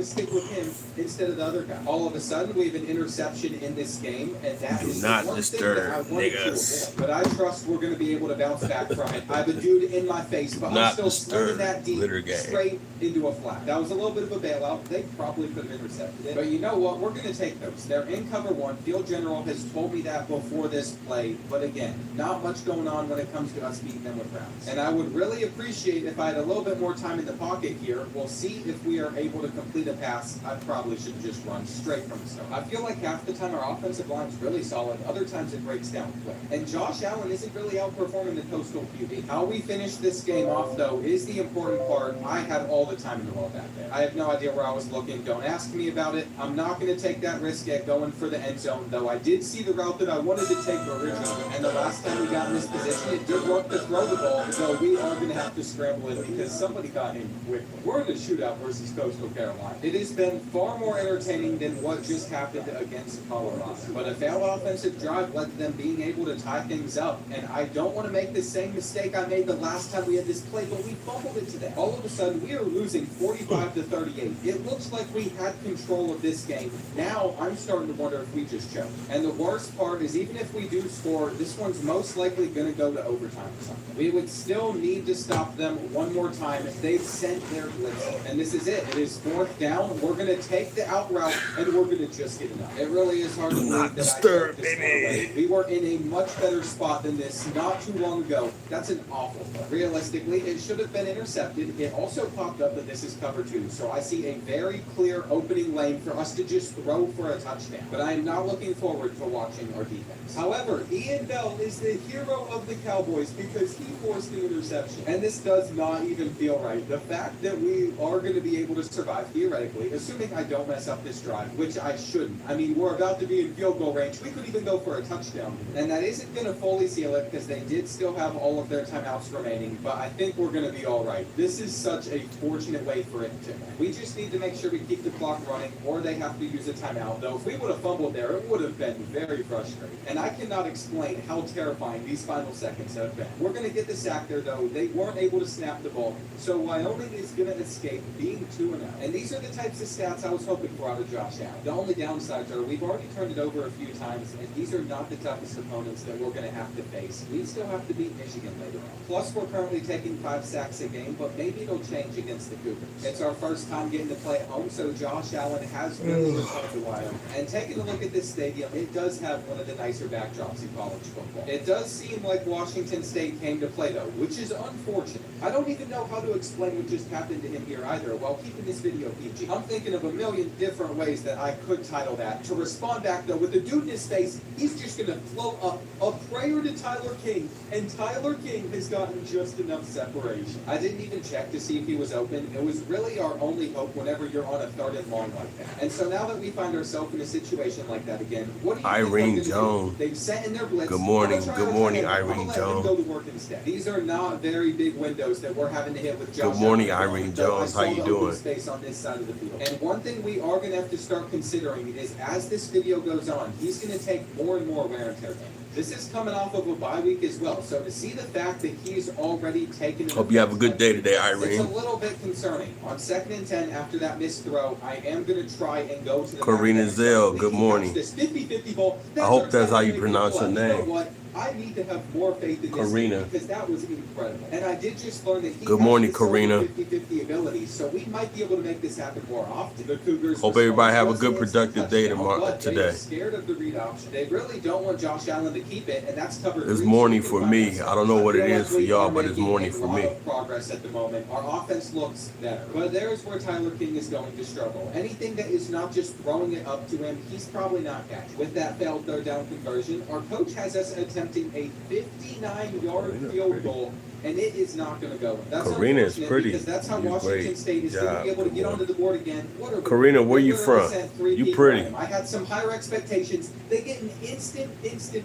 stick with him instead of the other guy. All of a sudden, we have an interception in this game, and that Do is not the one disturb thing that I wanted to niggas. avoid. But I trust we're going to be able to bounce back from it. I have a dude in my face, but Not I'm still swinging disturb that deep litter gang. straight into a flat. That was a little bit of a bailout. They probably could have intercepted it. But you know what? We're going to take those. They're in cover one. Field General has told me that before this play. But again, not much going on when it comes to us beating them with rounds. And I would really appreciate if I had a little bit more time in the pocket here. We'll see if we are able to complete a pass. I probably should just run straight from the start. I feel like half the time our offensive line's really solid. Other times it breaks down quick. And Josh Allen isn't really outperforming the Coastal QB. How we finish this game off, though, is the important part. I had all the time in the world back there. I have no idea where I was looking. Don't ask me about it. I'm not going to take that risk at going for the end zone, though I did see the route that I wanted to take originally. And the last time we got in this position, it did work to throw the ball, so we are going to have to scramble it because somebody got in quickly. We're in a shootout versus Coastal Carolina. It has been far more entertaining than what just happened against Colorado. But a failed offensive drive led to them being able to tie things up. And I don't want to make the same mistake I made the last time we had this play, but we fumbled it today. All of a sudden, we are losing 45-38. It looks like we had control of this game. Now, I'm starting to wonder if we just choked. And the worst part is even if we do score, this one's most likely going to go to overtime or something. We would still need to stop them one more time if they've sent their blitz. And this is it. It is fourth down. We're going to take the out route, and we're going to just get enough. It really is hard to believe that I took this one away. We were in a much better spot than this not too long ago. That's an awful play. Realistically, it should have been intercepted. It also popped up that this is cover two, so I see a very clear opening lane for us to just throw for a touchdown. But I am not looking forward to watching our defense. However, Ian Bell is the hero of the Cowboys because he forced the interception. And this does not even feel right. The fact that we are going to be able to survive, theoretically, assuming I don't mess up this drive, which I shouldn't. I mean, we're about to be in field goal range. We could even go for a touchdown. And that isn't going to fully seal it because they did still have all of their timeouts remaining, but I think we're going to be all right. This is such a fortunate way for it to end. We just need to make sure we keep the clock running, or they have to use a timeout. Though if we would have fumbled there, it would have been very frustrating. And I cannot explain how terrifying these final seconds have been. We're going to get the sack there, though. They weren't able to snap the ball, so Wyoming is going to escape being 2-0. And these are the types of stats I was hoping for out of Josh Allen. The only downsides are we've already turned it over a few times, and these are not the toughest opponents that we're going to have to face. We still have to beat Michigan later on. Plus, we're currently taking 5 sacks a game, but maybe it'll change against the Cougars. It's our first time getting to play at home, so Josh Allen has really returned to Wyoming. And taking a look at this stadium, it does have one of the nicer backdrops in college football. It does seem like Washington State came to play, though, which is unfortunate. I don't even know how to explain what just happened to him here either, while keeping this video PG. I'm thinking of a million different ways that I could title that. To respond back, though, with the dude in his face, he's just going to float up a prayer to Tyler King, and Tyler King has gotten just enough separation. I didn't even check to see if he was open. It was really our only hope whenever you're on a 3rd and long like that. And so now that we find ourselves in a situation like that again, what do you Irene think Jones. They've sent in their blitz. Good morning. I'm gonna Good try morning, to Irene let Jones. them go to work instead. These are not very big windows that we're having to hit with Josh Good morning, Allen. Irene Though I Jones. saw How you the open doing? space on this side of the field. And one thing we are going to have to start considering is as this video goes on, he's going to take more and more wear and tear. This is coming off of a bye week as well, so to see the fact that he's already taken... Hope you have a good day today, It's a Irene. little bit concerning. On 2nd and 10, after that missed throw, I am going to try and go to the... Karina back. Zell, We good can morning. catch this 50-50 ball. I hope our that's how you second pronounce your play. You know name. what? I need to have more faith in this Karina. team because that was incredible. And I did just learn that he Good morning, has the sort of Karina. 50-50 ability, so we might be able to make this happen more often. The Cougars... Hope everybody have a good, response was productive day touchdown, but today. They are scared of the read option. They really don't want Josh Allen to keep it, and that's covered. It's morning for me. I don't know what it is for y'all, but it's morning for me. Progress at the moment. Our offense looks better, but there's where Tyler King is going to struggle. Anything that is not just throwing it up to him, he's probably not catching. With that failed 3rd down conversion, our coach has us attempting a 59-yard field goal, and it is not going to go. That's Karina is unfortunate pretty. because that's how You Washington great State is going to be able to job. get onto the board again. What a Karina, where you they literally from? sent 3 You people pretty. at him. I had some higher expectations. They get an instant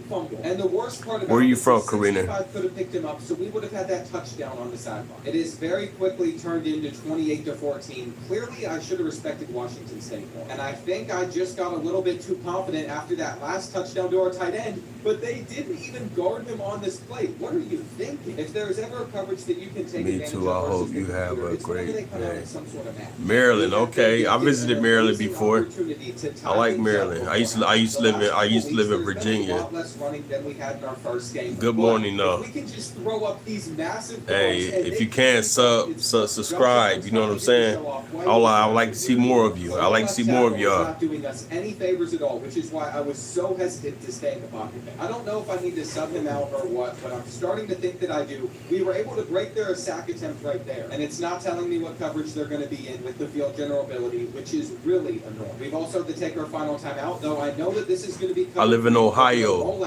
fumble. And the worst part about Where are you this from, is Karina? 65 could have picked him up, so we would have had that touchdown on the sideline. It is very quickly turned into 28-14. Clearly, I should have respected Washington State more. And I think I just got a little bit too confident after that last touchdown to our tight end, but they didn't even guard him on this play. What are you thinking? If there is ever a coverage that you can take Me advantage too. of I versus hope the you have computer, a it's whenever great they come out day. with some sort of map. Maryland, We have okay. I an visited Maryland amazing before. opportunity to I like tie Maryland. things I used to up. The live last in couple weeks, in there's been a Virginia. lot less running than we had in our first game. Good But morning, if though. we can just throw up these massive Hey, balls and if they you can keep up, it's subscribe, you know what I'm saying? I would like to see more of you. I like to see more of It's y'all. not doing us any favors at all, which is why I was so hesitant to stay in the pocket. I don't know if I need to sub him out or what, but I'm starting to think that I do. We were able to break their sack attempt right there, and it's not telling me what coverage they're going to be in with the field general ability, which is really annoying. We've also had to take our final timeout, though I know that this is going to be. I live in Ohio,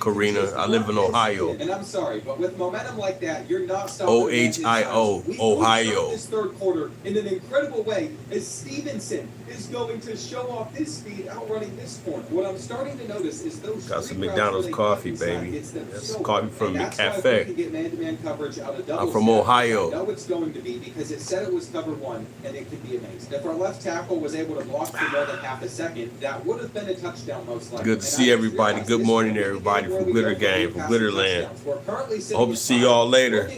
Karina. I live in Ohio. And I'm sorry, but with momentum like that, you're not stopping. Ohio, Ohio. This third quarter in an incredible way as Stevenson is going to show off his speed outrunning this corner. What I'm starting to notice is those Got some three routes McDonald's where they coffee, cut inside baby. gets them That's so coffee wide. from And the that's why if cafe. we can get man-to-man coverage out of double I'm from stack, Ohio. I know it's going to be because it said it was cover one, and it could be amazing. If our left tackle was able to block for more than half a second, that would have been a touchdown most likely. Good to see everybody. Good morning, everybody, from Glitter Gang, from Glitterland. Hope to see y'all later.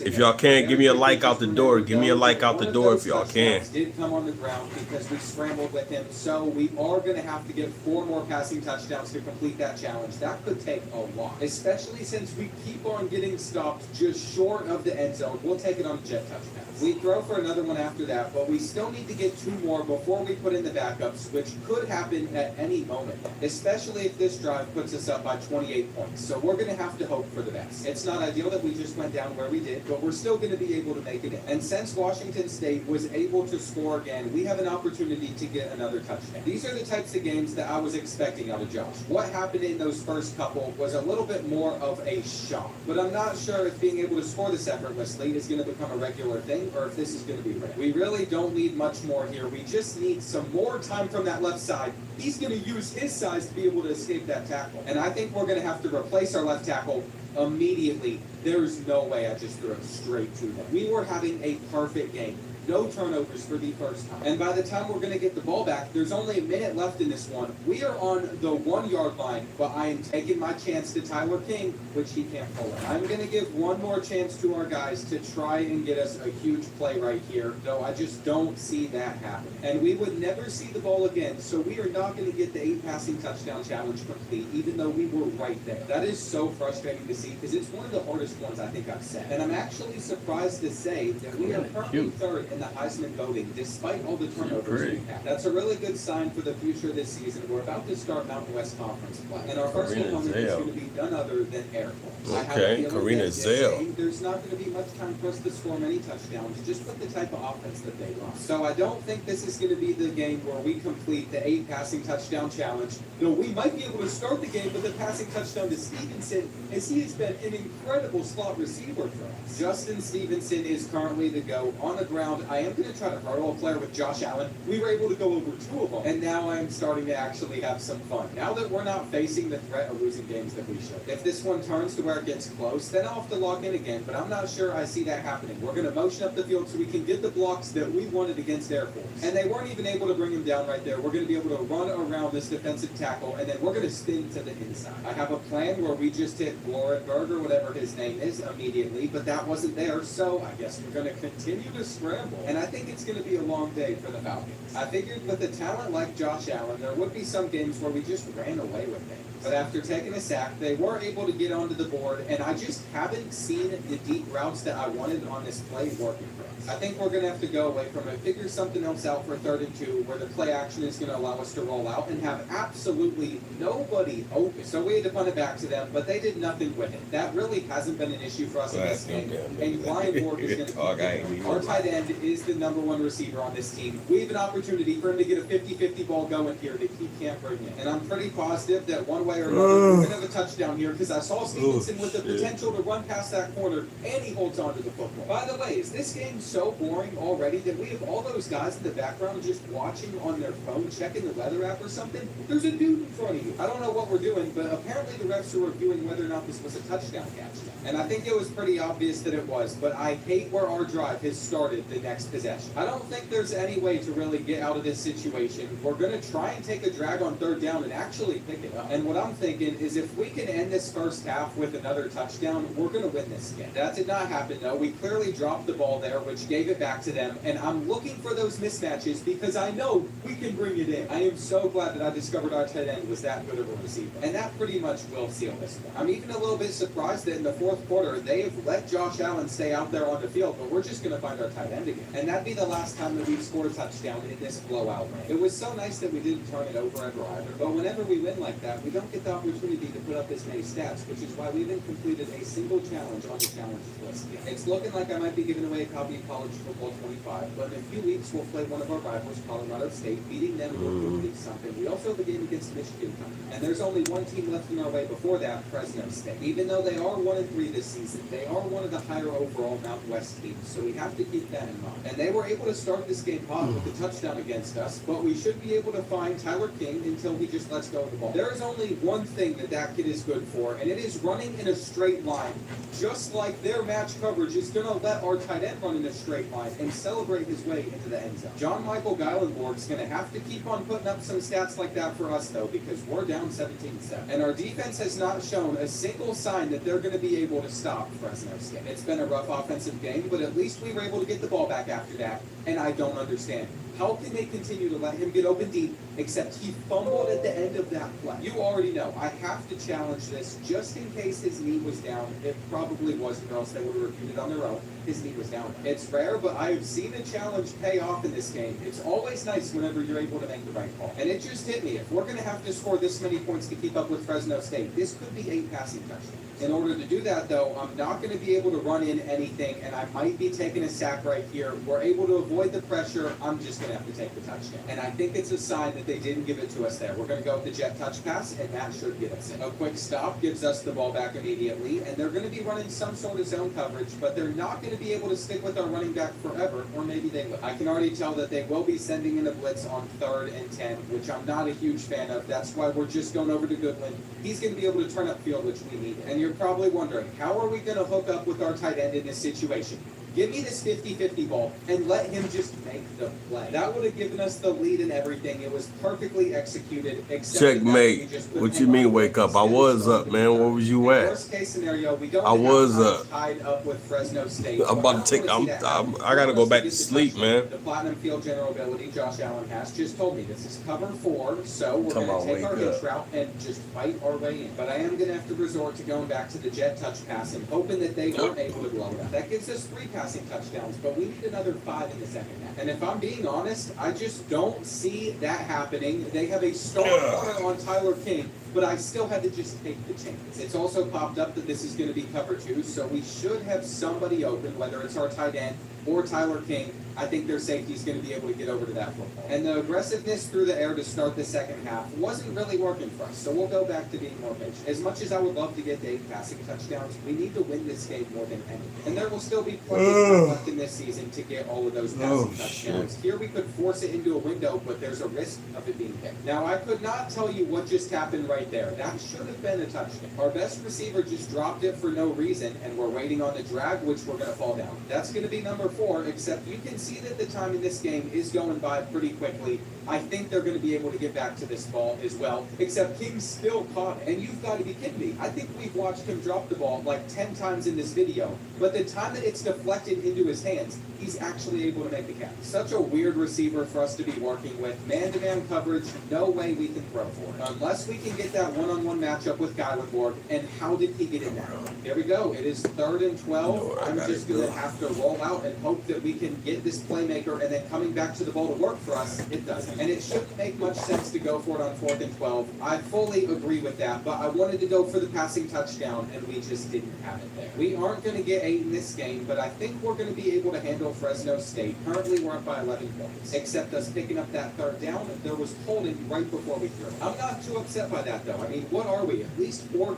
If y'all can, give me a like out the door. Give me a like out the door if y'all can. Did come on the ground because we scrambled with him, so we are going to have to get 4 more passing touchdowns to complete that challenge. That could take a lot, especially since we keep on getting stopped just short of the end zone. We'll take it on a jet touchdown. We throw for another one after that, but we still need to get 2 more before we put in the backups, which could happen at any moment, especially if this drive puts us up by 28 points. So we're going to have to hope for the best. It's not ideal that we just went down where we did, but we're still going to be able to make it in. And since Washington State was able to score again, we have an opportunity to get another touchdown. These are the types of games that I was expecting out of Josh. What happened in those first couple was a little bit more of a shock, but I'm not sure if being able to score this effortlessly is going to become a regular thing or if this is going to be rare. We really don't need much more here. We just need some more time from that left side. He's going to use his size to be able to escape that tackle. And I think we're going to have to replace our left tackle immediately. There's no way I just threw it straight to them. We were having a perfect game. No turnovers for the first time. And by the time we're going to get the ball back, there's only a minute left in this one. We are on the 1-yard line, but I am taking my chance to Tyler King, which he can't pull it. I'm going to give one more chance to our guys to try and get us a huge play right here, though I just don't see that happen. And we would never see the ball again, so we are not going to get the 8 passing touchdown challenge complete, even though we were right there. That is so frustrating to see because it's one of the hardest ones I think I've set. And I'm actually surprised to say that we are currently third in the Heisman voting, despite all the turnovers we have. That's a really good sign for the future of this season. We're about to start Mountain West Conference play, and our first opponent is going to be none other than Air Force. Okay, Karina Zell. There's not going to be much time for us to score many touchdowns, just with the type of offense that they run. So I don't think this is going to be the game where we complete the 8 passing touchdown challenge, though we might be able to start the game with a passing touchdown to Stevenson, as he has been an incredible slot receiver for us. Justin Stevenson is currently the go on the ground. I am going to try to hurdle a player with Josh Allen. We were able to go over 2 of them, and now I'm starting to actually have some fun. Now that we're not facing the threat of losing games that we should. If this one turns to where it gets close, then I'll have to log in again, but I'm not sure I see that happening. We're going to motion up the field so we can get the blocks that we wanted against Air Force. And they weren't even able to bring him down right there. We're going to be able to run around this defensive tackle, and then we're going to spin to the inside. I have a plan where we just hit Glorenberg or whatever his name is immediately, but that wasn't there, so I guess we're going to continue to scramble. And I think it's going to be a long day for the Falcons. I figured with a talent like Josh Allen, there would be some games where we just ran away with things. But after taking a sack, they were able to get onto the board, and I just haven't seen the deep routes that I wanted on this play working for us. I think we're going to have to go away from it, figure something else out for 3rd and 2, where the play action is going to allow us to roll out and have absolutely nobody open. So we had to punt it back to them, but they did nothing with it. That really hasn't been an issue for us in this game. And Ryan Ward is going to keep our tight end is the #1 receiver on this team. We have an opportunity for him to get a 50-50 ball going here that he can't bring in. And I'm pretty positive that one way or another, we're going to have a touchdown here because I saw Stevenson with the potential to run past that corner, and he holds on to the football. By the way, is this game so boring already that we have all those guys in the background just watching on their phone, checking the weather app or something. There's a dude in front of you. I don't know what we're doing, but apparently the refs are reviewing whether or not this was a touchdown catch. And I think it was pretty obvious that it was, but I hate where our drive has started the next possession. I don't think there's any way to really get out of this situation. We're going to try and take a drag on third down and actually pick it up. And what I'm thinking is if we can end this first half with another touchdown, we're going to win this game. That did not happen, though. We clearly dropped the ball there, which gave it back to them. And I'm looking for those mismatches because I know we can bring it in. I am so glad that I discovered our tight end was that good of a receiver. And that pretty much will seal this one. I'm even a little bit surprised that in the fourth quarter, they have let Josh Allen stay out there on the field, but we're just going to find our tight end again. And that'd be the last time that we've scored a touchdown in this blowout run. It was so nice that we didn't turn it over ever either. But whenever we win like that, we don't get the opportunity to put up as many stats, which is why we haven't completed a single challenge on the challenges list yet. It's looking like I might be giving away a copy of College Football 25, but in a few weeks we'll play one of our rivals, Colorado State. Beating them will complete something. We also have a game against Michigan coming. And there's only one team left in our way before that, Fresno State. Even though they are 1-3 this season, they are one of the higher overall Mountain West teams, so we have to keep that in mind. And they were able to start this game hot with a touchdown against us, but we should be able to find Tyler King until he just lets go of the ball. There is only one thing that kid is good for, and it is running in a straight line. Just like their match coverage is going to let our tight end run in a straight line and celebrate his way into the end zone. John Michael Geilenborg's going to have to keep on putting up some stats like that for us, though, because we're down 17-7. And our defense has not shown a single sign that they're going to be able to stop Fresno State. It's been a rough offensive game, but at least we were able to get the ball back after that, and I don't understand. How can they continue to let him get open deep, except he fumbled at the end of that play? You already know. I have to challenge this just in case his knee was down. It probably wasn't, or else they would have reviewed it on their own. His knee was down. It's rare, but I have seen a challenge pay off in this game. It's always nice whenever you're able to make the right call. And it just hit me. If we're going to have to score this many points to keep up with Fresno State, this could be 8 passing touchdowns. In order to do that, though, I'm not going to be able to run in anything, and I might be taking a sack right here. We're able to avoid the pressure. I'm just going to have to take the touchdown. And I think it's a sign that they didn't give it to us there. We're going to go with the jet touch pass, and that should get us in. A quick stop gives us the ball back immediately, and they're going to be running some sort of zone coverage, but they're not going to be able to stick with our running back forever, or maybe they will. I can already tell that they will be sending in a blitz on 3rd and 10, which I'm not a huge fan of. That's why we're just going over to Goodwin. He's going to be able to turn up field, which we need. And you're probably wondering, how are we going to hook up with our tight end in this situation? Give me this 50-50 ball and let him just make the play. That would have given us the lead and everything. It was perfectly executed. Checkmate. What you mean wake up? I was up, man. Where was you at? Worst case scenario, we don't I was up. Tied up with Fresno State. I'm about to take. I gotta go back to sleep, man. The Platinum Field general ability Josh Allen has just told me this is cover 4, so we're going to take our hitch route and just fight our way in. But I am going to have to resort to going back to the jet touch pass and hoping that they weren't able to blow that. That gives us 3 passing touchdowns, but we need another 5 in the second half. And if I'm being honest, I just don't see that happening. They have a star corner on Tyler King, but I still had to just take the chance. It's also popped up that this is going to be cover 2, so we should have somebody open, whether it's our tight end or Tyler King. I think their safety is going to be able to get over to that football. And the aggressiveness through the air to start the second half wasn't really working for us, so we'll go back to being more patient. As much as I would love to get 8 passing touchdowns, we need to win this game more than anything. And there will still be plenty of time left in this season to get all of those passing touchdowns. Here we could force it into a window, but there's a risk of it being picked. Now, I could not tell you what just happened right there. That should have been a touchdown. Our best receiver just dropped it for no reason, and we're waiting on the drag, which we're going to fall down. That's going to be number 4, except you can see that the time in this game is going by pretty quickly. I think they're going to be able to get back to this ball as well, except King still caught it. And you've got to be kidding me. I think we've watched him drop the ball like 10 times in this video, but the time that it's deflected into his hands, he's actually able to make the catch. Such a weird receiver for us to be working with. Man-to-man coverage, no way we can throw for it. Unless we can get that one-on-one matchup with Geilenborg, and how did he get in that? Here we go. It is 3rd and 12. I'm just going to have to roll out and hope that we can get this playmaker and then coming back to the ball to work for us, it doesn't. And it shouldn't make much sense to go for it on 4th and 12. I fully agree with that, but I wanted to go for the passing touchdown, and we just didn't have it there. We aren't going to get 8 in this game, but I think we're going to be able to handle Fresno State. Currently, we're up by 11 points. Except us picking up that 3rd down, there was holding right before we threw. I'm not too upset by that, though. I mean, what are we? At least 5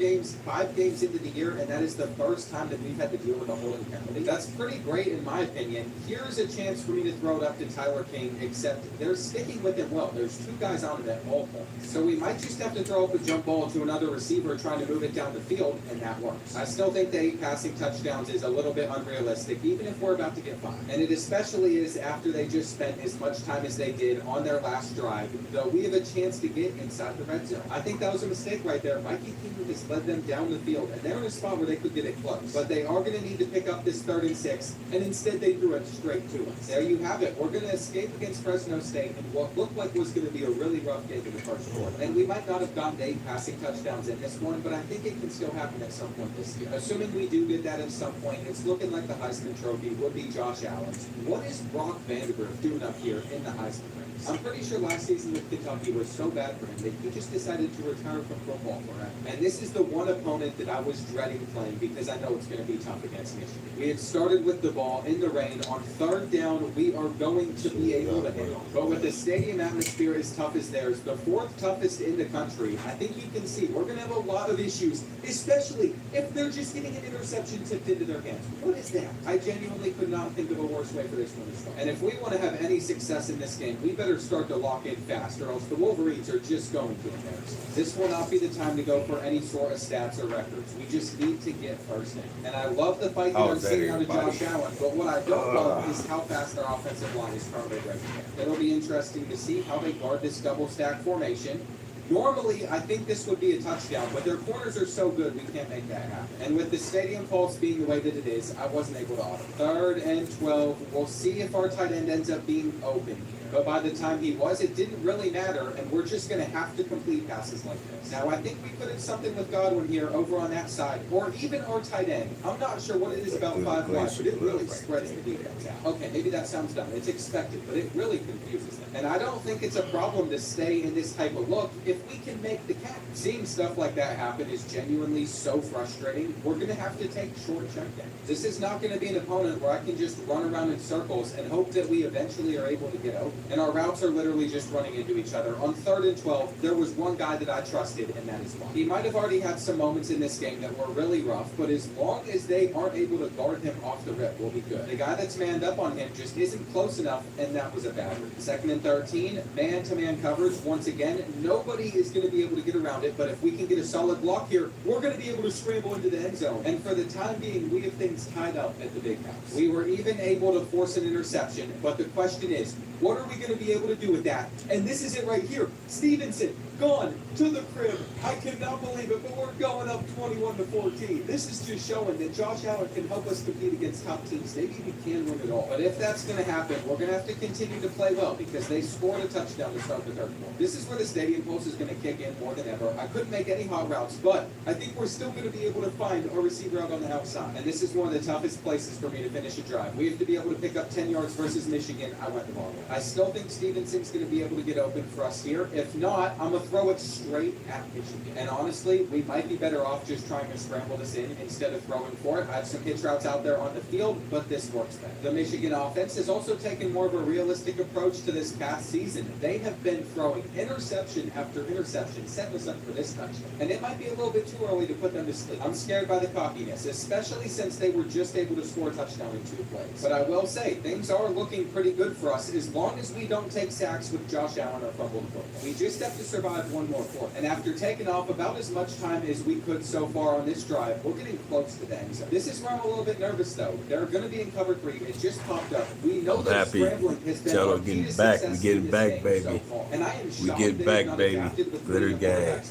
games into the year, and that is the first time that we've had to deal with a holding penalty. That's pretty great, in my opinion. Here's a chance for me to throw it up to Tyler King, except they're sticking with him well. There's 2 guys on it at all points. So we might just have to throw up a jump ball to another receiver trying to move it down the field, and that works. I still think the 8 passing touchdowns is a little bit unrealistic, even if we're about to get 5. And it especially is after they just spent as much time as they did on their last drive, though we have a chance to get inside the red zone. I think that was a mistake right there. Mikey King just led them down the field, and they're in a spot where they could get it close. But they are going to need to pick up this 3rd and 6, and instead they threw it straight to us. There you have it. We're going to escape against Fresno State in what looked like was going to be a really rough game in the first quarter. And we might not have gotten 8 passing touchdowns in this one, but I think it can still happen at some point this year. Assuming we do get that at some point, it's looking like the Heisman Trophy would be Josh Allen's. What is Brock Vandagriff doing up here in the Heisman race? I'm pretty sure last season with Kentucky was so bad for him that he just decided to retire from football forever. And this is the one opponent that I was dreading playing because I know it's going to be tough against Michigan. We had started with the ball in the rain. On 3rd down, we are going to be able to hit on. But with the stadium atmosphere as tough as theirs, the 4th toughest in the country, I think you can see we're going to have a lot of issues, especially if they're just getting an interception tipped into their hands. What is that? I genuinely could not think of a worse way for this one to start. And if we want to have any success in this game, we better start to lock in fast, or else the Wolverines are just going to embarrass us. This will not be the time to go for any sort of stats or records. We just need to get first down. And I love the fight that I'm seeing out of Josh Allen, but what I don't love is how fast our offensive line is currently breaking down. It'll be interesting to see how they guard this double stack formation. Normally, I think this would be a touchdown, but their corners are so good, we can't make that happen. And with the stadium pulse being the way that it is, I wasn't able to auto. 3rd and 12, we'll see if our tight end ends up being open here. But by the time he was, it didn't really matter, and we're just going to have to complete passes like this. Now, I think we could have something with Godwin here over on that side, or even our tight end. I'm not sure what it is about 5 wide, but it really spreads the defense out. Okay, maybe that sounds dumb. It's expected, but it really confuses them. And I don't think it's a problem to stay in this type of look if we can make the catch. Seeing stuff like that happen is genuinely so frustrating. We're going to have to take short check downs. This is not going to be an opponent where I can just run around in circles and hope that we eventually are able to get open. And our routes are literally just running into each other. On 3rd and 12, there was one guy that I trusted, and that is Long. He might have already had some moments in this game that were really rough, but as long as they aren't able to guard him off the rip, we'll be good. The guy that's manned up on him just isn't close enough, and that was a bad read. 2nd and 13, man-to-man coverage. Once again, nobody is going to be able to get around it, but if we can get a solid block here, we're going to be able to scramble into the end zone. And for the time being, we have things tied up at the big house. We were even able to force an interception, but the question is, what are we going to be able to do with that? And this is it right here. Stevenson, gone to the crib. I cannot believe it, but we're going up 21-14. This is just showing that Josh Allen can help us compete against top teams. Maybe we can win it all. But if that's going to happen, we're going to have to continue to play well because they scored a touchdown to start the 3rd quarter. This is where the stadium pulse is going to kick in more than ever. I couldn't make any hot routes, but I think we're still going to be able to find our receiver out on the outside. And this is one of the toughest places for me to finish a drive. We have to be able to pick up 10 yards versus Michigan. I went the wrong way. I still think Stevenson's going to be able to get open for us here. If not, I'm going to throw it straight at Michigan. And honestly, we might be better off just trying to scramble this in instead of throwing for it. I have some hitch routes out there on the field, but this works better. The Michigan offense has also taken more of a realistic approach to this past season. They have been throwing interception after interception, setting us up for this touchdown. And it might be a little bit too early to put them to sleep. I'm scared by the cockiness, especially since they were just able to score a touchdown in 2 plays. But I will say, things are looking pretty good for us as long as we don't take sacks with Josh Allen or fumbled football. We just have to survive one more quarter. And after taking off about as much time as we could so far on this drive, we're getting close to the end zone. This is where I'm a little bit nervous, though. They're going to be in cover 3. It just popped up. We know that scrambling has been our key to success in this game so far. And I am shocked we get back, baby. Glitter gang.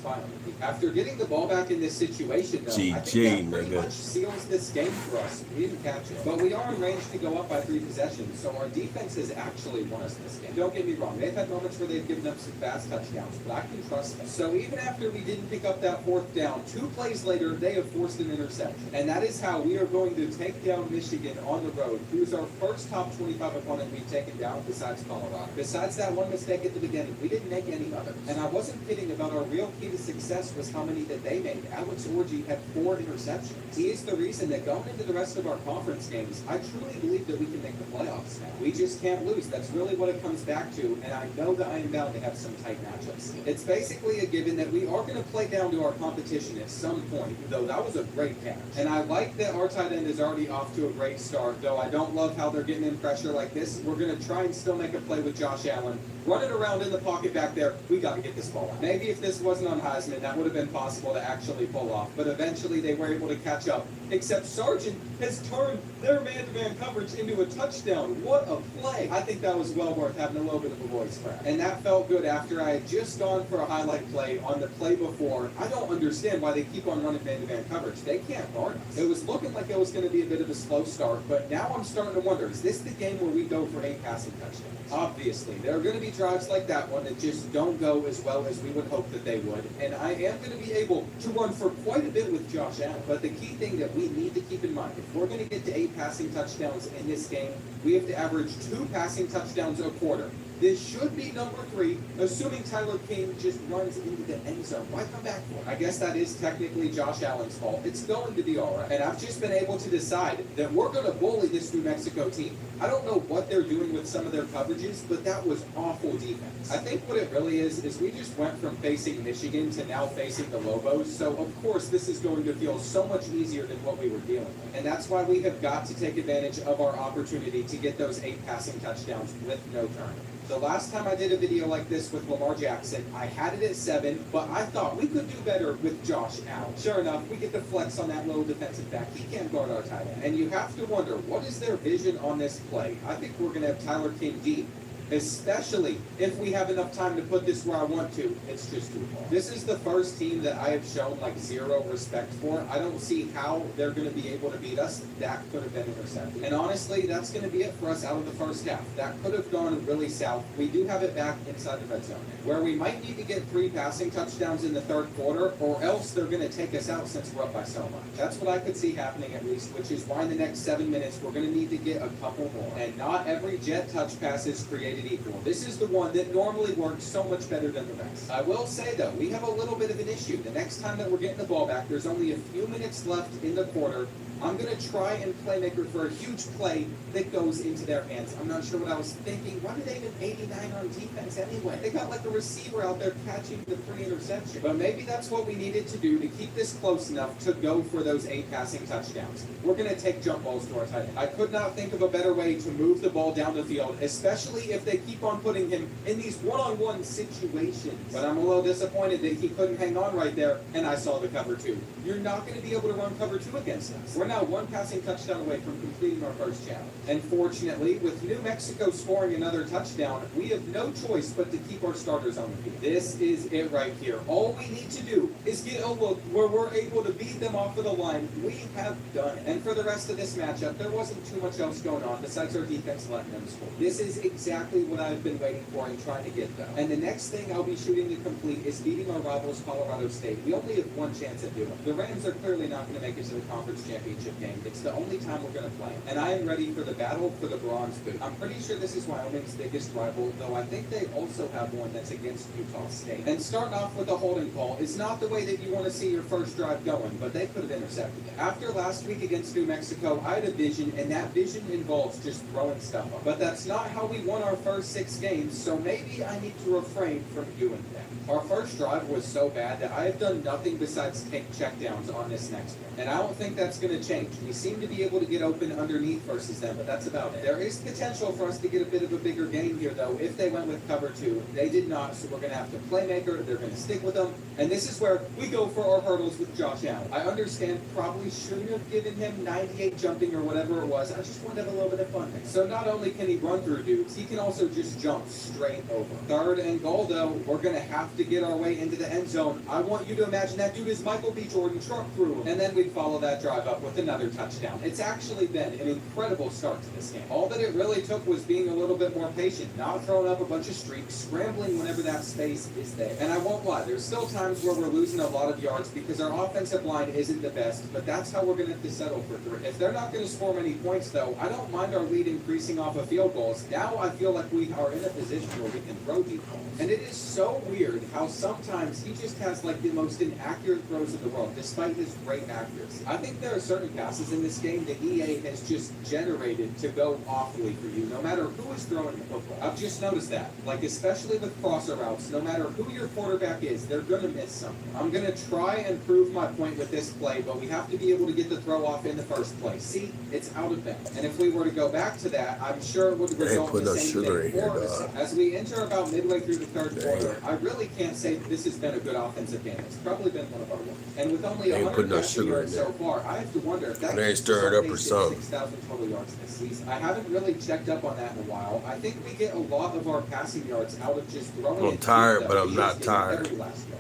After getting the ball back in this situation, though, I think that pretty much seals this game for us. We didn't catch it. But we are in range to go up by 3 possessions, so our defense has actually won us this game. Don't get me wrong. They've had moments where they've given up some fast touchdowns, but I can trust them. So even after we didn't pick up that 4th down, 2 plays later, they have forced an interception. And that is how we are going to take down Michigan on the road, who's our first top 25 opponent we've taken down besides Colorado. Besides that one mistake at the beginning, we didn't make any others. And I wasn't kidding about our real key to success was how many that they made. Alex Orji had 4 interceptions. He is the reason that going into the rest of our conference games, I truly believe that we can make the playoffs now. We just can't lose. That's really what it comes back to, and I know that I am bound to have some tight matchups. It's basically a given that we are going to play down to our competition at some point, though that was a great catch. And I like that our tight end is already off to a great start, though I don't love how they're getting in pressure like this. We're going to try and still make a play with Josh Allen. Running around in the pocket back there, we got to get this ball out. Maybe if this wasn't on Heisman, that would have been possible to actually pull off, but eventually they were able to catch up, except Sargent has turned their man-to-man coverage into a touchdown. What a play. I think that was well worth having a little bit of a voice crack. And that felt good after I had just gone for a highlight play on the play before. I don't understand why they keep on running man-to-man coverage. They can't guard us. It was looking like it was going to be a bit of a slow start, but now I'm starting to wonder, is this the game where we go for 8 passing touchdowns? Obviously, there are going to be drives like that one that just don't go as well as we would hope that they would, and I am going to be able to run for quite a bit with Josh Allen. But the key thing that we need to keep in mind, if we're going to get to 8 passing touchdowns in this game, we have to average 2 passing touchdowns a quarter. This should be number 3, assuming Tyler King just runs into the end zone. Why come back for it? I guess that is technically Josh Allen's fault. It's going to be all right. And I've just been able to decide that we're going to bully this New Mexico team. I don't know what they're doing with some of their coverages, but that was awful defense. I think what it really is we just went from facing Michigan to now facing the Lobos. So, of course, this is going to feel so much easier than what we were dealing with. And that's why we have got to take advantage of our opportunity to get those 8 passing touchdowns with no turn. The last time I did a video like this with Lamar Jackson, I had it at 7, but I thought we could do better with Josh Allen. Sure enough, we get the flex on that little defensive back. He can't guard our tight end. And you have to wonder, what is their vision on this play? I think we're going to have Tyler King deep, especially if we have enough time to put this where I want to. It's just too far. This is the first team that I have shown like 0 respect for. I don't see how they're going to be able to beat us. That could have been intercepted. And honestly, that's going to be it for us out of the first half. That could have gone really south. We do have it back inside the red zone, where we might need to get 3 passing touchdowns in the 3rd quarter, or else they're going to take us out since we're up by so much. That's what I could see happening at least, which is why in the next 7 minutes we're going to need to get a couple more. And not every jet touch pass is created equal. This is the one that normally works so much better than the rest. I will say though, we have a little bit of an issue. The next time that we're getting the ball back, there's only a few minutes left in the quarter. I'm going to try and playmaker for a huge play that goes into their hands. I'm not sure what I was thinking. Why do they even 89 on defense anyway? They got like a receiver out there catching the free interception. But maybe that's what we needed to do to keep this close enough to go for those 8 passing touchdowns. We're going to take jump balls to our tight end. I could not think of a better way to move the ball down the field, especially if they keep on putting him in these one-on-one situations. But I'm a little disappointed that he couldn't hang on right there, and I saw the cover 2. You're not going to be able to run cover 2 against us. We're now 1 passing touchdown away from completing our first challenge. And fortunately, with New Mexico scoring another touchdown, we have no choice but to keep our starters on the field. This is it right here. All we need to do is get a look where we're able to beat them off of the line. We have done it. And for the rest of this matchup, there wasn't too much else going on besides our defense letting them score. This is exactly what I've been waiting for and trying to get done. And the next thing I'll be shooting to complete is beating our rivals, Colorado State. We only have 1 chance at doing it. The Rams are clearly not going to make it to the conference championship game. It's the only time we're going to play. And I am ready for the battle for the bronze boot. I'm pretty sure this is Wyoming's biggest rival, though I think they also have one that's against Utah State. And starting off with a holding call is not the way that you want to see your first drive going, but they could have intercepted it. After last week against New Mexico, I had a vision, and that vision involves just throwing stuff up. But that's not how we won our first 6 games, so maybe I need to refrain from doing that. Our first drive was so bad that I have done nothing besides take checkdowns on this next one. And I don't think that's going to change. We seem to be able to get open underneath versus them, but that's about it. There is potential for us to get a bit of a bigger game here, though, if they went with cover 2. They did not, so we're going to have to playmaker. They're going to stick with them. And this is where we go for our hurdles with Josh Allen. I understand probably shouldn't have given him 98 jumping or whatever it was. I just wanted to have a little bit of fun there. So not only can he run through dudes, he can also just jump straight over. 3rd and goal, though, we're going to have to get our way into the end zone. I want you to imagine that dude is Michael B. Jordan truck through him. And then we follow that drive up with another touchdown. It's actually been an incredible start to this game. All that it really took was being a little bit more patient, not throwing up a bunch of streaks, scrambling whenever that space is there. And I won't lie, there's still times where we're losing a lot of yards because our offensive line isn't the best, but that's how we're going to have to settle for 3. If they're not going to score many points, though, I don't mind our lead increasing off of field goals. Now I feel like we are in a position where we can throw deep balls. And it is so weird how sometimes he just has like the most inaccurate throws in the world, despite his great accuracy. I think there are certain passes in this game that EA has just generated to go awfully for you, no matter who is throwing the football. I've just noticed that, like especially with crosser routes, no matter who your quarterback is, they're going to miss something. I'm going to try and prove my point with this play, but we have to be able to get the throw off in the first place. See, it's out of bounds. And if we were to go back to that, I'm sure it would result in the same thing. As we enter about midway through the third quarter, I really can't say that this has been a good offensive game. It's probably been one of our worst. And with only 100 passing yards so far, I have to wonder if that ain't stirred up or something. 6,000 total yards this season. I haven't really checked up on that in a while. I think we get a lot of our passing yards out of just throwing it. I'm tired, but I'm not tired.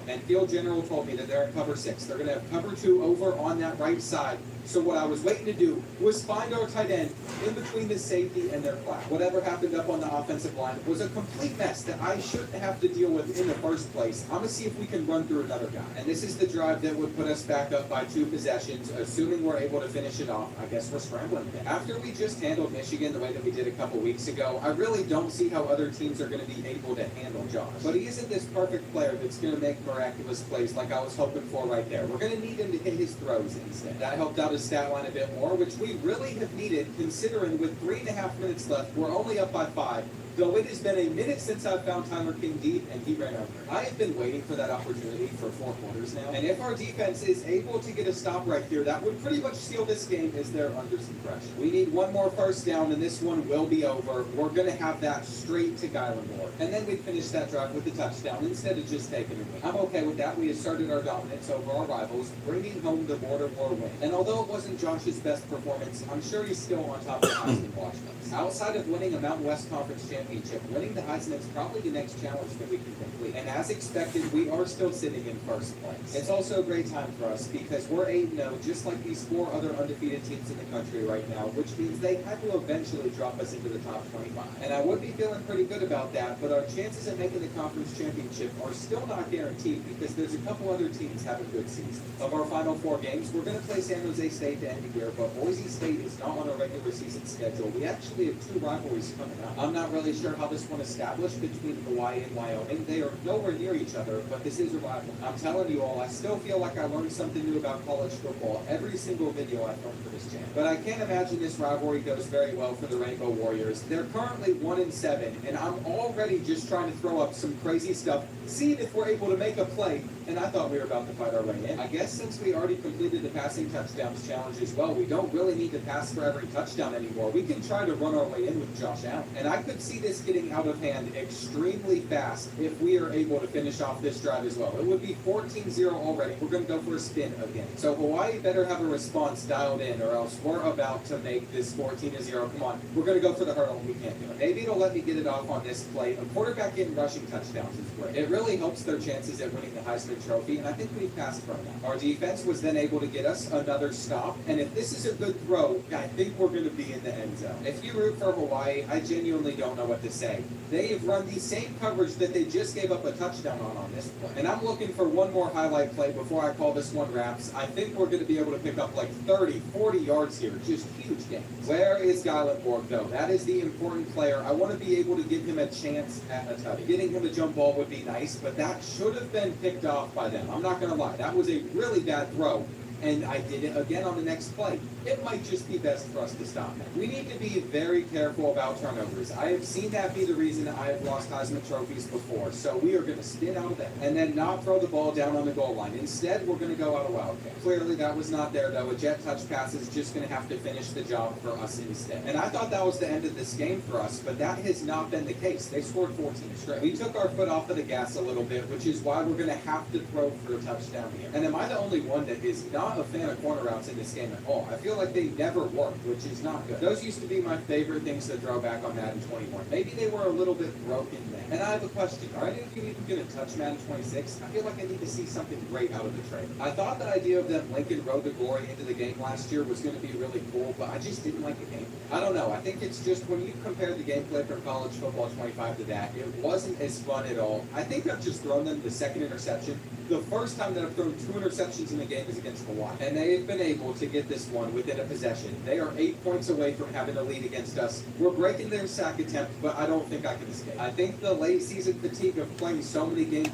And Field General told me that they're in cover 6. They're going to have cover 2 over on that right side. So what I was waiting to do was find our tight end in between the safety and their flat. Whatever happened up on the offensive line was a complete mess that I shouldn't have to deal with in the first place. I'm going to see if we can run through another guy. And this is the drive that would put us back up by 2 possessions, assuming we're able to finish it off. I guess we're scrambling a bit. After we just handled Michigan the way that we did a couple weeks ago, I really don't see how other teams are going to be able to handle Josh. But he isn't this perfect player that's going to make miraculous plays like I was hoping for right there. We're going to need him to hit his throws instead. That helped out his stat line a bit more, which we really have needed considering with 3.5 minutes left, we're only up by 5. Though it has been a minute since I've found Tyler King deep, and he ran over. I have been waiting for that opportunity for 4 quarters now, and if our defense is able to get a stop right here, that would pretty much seal this game as they're under some pressure. We need one more first down, and this one will be over. We're going to have that straight to Guyland Ward, and then we'd finish that drive with the touchdown instead of just taking it away. I'm okay with that. We asserted our dominance over our rivals, bringing home the Border War win. And although it wasn't Josh's best performance, I'm sure he's still on top of the Heisman watch list. Outside of winning a Mountain West Conference championship, winning the Heisman is probably the next challenge that we can complete. And as expected, we are still sitting in first place. It's also a great time for us because we're 8-0, just like these 4 other undefeated teams in the country right now, which means they had to eventually drop us into the top 25. And I would be feeling pretty good about that, but our chances of making the conference championship are still not guaranteed because there's a couple other teams having good seasons. Of our final 4 games, we're going to play San Jose State to end the year, but Boise State is not on a regular season schedule. We actually have 2 rivalries coming up. I'm not really sure how this one established between Hawaii and Wyoming. They are nowhere near each other, but this is a rival. I'm telling you all, I still feel like I learned something new about college football every single video I filmed for this channel. But I can't imagine this rivalry goes very well for the Rainbow Warriors. They're currently 1-7, and I'm already just trying to throw up some crazy stuff, seeing if we're able to make a play, and I thought we were about to fight our way in. I guess since we already completed the passing touchdowns challenge as well, we don't really need to pass for every touchdown anymore. We can try to run our way in with Josh Allen. And I could see this getting out of hand extremely fast if we are able to finish off this drive as well. It would be 14-0 already. We're going to go for a spin again. So Hawaii better have a response dialed in or else we're about to make this 14-0. Come on. We're going to go for the hurdle. We can't do it. Maybe it'll let me get it off on this play. A quarterback getting rushing touchdowns is great. It really helps their chances at winning the Heisman Trophy, and I think we passed from that. Our defense was then able to get us another stop, and if this is a good throw, I think we're going to be in the end zone. If you root for Hawaii, I genuinely don't know what to say. They have run the same coverage that they just gave up a touchdown on this play. And I'm looking for one more highlight play before I call this one wraps. I think we're going to be able to pick up like 30, 40 yards here. Just huge gains. Where is Guyland Ward, though? That is the important player. I want to be able to give him a chance at a touchdown. Getting him a jump ball would be nice, but that should have been picked off by them. I'm not going to lie. That was a really bad throw. And I did it again on the next play. It might just be best for us to stop that. We need to be very careful about turnovers. I have seen that be the reason I have lost Heisman trophies before. So we are going to spin out of that and then not throw the ball down on the goal line. Instead, we're going to go out of Wildcat. Clearly, that was not there, though. A jet touch pass is just going to have to finish the job for us instead. And I thought that was the end of this game for us, but that has not been the case. They scored 14 straight. We took our foot off of the gas a little bit, which is why we're going to have to throw for a touchdown here. And am I the only one that is not a fan of corner routes in this game at all? I feel feel like they never worked, which is not good. Those used to be my favorite things to throw back on Madden 21. Maybe they were a little bit broken then. And I have a question. Are any of you even going to touch Madden 26? I feel like I need to see something great out of the trade. I thought the idea of them linking Road to Glory into the game last year was going to be really cool, but I just didn't like the game. I don't know. I think it's just when you compare the gameplay from College Football 25 to that, it wasn't as fun at all. I think I've just thrown them the second interception. The first time that I've thrown 2 interceptions in the game is against Hawaii. And they have been able to get this one within a possession. They are 8 points away from having a lead against us. We're breaking their sack attempt, but I don't think I can escape. I think the late season fatigue of playing so many games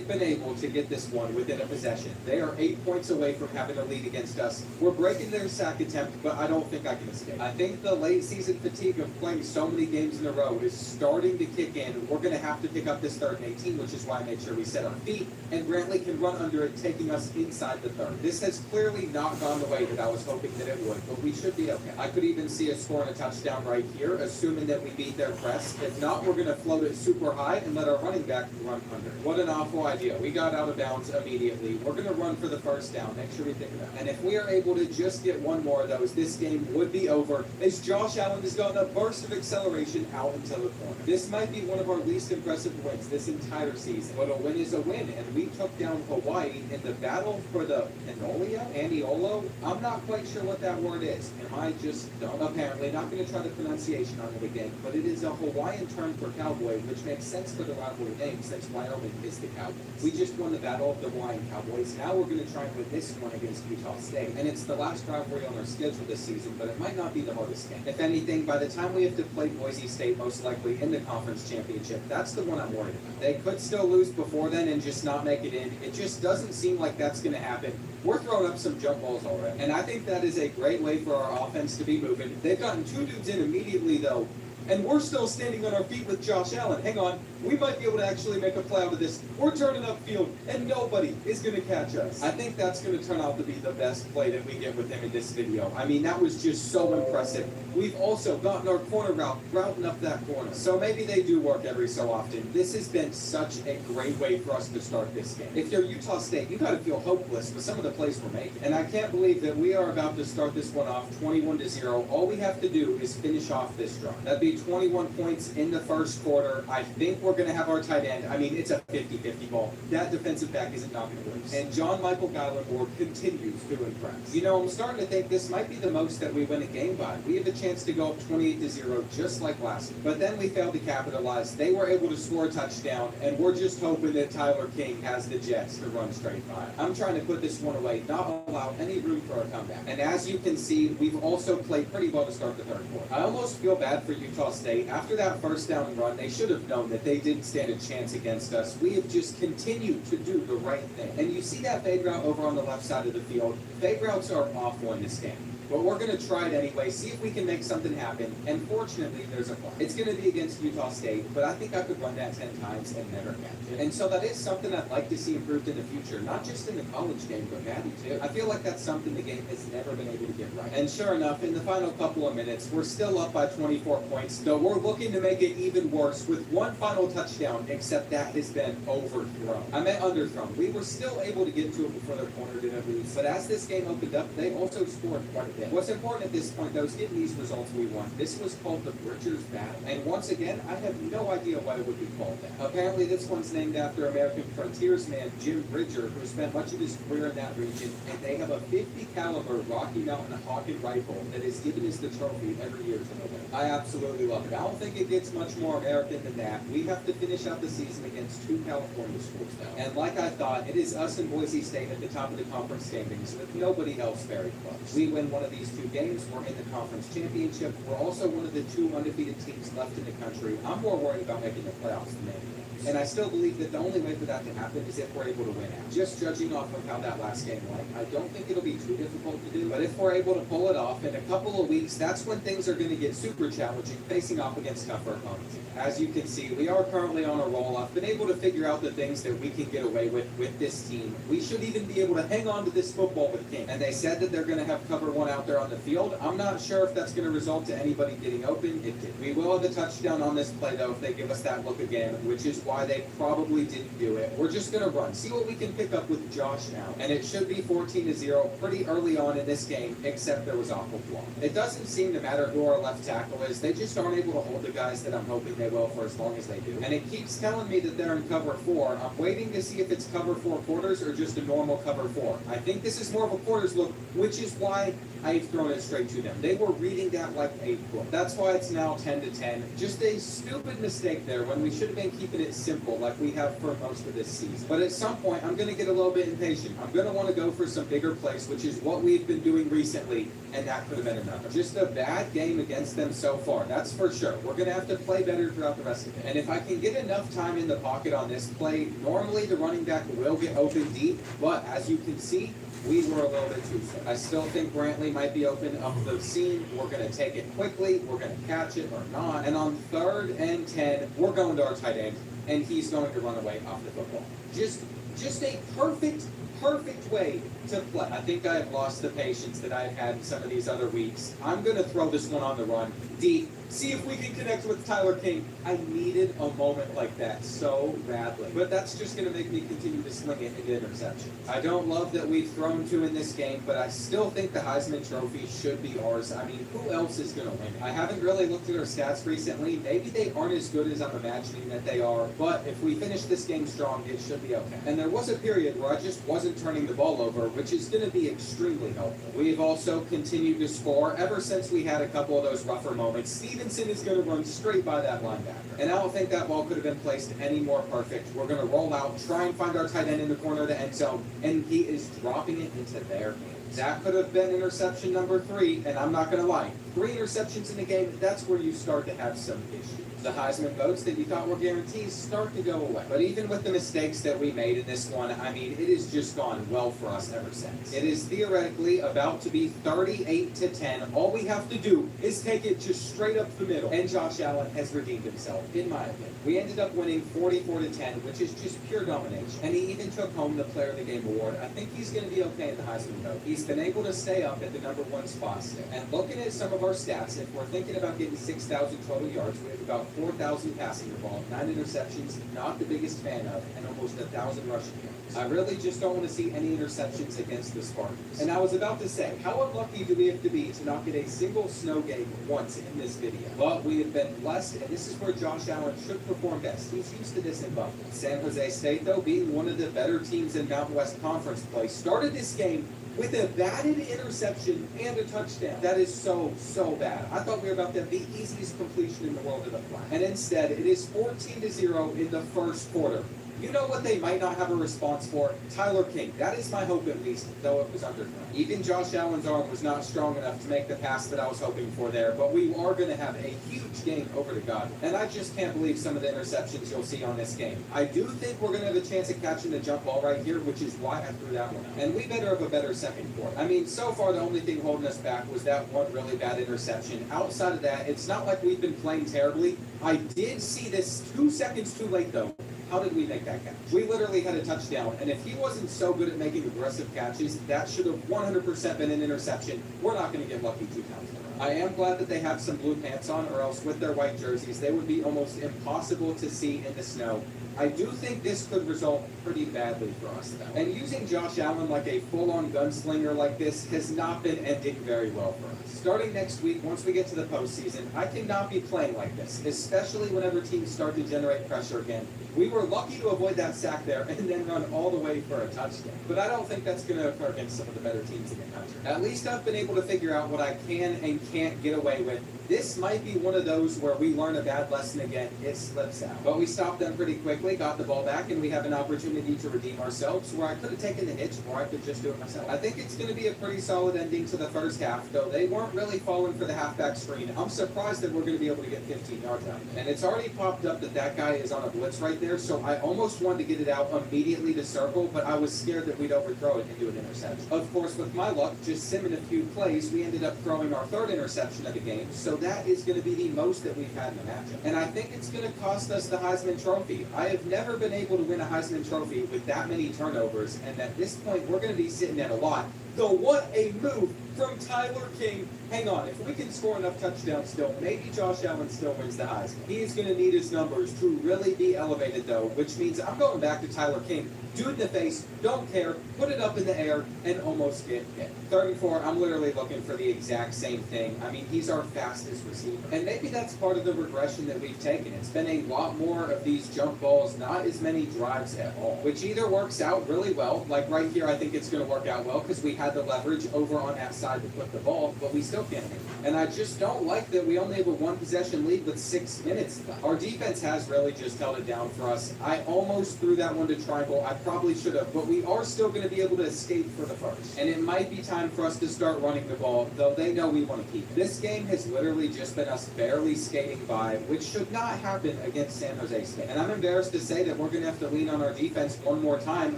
been able to get this one within a possession. They are 8 points away from having a lead against us. We're breaking their sack attempt, but I don't think I can escape. I think the late season fatigue of playing so many games in a row is starting to kick in. We're going to have to pick up this 3rd and 18, which is why I made sure we set our feet, and Brantley can run under it, taking us inside the 3rd. This has clearly not gone the way that I was hoping that it would, but we should be okay. I could even see us scoring a touchdown right here, assuming that we beat their press. If not, we're going to float it super high and let our running back run under. What an awful idea. We got out of bounds immediately. We're going to run for the 1st down. Make sure we think about it. And if we are able to just get one more of those, this game would be over, as Josh Allen has gotten a burst of acceleration out into the corner. This might be one of our least impressive wins this entire season, but a win is a win, and we took down Hawaii in the battle for the Aniolo? I'm not quite sure what that word is. Am I just dumb? Apparently, not going to try the pronunciation on it again, but it is a Hawaiian term for cowboy, which makes sense for the rivalry name, since Wyoming is the Cowboys. We just won the battle of the Hawaiian Cowboys. Now we're going to try and win this one against Utah State. And it's the last rivalry on our schedule this season, but it might not be the hardest game. If anything, by the time we have to play Boise State, most likely in the conference championship, that's the one I'm worried about. They could still lose before then and just not make it in. It just doesn't seem like that's going to happen. We're throwing up some jump balls already. And I think that is a great way for our offense to be moving. They've gotten 2 dudes in immediately, though. And we're still standing on our feet with Josh Allen. Hang on. We might be able to actually make a play out of this. We're turning upfield, and nobody is going to catch us. I think that's going to turn out to be the best play that we get with him in this video. I mean, that was just so impressive. We've also gotten our corner routing up that corner. So maybe they do work every so often. This has been such a great way for us to start this game. If you're Utah State, you got to feel hopeless with some of the plays we're making. And I can't believe that we are about to start this one off 21-0. All we have to do is finish off this drive. That'd be 21 points in the 1st quarter. I think we're going to have our tight end. I mean, it's a 50-50 ball. That defensive back isn't knocking it loose. And John Michael Gallimore continues to impress. You know, I'm starting to think this might be the most that we win a game by. We have a chance to go up 28-0 just like last year. But then we failed to capitalize. They were able to score a touchdown, and we're just hoping that Tyler King has the jets to run straight by. I'm trying to put this one away, not allow any room for a comeback. And as you can see, we've also played pretty well to start the 3rd quarter. I almost feel bad for Utah State. After that 1st down run, they should have known that they didn't stand a chance against us. We have just continued to do the right thing. And you see that fade route over on the left side of the field. Fade routes are awful in this game. But we're going to try it anyway, see if we can make something happen. And fortunately, there's a fly. It's going to be against Utah State, but I think I could run that 10 times and never catch it. And so that is something I'd like to see improved in the future, not just in the college game, but Madden too. I feel like that's something the game has never been able to get right. And sure enough, in the final couple of minutes, we're still up by 24 points, though we're looking to make it even worse with one final touchdown, except that has been overthrown. I meant underthrown. We were still able to get to it before their corner didn't lose, but as this game opened up, they also scored quite a bit. What's important at this point, though, is getting these results we want. This was called the Bridgers Battle. And once again, I have no idea why it would be called that. Apparently, this one's named after American frontiersman Jim Bridger, who spent much of his career in that region. And they have a 50 caliber Rocky Mountain Hawken rifle that is given us the trophy every year to November. I absolutely love it. I don't think it gets much more American than that. We have to finish out the season against 2 California schools now. And like I thought, it is us and Boise State at the top of the conference standings with nobody else very close. We win one of these 2 games, we're in the conference championship. We're also one of the 2 undefeated teams left in the country. I'm more worried about making the playoffs than anything. And I still believe that the only way for that to happen is if we're able to win out. Just judging off of how that last game went, I don't think it'll be too difficult to do. But if we're able to pull it off in a couple of weeks, that's when things are going to get super challenging, facing off against tougher opponents. As you can see, we are currently on a roll. I've been able to figure out the things that we can get away with this team. We should even be able to hang on to this football with King. And they said that they're going to have cover 1 out out there on the field. I'm not sure if that's going to result to anybody getting open. It did. We will have the touchdown on this play, though, if they give us that look again, which is why they probably didn't do it. We're just going to run, see what we can pick up with Josh now. And it should be 14-0 pretty early on in this game, except there was awful block. It doesn't seem to matter who our left tackle is. They just aren't able to hold the guys that I'm hoping they will for as long as they do. And it keeps telling me that they're in cover 4. I'm waiting to see if it's cover 4 quarters or just a normal cover 4. I think this is more of a quarters look, which is why I've thrown it straight to them. They were reading that like a book. That's why it's now 10-10. Just a stupid mistake there when we should have been keeping it simple like we have for most of this season. But at some point, I'm going to get a little bit impatient. I'm going to want to go for some bigger plays, which is what we've been doing recently, and that could have been another. Just a bad game against them so far. That's for sure. We're going to have to play better throughout the rest of it. And if I can get enough time in the pocket on this play, normally the running back will get open deep, but as you can see, we were a little bit too slow. I still think Brantley might be open up the seam. We're going to take it quickly. We're going to catch it or not. And on 3rd and 10, we're going to our tight end, and he's going to run away off the football. Just a perfect way to play. I think I have lost the patience that I've had in some of these other weeks. I'm going to throw this one on the run deep. See if we can connect with Tyler King. I needed a moment like that so badly. But that's just going to make me continue to sling it into interception. I don't love that we've thrown 2 in this game, but I still think the Heisman Trophy should be ours. I mean, who else is going to win? I haven't really looked at our stats recently. Maybe they aren't as good as I'm imagining that they are, but if we finish this game strong, it should be okay. And there was a period where I just wasn't turning the ball over, which is going to be extremely helpful. We've also continued to score ever since we had a couple of those rougher moments. Stevenson is going to run straight by that linebacker. And I don't think that ball could have been placed any more perfect. We're going to roll out, try and find our tight end in the corner of the end zone, and he is dropping it into their hands. That could have been interception number 3, and I'm not going to lie. 3 interceptions in the game, that's where you start to have some issues. The Heisman votes that you thought were guarantees start to go away. But even with the mistakes that we made in this one, I mean, it has just gone well for us ever since. It is theoretically about to be 38-10. All we have to do is take it just straight up the middle. And Josh Allen has redeemed himself, in my opinion. We ended up winning 44-10, which is just pure domination. And he even took home the Player of the Game award. I think he's going to be okay at the Heisman vote. He's been able to stay up at the number 1 spot still. And looking at some of our stats, if we're thinking about getting 6,000 total yards, we have about 4,000 passing the ball, 9 interceptions, not the biggest fan of, and almost 1,000 rushing yards. I really just don't want to see any interceptions against the Spartans. And I was about to say, how unlucky do we have to be to not get a single snow game once in this video? But we have been blessed, and this is where Josh Allen should perform best. He's used to this in Buffalo. San Jose State, though, being one of the better teams in Mountain West Conference play, started this game with a batted interception and a touchdown. That is so bad. I thought we were about to have the easiest completion in the world of the flat. And instead, it is 14-0 in the first quarter. You know what they might not have a response for? Tyler King. That is my hope at least, though it was underthrown. Even Josh Allen's arm was not strong enough to make the pass that I was hoping for there, but we are going to have a huge game over to God. And I just can't believe some of the interceptions you'll see on this game. I do think we're going to have a chance at catching the jump ball right here, which is why I threw that one out. And we better have a better second quarter. I mean, so far the only thing holding us back was that one really bad interception. Outside of that, it's not like we've been playing terribly. I did see this 2 seconds too late, though. How did we make that catch? We literally had a touchdown, and if he wasn't so good at making aggressive catches, that should have 100% been an interception. We're not going to get lucky 2 times in a row. I am glad that they have some blue pants on, or else with their white jerseys, they would be almost impossible to see in the snow. I do think this could result pretty badly for us, though. And using Josh Allen like a full-on gunslinger like this has not been ending very well for us. Starting next week, once we get to the postseason, I cannot be playing like this, especially whenever teams start to generate pressure again. We were lucky to avoid that sack there and then run all the way for a touchdown. But I don't think that's going to occur against some of the better teams in the country. At least I've been able to figure out what I can and can't get away with. This might be one of those where we learn a bad lesson again, it slips out. But we stopped them pretty quickly, got the ball back, and we have an opportunity to redeem ourselves where I could have taken the hitch or I could just do it myself. I think it's going to be a pretty solid ending to the first half, though they weren't really falling for the halfback screen. I'm surprised that we're going to be able to get 15 yards out of it. And it's already popped up that that guy is on a blitz right there, so I almost wanted to get it out immediately to circle, but I was scared that we'd overthrow it and do an interception. Of course, with my luck, just simming a few plays, we ended up throwing our 3rd interception of the game, so that is going to be the most that we've had in the matchup. And I think it's going to cost us the Heisman Trophy. I have never been able to win a Heisman Trophy with that many turnovers, and at this point, we're going to be sitting at a lot. Though what a move from Tyler King. Hang on, if we can score enough touchdowns still, maybe Josh Allen still wins the Heisman. He's going to need his numbers to really be elevated, though, which means I'm going back to Tyler King. Do it in the face, don't care, put it up in the air, and almost get hit. 3rd and 4, I'm literally looking for the exact same thing. I mean, he's our fastest receiver. And maybe that's part of the regression that we've taken. It's been a lot more of these jump balls, not as many drives at all, which either works out really well, like right here, I think it's going to work out well because we had the leverage over on that side to put the ball, but we still can't hit. And I just don't like that we only have a 1-possession lead with 6 minutes left. Our defense has really just held it down for us. I almost threw that one to triangle. I probably should have, but we are still going to be able to escape for the first. And it might be time for us to start running the ball, though they know we want to keep it. This game has literally just been us barely skating by, which should not happen against San Jose State. And I'm embarrassed to say that we're going to have to lean on our defense one more time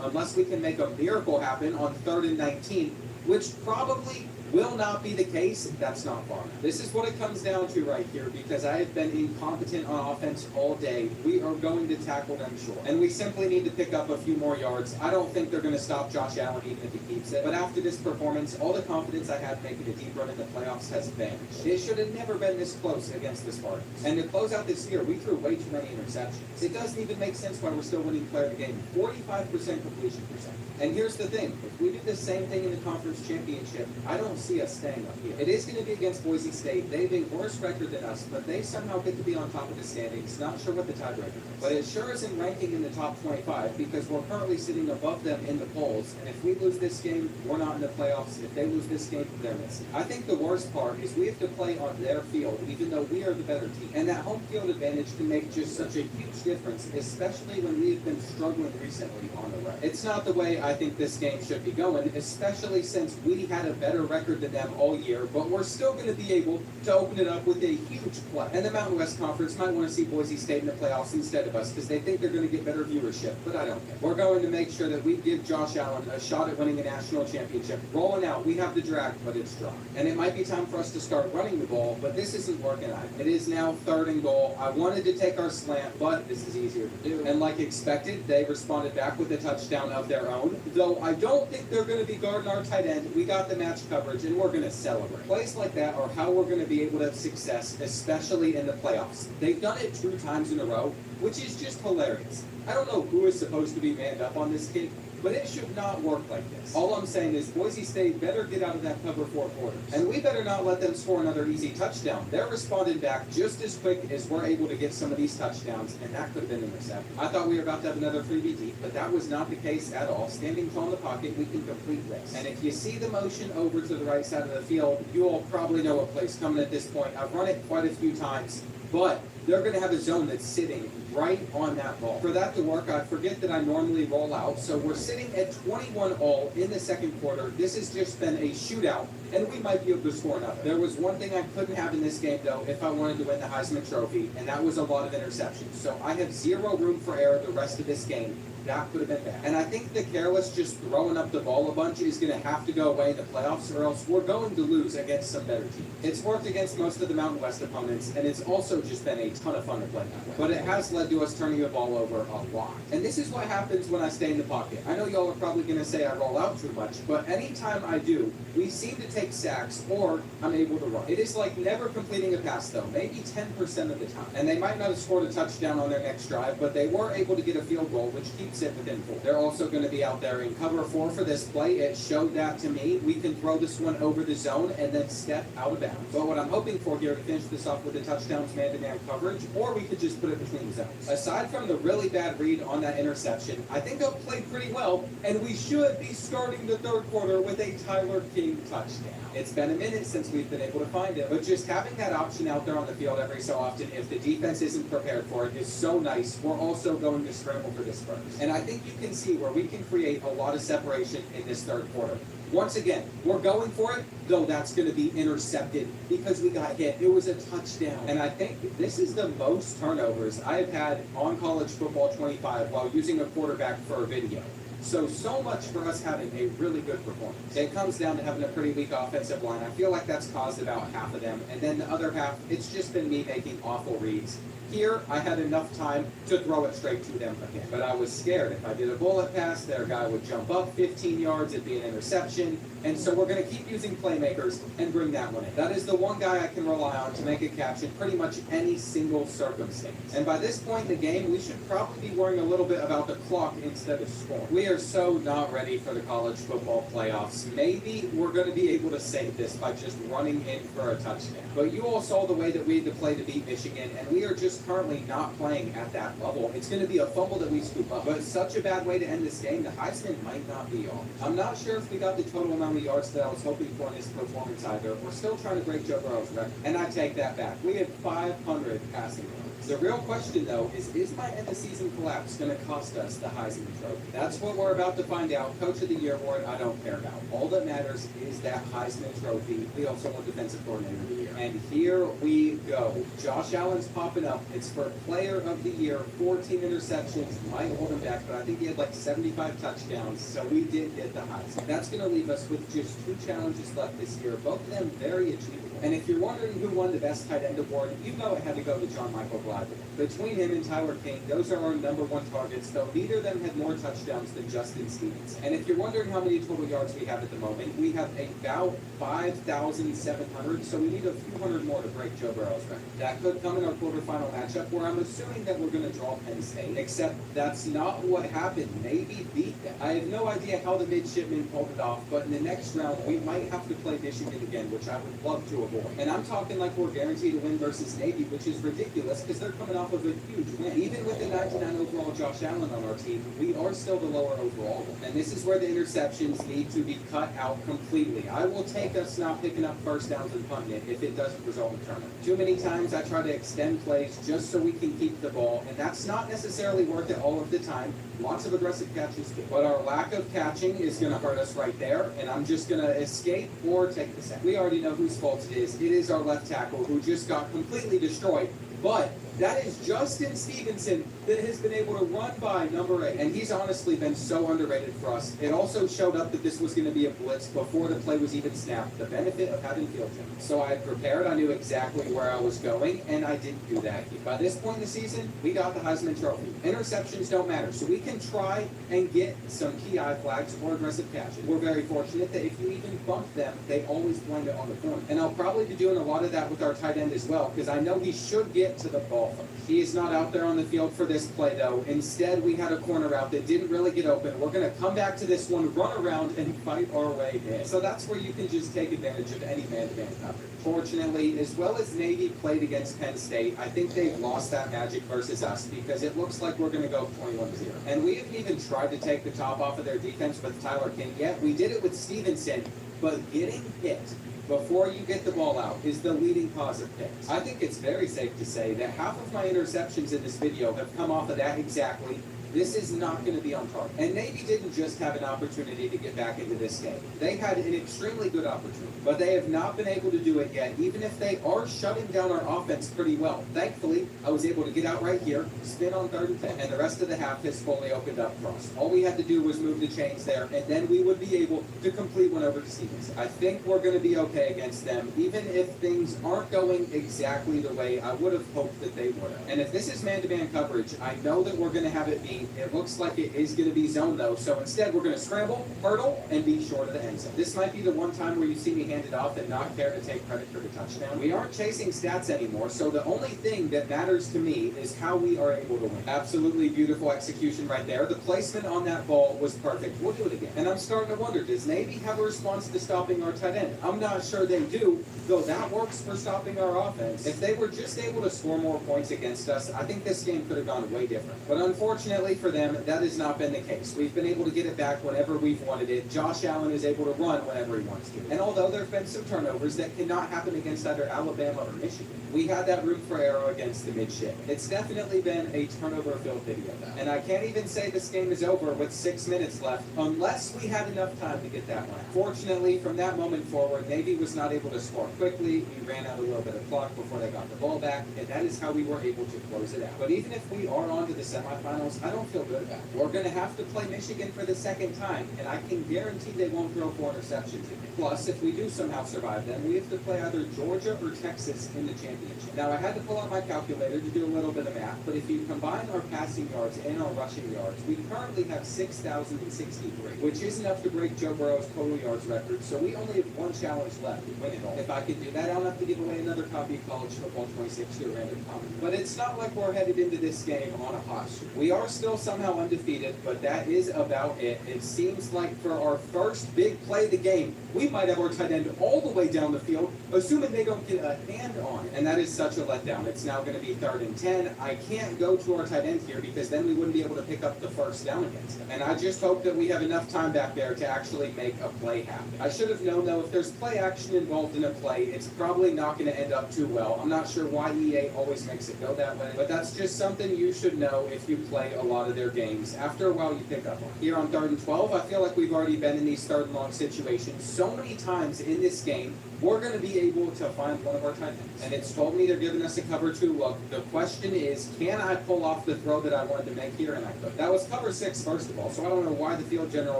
unless we can make a miracle happen on 3rd and 19, which probably will not be the case. That's not far enough. This is what it comes down to right here, because I have been incompetent on offense all day. We are going to tackle them short, and we simply need to pick up a few more yards. I don't think they're going to stop Josh Allen even if he keeps it, but after this performance, all the confidence I had making a deep run in the playoffs has vanished. It should have never been this close against the Spartans. And to close out this year, we threw way too many interceptions. It doesn't even make sense why we're still winning player of the game. 45% completion percent. And here's the thing, if we do the same thing in the conference championship, I don't see us staying up here. It is going to be against Boise State. They have a worse record than us, but they somehow get to be on top of the standings. Not sure what the tiebreaker is. But it sure isn't ranking in the top 25 because we're currently sitting above them in the polls. And if we lose this game, we're not in the playoffs. If they lose this game, they're missing. I think the worst part is we have to play on their field, even though we are the better team. And that home field advantage can make just such a huge difference, especially when we've been struggling recently on the road. It's not the way I think this game should be going, especially since we had a better record than them all year, but we're still going to be able to open it up with a huge play. And the Mountain West Conference might want to see Boise State in the playoffs instead of us because they think they're going to get better viewership, but I don't care. We're going to make sure that we give Josh Allen a shot at winning a national championship. Rolling out, we have the drag, but it's dry. And it might be time for us to start running the ball, but this isn't working out. It is now 3rd and goal. I wanted to take our slant, but this is easier to do. And like expected, they responded back with a touchdown of their own, though I don't think they're going to be guarding our tight end. We got the match coverage, and we're going to celebrate. Plays like that are how we're going to be able to have success, especially in the playoffs. They've done it 2 times in a row, which is just hilarious. I don't know who is supposed to be manned up on this kid, but it should not work like this. All I'm saying is Boise State better get out of that cover 4 quarters. And we better not let them score another easy touchdown. They're responding back just as quick as we're able to get some of these touchdowns, and that could have been an interception. I thought we were about to have another freebie deep, but that was not the case at all. Standing tall in the pocket, we can complete this. And if you see the motion over to the right side of the field, you all probably know what play's coming at this point. I've run it quite a few times, but they're going to have a zone that's sitting right on that ball. For that to work, I forget that I normally roll out, so we're sitting at 21 all in the 2nd quarter. This has just been a shootout, and we might be able to score another. There was one thing I couldn't have in this game, though, if I wanted to win the Heisman Trophy, and that was a lot of interceptions. So I have 0 room for error the rest of this game. That could have been bad. And I think the careless just throwing up the ball a bunch is going to have to go away in the playoffs, or else we're going to lose against some better teams. It's worked against most of the Mountain West opponents, and it's also just been a ton of fun to play that way. But it has led to us turning the ball over a lot. And this is what happens when I stay in the pocket. I know y'all are probably going to say I roll out too much, but anytime I do, we seem to take sacks, or I'm able to run. It is like never completing a pass, though, maybe 10% of the time. And they might not have scored a touchdown on their next drive, but they were able to get a field goal, which keeps it within 4. They're also going to be out there in cover 4 for this play. It showed that to me. We can throw this one over the zone and then step out of bounds. But what I'm hoping for here to finish this off with the touchdowns man-to-man coverage, or we could just put it between zones. Aside from the really bad read on that interception, I think I've played pretty well, and we should be starting the 3rd quarter with a Tyler King touchdown. It's been a minute since we've been able to find it, but just having that option out there on the field every so often, if the defense isn't prepared for it, is so nice. We're also going to scramble for this first. And I think you can see where we can create a lot of separation in this 3rd quarter. Once again, we're going for it, though that's going to be intercepted because we got hit. It was a touchdown. And I think this is the most turnovers I've had on College Football 25 while using a quarterback for a video. So much for us having a really good performance. It comes down to having a pretty weak offensive line. I feel like that's caused about half of them. And then the other half, it's just been me making awful reads. Here, I had enough time to throw it straight to them again. But I was scared. If I did a bullet pass, their guy would jump up 15 yards, it'd be an interception, And so we're going to keep using playmakers and bring that one in. That is the one guy I can rely on to make a catch in pretty much any single circumstance. And by this point in the game, we should probably be worrying a little bit about the clock instead of score. We are so not ready for the college football playoffs. Maybe we're going to be able to save this by just running in for a touchdown. But you all saw the way that we had to play to beat Michigan, and we are just currently not playing at that level. It's going to be a fumble that we scoop up. But it's such a bad way to end this game, the Heisman might not be on. I'm not sure if we got the total amount of yards that I was hoping for in this performance either. We're still trying to break Joe Burrow's record. And I take that back. We had 500 passing yards. The real question, though, is my end-of-season collapse going to cost us the Heisman Trophy? That's what we're about to find out. Coach of the Year award, I don't care about. All that matters is that Heisman Trophy. We also want Defensive Coordinator of the Year. And here we go. Josh Allen's popping up. It's for Player of the Year. 14 interceptions. Might hold him back, but I think he had like 75 touchdowns, so we did get the Heisman. That's going to leave us with just 2 challenges left this year, both of them very achievable. And if you're wondering who won the Best Tight End Award, you know it had to go to John Michael Gladwin. Between him and Tyler King, those are our #1 targets, though neither of them had more touchdowns than Justin Stevens. And if you're wondering how many total yards we have at the moment, we have about 5,700, so we need a few hundred more to break Joe Burrow's record. That could come in our quarterfinal matchup, where I'm assuming that we're going to draw Penn State, except that's not what happened. Navy beat them. I have no idea how the midshipmen pulled it off, but in the next round, we might have to play Michigan again, which I would love to avoid. And I'm talking like we're guaranteed to win versus Navy, which is ridiculous because they're coming off of a huge win. Even with the 99 overall Josh Allen on our team, we are still the lower overall one. And this is where the interceptions need to be cut out completely. I will take us not picking up first downs and punting it if it doesn't result in turnover. Too many times I try to extend plays just so we can keep the ball, and that's not necessarily worth it all of the time. Lots of aggressive catches too. But our lack of catching is going to hurt us right there, and I'm just going to escape or take the sack. We already know whose fault it is. It is our left tackle who just got completely destroyed. But that is Justin Stevenson that has been able to run by #8. And he's honestly been so underrated for us. It also showed up that this was going to be a blitz before the play was even snapped. The benefit of having field gym. So I had prepared. I knew exactly where I was going, and I didn't do that. By this point in the season, we got the Heisman Trophy. Interceptions don't matter. So we can try and get some PI flags or aggressive catches. We're very fortunate that if you even bump them, they always blind it on the corner. And I'll probably be doing a lot of that with our tight end as well, because I know he should get to the ball first. He is not out there on the field for this play, though. Instead, we had a corner route that didn't really get open. We're going to come back to this one, run around, and fight our way in. So that's where you can just take advantage of any man-to-man coverage. Fortunately, as well as Navy played against Penn State, I think they've lost that magic versus us because it looks like we're going to go 21-0. And we haven't even tried to take the top off of their defense with Tyler King yet. We did it with Stevenson, but getting hit before you get the ball out is the leading cause of picks. I think it's very safe to say that half of my interceptions in this video have come off of that exactly. This is not going to be on target. And Navy didn't just have an opportunity to get back into this game. They had an extremely good opportunity, but they have not been able to do it yet, even if they are shutting down our offense pretty well. Thankfully, I was able to get out right here, spin on 3rd and 10, and the rest of the half has fully opened up for us. All we had to do was move the chains there, and then we would be able to complete one over to Stevens. I think we're going to be okay against them, even if things aren't going exactly the way I would have hoped that they would have. And if this is man-to-man coverage, I know that we're going to have it be. It looks like it is going to be zone, though, so instead we're going to scramble, hurdle, and be short of the end zone. This might be the one time where you see me hand it off and not care to take credit for the touchdown. We aren't chasing stats anymore, so the only thing that matters to me is how we are able to win. Absolutely beautiful execution right there. The placement on that ball was perfect. We'll do it again. And I'm starting to wonder, does Navy have a response to stopping our tight end? I'm not sure they do, though that works for stopping our offense. If they were just able to score more points against us, I think this game could have gone way different. But unfortunately, for them, that has not been the case. We've been able to get it back whenever we've wanted it. Josh Allen is able to run whenever he wants to. And although there have been some turnovers that cannot happen against either Alabama or Michigan, we had that room for error against the midship. It's definitely been a turnover-filled video, though. And I can't even say this game is over with 6 minutes left unless we had enough time to get that one. Fortunately, from that moment forward, Navy was not able to score quickly. We ran out a little bit of clock before they got the ball back, and that is how we were able to close it out. But even if we are on to the semifinals, I don't don't feel good about it. We're going to have to play Michigan for the second time, and I can guarantee they won't throw 4 interceptions again. Plus, if we do somehow survive them, we have to play either Georgia or Texas in the championship. Now, I had to pull out my calculator to do a little bit of math, but if you combine our passing yards and our rushing yards, we currently have 6,063, which is enough to break Joe Burrow's total yards record, so we only have one challenge left to win it all. If I can do that, I'll have to give away another copy of College Football 26 to a random comment. But it's not like we're headed into this game on a hot streak. We are still somehow undefeated, but that is about it. It seems like for our first big play of the game, we might have our tight end all the way down the field, assuming they don't get a hand on it. And that is such a letdown. It's now going to be 3rd and 10. I can't go to our tight end here because then we wouldn't be able to pick up the first down against them. And I just hope that we have enough time back there to actually make a play happen. I should have known, though, if there's play action involved in a play, it's probably not going to end up too well. I'm not sure why EA always makes it go that way, but that's just something you should know if you play a lot of their games. After a while, you pick up on it. Here on 3rd and 12, I feel like we've already been in these 3rd and long situations so many times in this game. We're going to be able to find one of our tight ends. And it's told me they're giving us a cover 2 look. The question is, can I pull off the throw that I wanted to make here? And I could. That was cover 6, first of all, so I don't know why the field general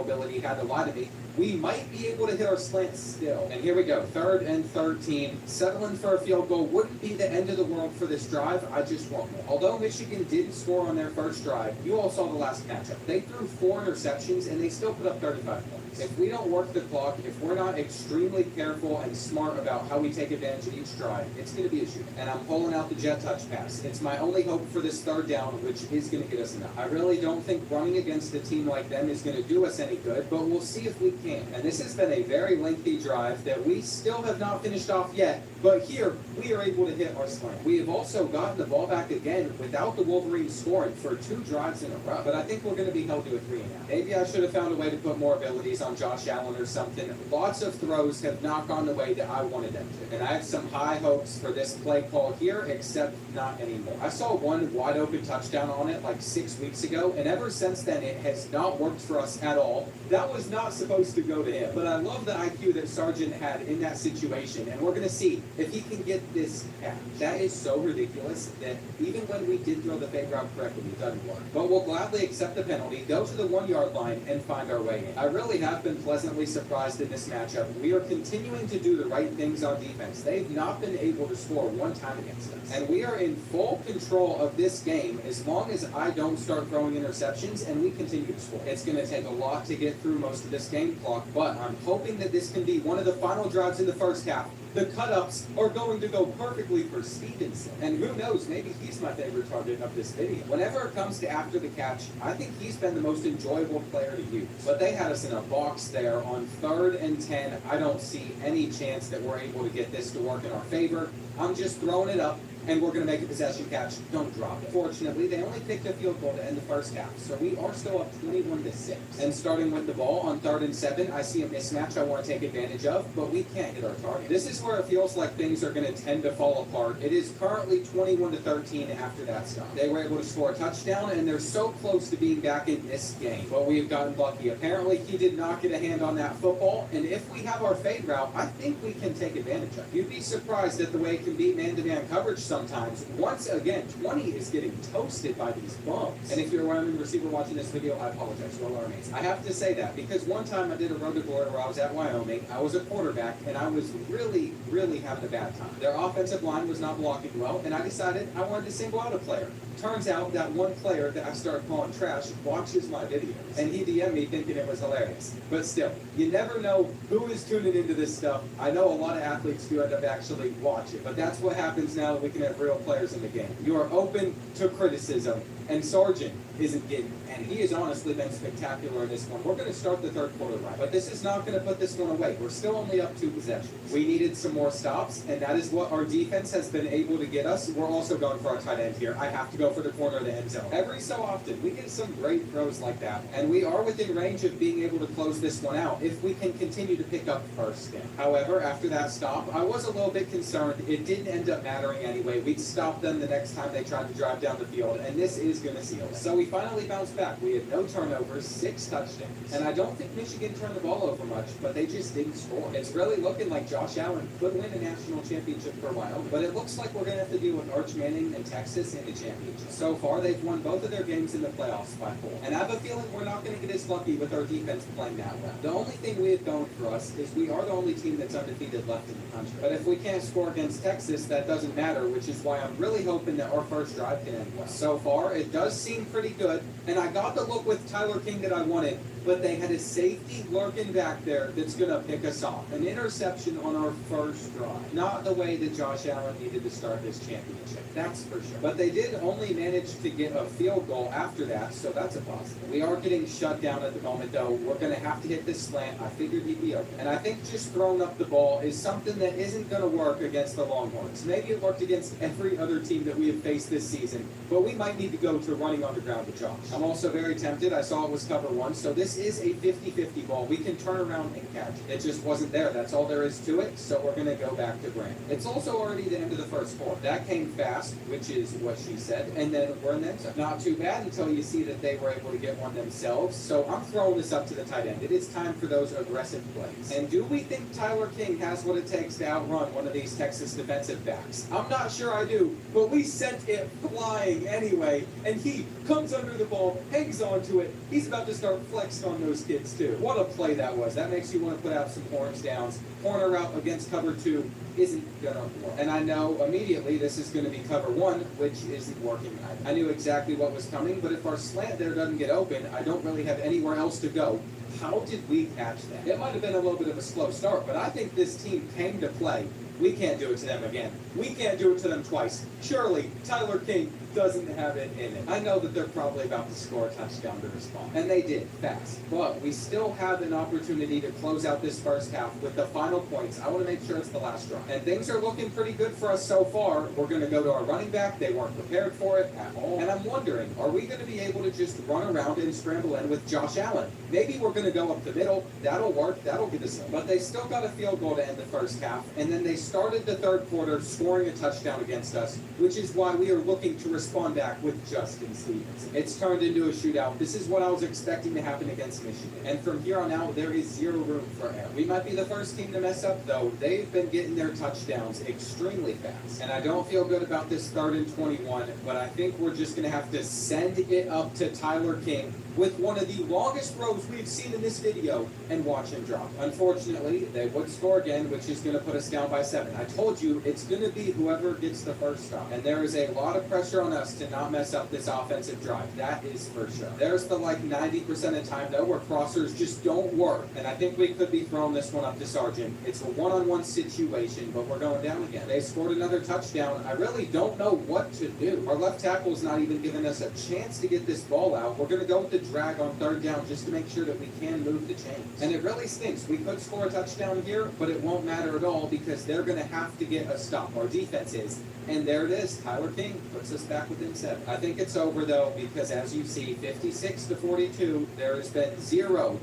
ability had to lie to me. We might be able to hit our slants still. And here we go, 3rd and 13. Settling for a field goal wouldn't be the end of the world for this drive. I just want more. Although Michigan did score on their first drive, you all saw the last matchup. They threw 4 interceptions, and they still put up 35 points. If we don't work the clock, if we're not extremely careful and smart about how we take advantage of each drive, it's going to be a shoot. And I'm pulling out the jet touch pass. It's my only hope for this 3rd down, which is going to get us enough. I really don't think running against a team like them is going to do us any good, but we'll see if we can. And this has been a very lengthy drive that we still have not finished off yet, but here we are able to hit our slant. We have also gotten the ball back again without the Wolverines scoring for 2 drives in a row, but I think we're going to be held to a 3-and-out. Maybe I should have found a way to put more abilities on Josh Allen or something. Lots of throws have not gone the way that I wanted them to, and I have some high hopes for this play call here, except not anymore. I saw one wide open touchdown on it like 6 weeks ago, and ever since then it has not worked for us at all. That was not supposed to go to him, but I love the IQ that Sargent had in that situation, and we're going to see if he can get this catch. That is so ridiculous that even when we did throw the fade route correctly, it doesn't work. But we'll gladly accept the penalty, go to the 1-yard line, and find our way in. I really have been pleasantly surprised in this matchup. We are continuing to do the right things on defense. They've not been able to score one time against us. And we are in full control of this game as long as I don't start throwing interceptions and we continue to score. It's going to take a lot to get through most of this game clock, but I'm hoping that this can be one of the final drives in the first half. The cut-ups are going to go perfectly for Stevenson. And who knows, maybe he's my favorite target of this video. Whenever it comes to after the catch, I think he's been the most enjoyable player to use. But they had us in a box there on 3rd and 10. I don't see any chance that we're able to get this to work in our favor. I'm just throwing it up, and we're going to make a possession catch. Don't drop it. Fortunately, they only picked a field goal to end the first half, so we are still up 21-6. And starting with the ball on 3rd and 7, I see a mismatch I want to take advantage of, but we can't hit our target. This is where it feels like things are going to tend to fall apart. It is currently 21-13 after that stop. They were able to score a touchdown, and they're so close to being back in this game. But we have gotten lucky. Apparently, he did not get a hand on that football, and if we have our fade route, I think we can take advantage of it. You'd be surprised at the way it can beat man-to-man coverage sometimes. Once again, 20 is getting toasted by these bums. And if you're a Wyoming receiver watching this video, I apologize. You're amazing. I have to say that because one time I did a road to glory where I was at Wyoming. I was a quarterback, and I was really having a bad time. Their offensive line was not blocking well, and I decided I wanted to single out a player. Turns out that one player that I started calling trash watches my videos, and he DM'd me thinking it was hilarious. But still, you never know who is tuning into this stuff. I know a lot of athletes do end up actually watching, but that's what happens now that we can have real players in the game. You are open to criticism, and Sargent isn't getting, and he has honestly been spectacular in this one. We're going to start the 3rd quarter right, but this is not going to put this one away. We're still only up 2 possessions. We needed some more stops, and that is what our defense has been able to get us. We're also going for our tight end here. I have to go for the corner of the end zone. Every so often, we get some great throws like that, and we are within range of being able to close this one out if we can continue to pick up first down. However, after that stop, I was a little bit concerned. It didn't end up mattering anyway. way we'd stop them the next time they tried to drive down the field, and this is going to seal it. So we finally bounced back. We had no turnovers, 6 touchdowns. And I don't think Michigan turned the ball over much, but they just didn't score. It's really looking like Josh Allen could win a national championship for Wyoming, but it looks like we're going to have to deal with Arch Manning and Texas in the championship. So far, they've won both of their games in the playoffs by 4. And I have a feeling we're not going to get as lucky with our defense playing that well. The only thing we have going for us is we are the only team that's undefeated left in the country. But if we can't score against Texas, that doesn't matter, which is why I'm really hoping that our first drive can end well. So far, it does seem pretty good, and I got the look with Tyler King that I wanted, but they had a safety lurking back there that's going to pick us off. An interception on our first drive. Not the way that Josh Allen needed to start this championship, that's for sure. But they did only manage to get a field goal after that, so that's a positive. We are getting shut down at the moment, though. We're going to have to hit this slant. I figured he'd be open. And I think just throwing up the ball is something that isn't going to work against the Longhorns. Maybe it worked against every other team that we have faced this season, but we might need to go to running on the ground with Josh. I'm also very tempted. I saw it was cover 1, so this is a 50-50 ball. We can turn around and catch it. It just wasn't there. That's all there is to it, so we're going to go back to Brandon. It's also already the end of the first quarter. That came fast, which is what she said, and then we're in the end zone. Not too bad until you see that they were able to get one themselves, so I'm throwing this up to the tight end. It is time for those aggressive plays. And do we think Tyler King has what it takes to outrun one of these Texas defensive backs? I'm not sure I do, but we sent it flying anyway, and he comes under the ball, hangs onto it. He's about to start flexing on those kids too. What a play that was. That makes you want to put out some horns downs. Corner route against cover 2 isn't gonna work. And I know immediately this is gonna be cover 1, which isn't working either. I knew exactly what was coming, but if our slant there doesn't get open, I don't really have anywhere else to go. How did we catch that? It might have been a little bit of a slow start, but I think this team came to play. We can't do it to them again. We can't do it to them twice. Surely, Tyler King doesn't have it in it. I know that they're probably about to score a touchdown to respond. And they did, fast. But we still have an opportunity to close out this first half with the final points. I want to make sure it's the last drive. And things are looking pretty good for us so far. We're going to go to our running back. They weren't prepared for it at all. And I'm wondering, are we going to be able to just run around and scramble in with Josh Allen? Maybe we're going to go up the middle. That'll work. That'll get us in. But they still got a field goal to end the first half. And then they started the third quarter scoring a touchdown against us, which is why we are looking to respond back with Justin Stevens. It's turned into a shootout. This is what I was expecting to happen against Michigan. And from here on out, there is zero room for error. We might be the first team to mess up, though. They've been getting their touchdowns extremely fast. And I don't feel good about this 3rd and 21, but I think we're just going to have to send it up to Tyler King with one of the longest throws we've seen in this video and watch him drop. Unfortunately, they would score again, which is going to put us down by 7. I told you, it's going to be whoever gets the first stop. And there is a lot of pressure on us to not mess up this offensive drive. That is for sure. There's the 90% of time, though, where crossers just don't work. And I think we could be throwing this one up to Sargent. It's a one-on-one situation, but we're going down again. They scored another touchdown. I really don't know what to do. Our left tackle is not even giving us a chance to get this ball out. We're going to go with the drag on 3rd down just to make sure that we can move the chains. And it really stinks. We could score a touchdown here, but it won't matter at all because they're going to have to get a stop. Our defense is. And there it is. Tyler King puts us back within 7. I think it's over, though, because as you see, 56-42, there has been zero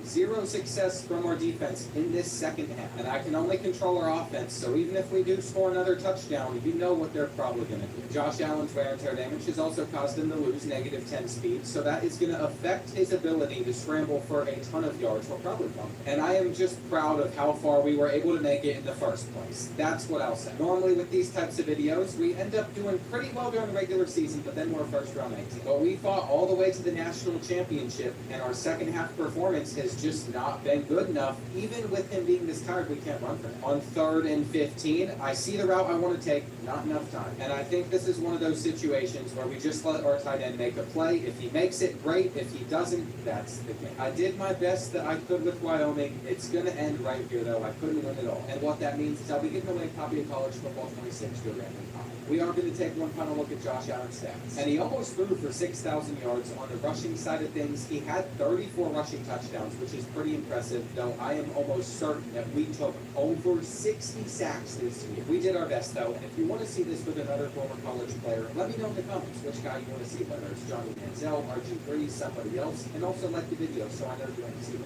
success from our defense in this second half. And I can only control our offense, so even if we do score another touchdown, you know what they're probably going to do. Josh Allen's wear and tear damage has also caused him to lose -10 speed, so that is going to affect his ability to scramble for a ton of yards. We'll probably bump. And I am just proud of how far we were able to make it in the first place. That's what I'll say. Normally with these types of videos, we end up doing pretty well during the regular season, but then we're a first-round exit. But we fought all the way to the national championship, and our second half performance has just not been good enough. Even with him being this tired, we can't run for him. On 3rd and 15, I see the route I want to take, not enough time. And I think this is one of those situations where we just let our tight end make a play. If he makes it, great. If he doesn't, that's the game. I did my best that I could with Wyoming. It's going to end right here, though. I couldn't win it all. And what that means is I'll be giving away a copy of College Football 26 to a random copy. We are going to take one final look at Josh Allen's stats. And he almost threw for 6,000 yards on the rushing side of things. He had 34 rushing touchdowns, which is pretty impressive, though I am almost certain that we took over 60 sacks this year. We did our best, though, and if you want to see this with another former college player, let me know in the comments which guy you want to see, whether it's Johnny Manziel, RG3, somebody else, and also like the video so I know you want to see it.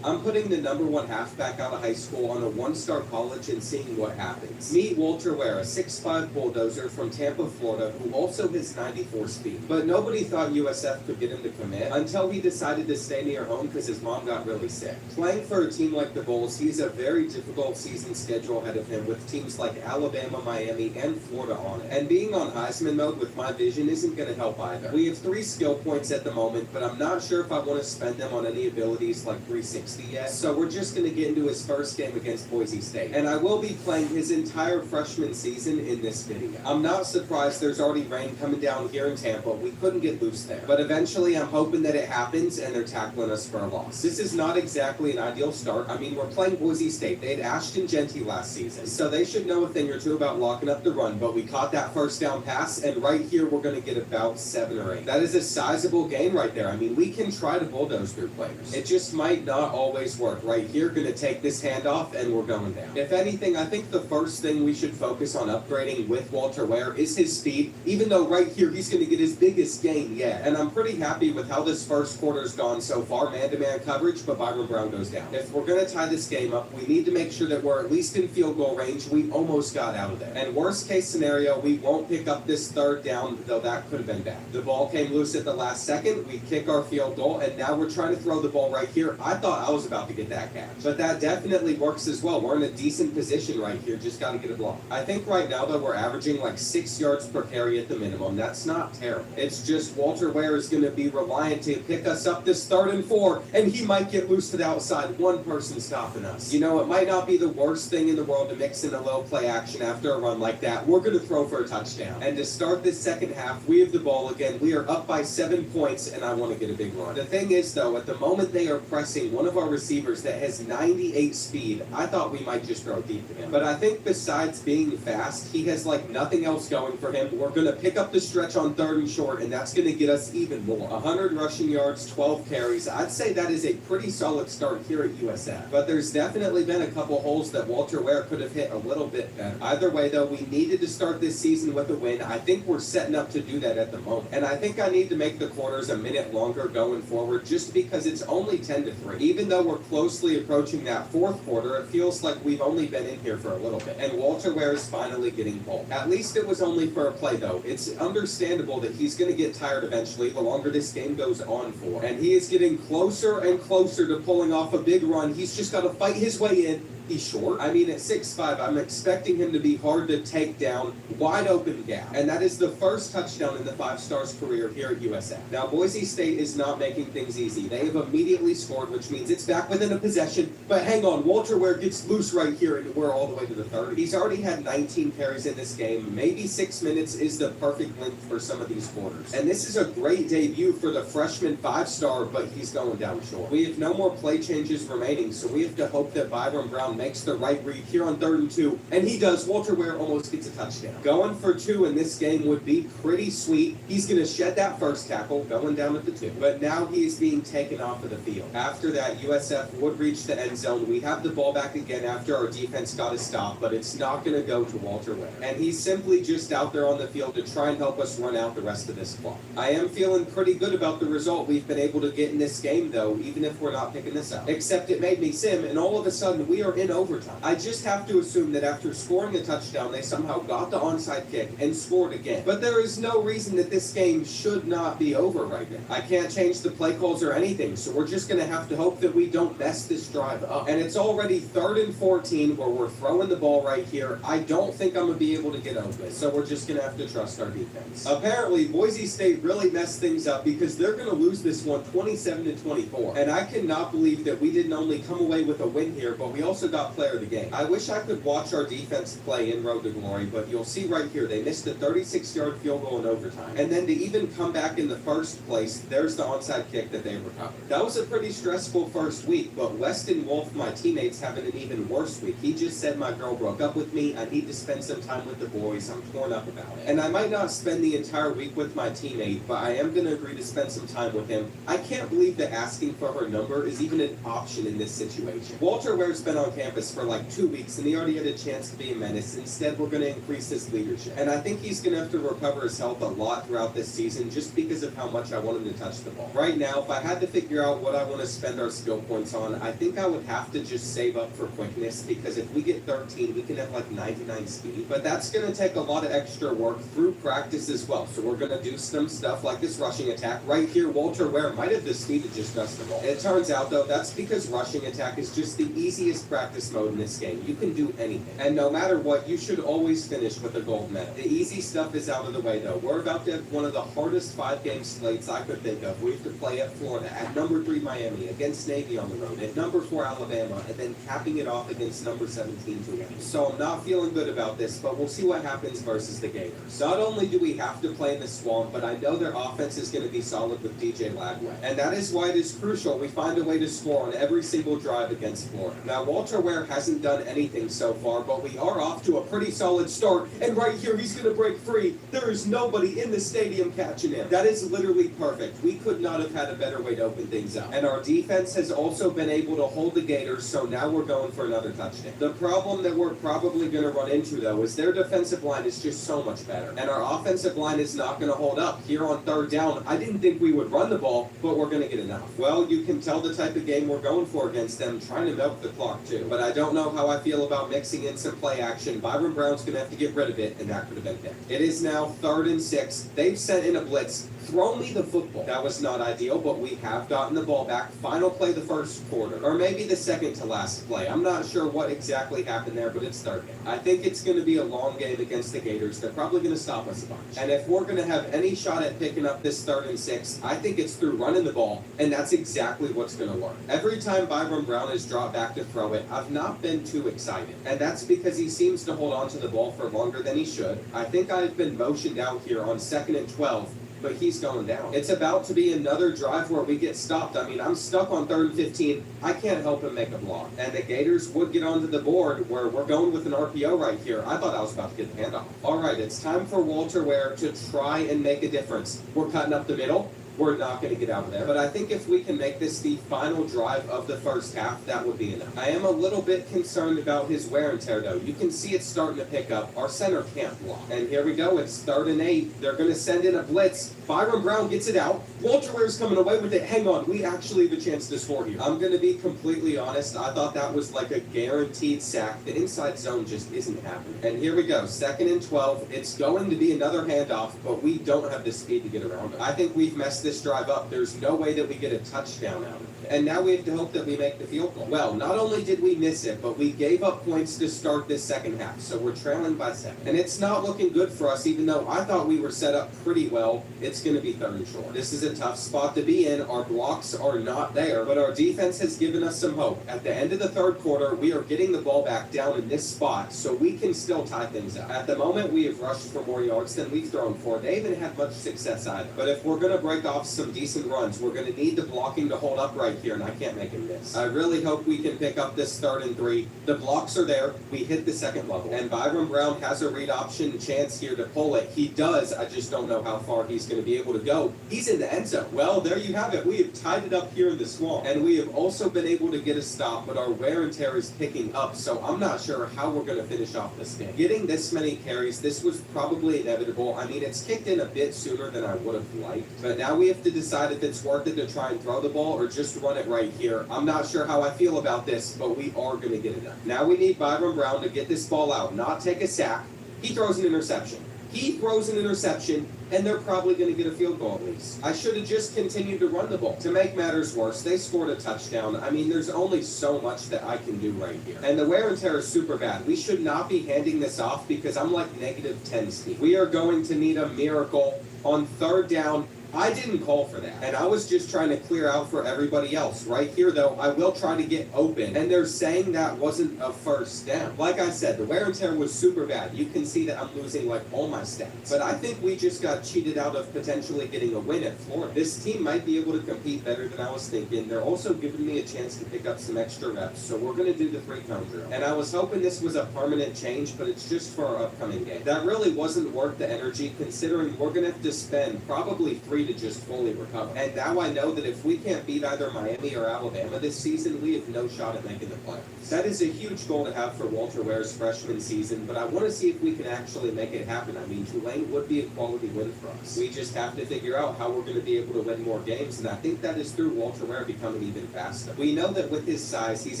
I'm putting the #1 halfback out of high school on a 1-star college and seeing what happens. Meet Walter Ware, a 6'5" bulldozer from Tampa, Florida, who also has 94 speed. But nobody thought USF could get him to commit until he decided to stay near home because his mom got really sick. Playing for a team like the Bulls, he's a very difficult season schedule ahead of him with teams like Alabama, Miami, and Florida on it. And being on Heisman mode with my vision isn't going to help either. We have 3 skill points at the moment, but I'm not sure if I want to spend them on any abilities like 360 yet. So we're just going to get into his first game against Boise State. And I will be playing his entire freshman season in this video. I'm not surprised there's already rain coming down here in Tampa. We couldn't get loose there. But eventually I'm hoping that it happens and they're tackling us for a loss. This is not exactly an ideal start. I mean, we're playing Boise State. They had Ashton Jeanty last season, so they should know a thing or two about locking up the run, but we caught that first down pass, and right here we're going to get about 7 or 8. That is a sizable gain right there. I mean, we can try to bulldoze through players. It just might not always work. Right here, going to take this handoff, and we're going down. If anything, I think the first thing we should focus on upgrading with Walter Ware is his speed, even though right here he's going to get his biggest gain yet. And I'm pretty happy with how this first quarter's gone so far, man-to-man coverage, but Byron Brown goes down. If we're going to tie this game up, we need to make sure that we're at least in field goal range. We almost got out of there. And worst case scenario, we won't pick up this 3rd down, though that could have been bad. The ball came loose at the last second. We kick our field goal, and now we're trying to throw the ball right here. I thought I was about to get that catch, but that definitely works as well. We're in a decent position right here. Just got to get a block. I think right now that we're averaging like 6 yards per carry at the minimum. That's not terrible. It's just Walter Ware is going to be reliant to pick us up this 3rd and 4, and he might get loose to the outside. One person stopping us. You know, it might not be the worst thing in the world to mix in a little play action after a run like that. We're going to throw for a touchdown. And to start this second half, we have the ball again. We are up by 7 points, and I want to get a big run. The thing is, though, at the moment they are pressing one of our receivers that has 98 speed, I thought we might just throw deep to him. But I think besides being fast, he has like nothing else going for him. We're going to pick up the stretch on 3rd and short, and that's going to get us even more. 100 rushing yards, 12 carries. I'd say that is a pretty solid start here at USF. But there's definitely been a couple holes that Walter Ware could have hit a little bit better. Either way, though, we needed to start this season with a win. I think we're setting up to do that at the moment. And I think I need to make the quarters a minute longer going forward just because it's only 10-3. Even though we're closely approaching that 4th quarter, it feels like we've only been in here for a little bit. And Walter Ware is finally getting pulled. At least it was only for a play, though. It's understandable that he's going to get tired eventually the longer this game goes on for. And he is getting closer and closer to pulling off a big run. He's just got to fight his way in. He's short. I mean, at 6'5", I'm expecting him to be hard to take down, wide open gap. And that is the first touchdown in the 5-star's career here at USF. Now, Boise State is not making things easy. They have immediately scored, which means it's back within a possession. But hang on, Walter Ware gets loose right here, and we're all the way to the 30. He's already had 19 carries in this game. Maybe 6 minutes is the perfect length for some of these quarters. And this is a great debut for the freshman 5-star, but he's going down short. We have no more play changes remaining, so we have to hope that Byron Brown makes the right read here on 3rd and 2, and he does. Walter Ware almost gets a touchdown. Going for 2 in this game would be pretty sweet. He's going to shed that first tackle, going down at the 2, but now he's being taken off of the field. After that, USF would reach the end zone. We have the ball back again after our defense got a stop, but it's not going to go to Walter Ware, and he's simply just out there on the field to try and help us run out the rest of this clock. I am feeling pretty good about the result we've been able to get in this game, though, even if we're not picking this up. Except it made me sim, and all of a sudden we are in overtime. I just have to assume that after scoring a touchdown, they somehow got the onside kick and scored again. But there is no reason that this game should not be over right now. I can't change the play calls or anything, so we're just going to have to hope that we don't mess this drive up. And it's already 3rd and 14 where we're throwing the ball right here. I don't think I'm going to be able to get open, so we're just going to have to trust our defense. Apparently, Boise State really messed things up because they're going to lose this one 27-24. And I cannot believe that we didn't only come away with a win here, but we also got player of the game. I wish I could watch our defense play in Road to Glory, but you'll see right here, they missed a 36-yard field goal in overtime. And then to even come back in the first place, there's the onside kick that they recovered. That was a pretty stressful first week, but Weston Wolf, my teammate's having an even worse week. He just said my girl broke up with me. I need to spend some time with the boys. I'm torn up about it. And I might not spend the entire week with my teammate, but I am going to agree to spend some time with him. I can't believe that asking for her number is even an option in this situation. Walter Ware's been on campus campus for like 2 weeks and he already had a chance to be a menace. Instead, we're going to increase his leadership. And I think he's going to have to recover his health a lot throughout this season just because of how much I want him to touch the ball. Right now, if I had to figure out what I want to spend our skill points on, I think I would have to just save up for quickness, because if we get 13, we can have like 99 speed. But that's going to take a lot of extra work through practice as well. So we're going to do some stuff like this rushing attack. Right here, Walter Ware might have the speed to just dust the ball. It turns out, though, that's because rushing attack is just the easiest practice mode in this game. You can do anything. And no matter what, you should always finish with a gold medal. The easy stuff is out of the way, though. We're about to have one of the hardest 5-game slates I could think of. We have to play at Florida, at number 3 Miami, against Navy on the road, at number 4 Alabama, and then capping it off against number 17 Tulane. So I'm not feeling good about this, but we'll see what happens versus the Gators. Not only do we have to play in the Swamp, but I know their offense is going to be solid with DJ Lagway. And that is why it is crucial we find a way to score on every single drive against Florida. Now, Walter Ware hasn't done anything so far, but we are off to a pretty solid start. And right here, he's going to break free. There is nobody in the stadium catching him. That is literally perfect. We could not have had a better way to open things up. And our defense has also been able to hold the Gators, so now we're going for another touchdown. The problem that we're probably going to run into, though, is their defensive line is just so much better. And our offensive line is not going to hold up. Here on third down, I didn't think we would run the ball, but we're going to get enough. Well, you can tell the type of game we're going for against them, trying to milk the clock too. But I don't know how I feel about mixing in some play action. Byron Brown's going to have to get rid of it, and that could have been picked. It is now 3rd and 6. They've sent in a blitz. Throw me the football. That was not ideal, but we have gotten the ball back. Final play the first quarter, or maybe the second to last play. I'm not sure what exactly happened there, but it's third game. I think it's going to be a long game against the Gators. They're probably going to stop us a bunch. And if we're going to have any shot at picking up this 3rd and 6, I think it's through running the ball, and that's exactly what's going to work. Every time Byron Brown has dropped back to throw it, I've not been too excited. And that's because he seems to hold on to the ball for longer than he should. I think I've been motioned out here on 2nd and 12. But he's going down. It's about to be another drive where we get stopped. I mean, I'm stuck on 3rd and 15. I can't help him make a block. And the Gators would get onto the board where we're going with an RPO right here. I thought I was about to get the handoff. All right, it's time for Walter Ware to try and make a difference. We're cutting up the middle. We're not going to get out of there. But I think if we can make this the final drive of the first half, that would be enough. I am a little bit concerned about his wear and tear, though. You can see it's starting to pick up. Our center can't block. And here we go. It's 3rd and 8. They're going to send in a blitz. Byron Brown gets it out. Walter Ware's coming away with it. Hang on. We actually have a chance to score here. I'm going to be completely honest. I thought that was like a guaranteed sack. The inside zone just isn't happening. And here we go. 2nd and 12. It's going to be another handoff, but we don't have the speed to get around it. I think we've messed this drive up. There's no way that we get a touchdown out of it. And now we have to hope that we make the field goal. Well, not only did we miss it, but we gave up points to start this second half. So we're trailing by 7. And it's not looking good for us, even though I thought we were set up pretty well. It's going to be 3rd and short. This is a tough spot to be in. Our blocks are not there, but our defense has given us some hope. At the end of the 3rd quarter, we are getting the ball back down in this spot, so we can still tie things up. At the moment, we have rushed for more yards than we've thrown for. They haven't had much success either. But if we're going to break off some decent runs, we're going to need the blocking to hold up right here, and I can't make him miss. I really hope we can pick up this 3rd and 3. The blocks are there. We hit the 2nd level. And Byron Brown has a read option chance here to pull it. He does. I just don't know how far he's going to be able to go. He's in the end zone. Well, there you have it. We have tied it up here in the Swamp. And we have also been able to get a stop, but our wear and tear is picking up, so I'm not sure how we're going to finish off this game. Getting this many carries, this was probably inevitable. I mean, it's kicked in a bit sooner than I would have liked. But now we have to decide if it's worth it to try and throw the ball or just run it right here. I'm not sure how I feel about this, but we are going to get it done. Now we need Byron Brown to get this ball out, not take a sack. He throws an interception. He throws an interception, and they're probably going to get a field goal at least. I should have just continued to run the ball. To make matters worse, they scored a touchdown. I mean, there's only so much that I can do right here. And the wear and tear is super bad. We should not be handing this off because I'm like -10 speed. We are going to need a miracle on 3rd down. I didn't call for that, and I was just trying to clear out for everybody else. Right here, though, I will try to get open, and they're saying that wasn't a first down. Like I said, the wear and tear was super bad. You can see that I'm losing, like, all my stats. But I think we just got cheated out of potentially getting a win at Florida. This team might be able to compete better than I was thinking. They're also giving me a chance to pick up some extra reps, so we're going to do the 3-cone drill. And I was hoping this was a permanent change, but it's just for our upcoming game. That really wasn't worth the energy, considering we're going to have to spend probably 3 3 to just fully recover. And now I know that if we can't beat either Miami or Alabama this season, we have no shot at making the playoffs. That is a huge goal to have for Walter Ware's freshman season, but I want to see if we can actually make it happen. I mean, Tulane would be a quality win for us. We just have to figure out how we're going to be able to win more games, and I think that is through Walter Ware becoming even faster. We know that with his size, he's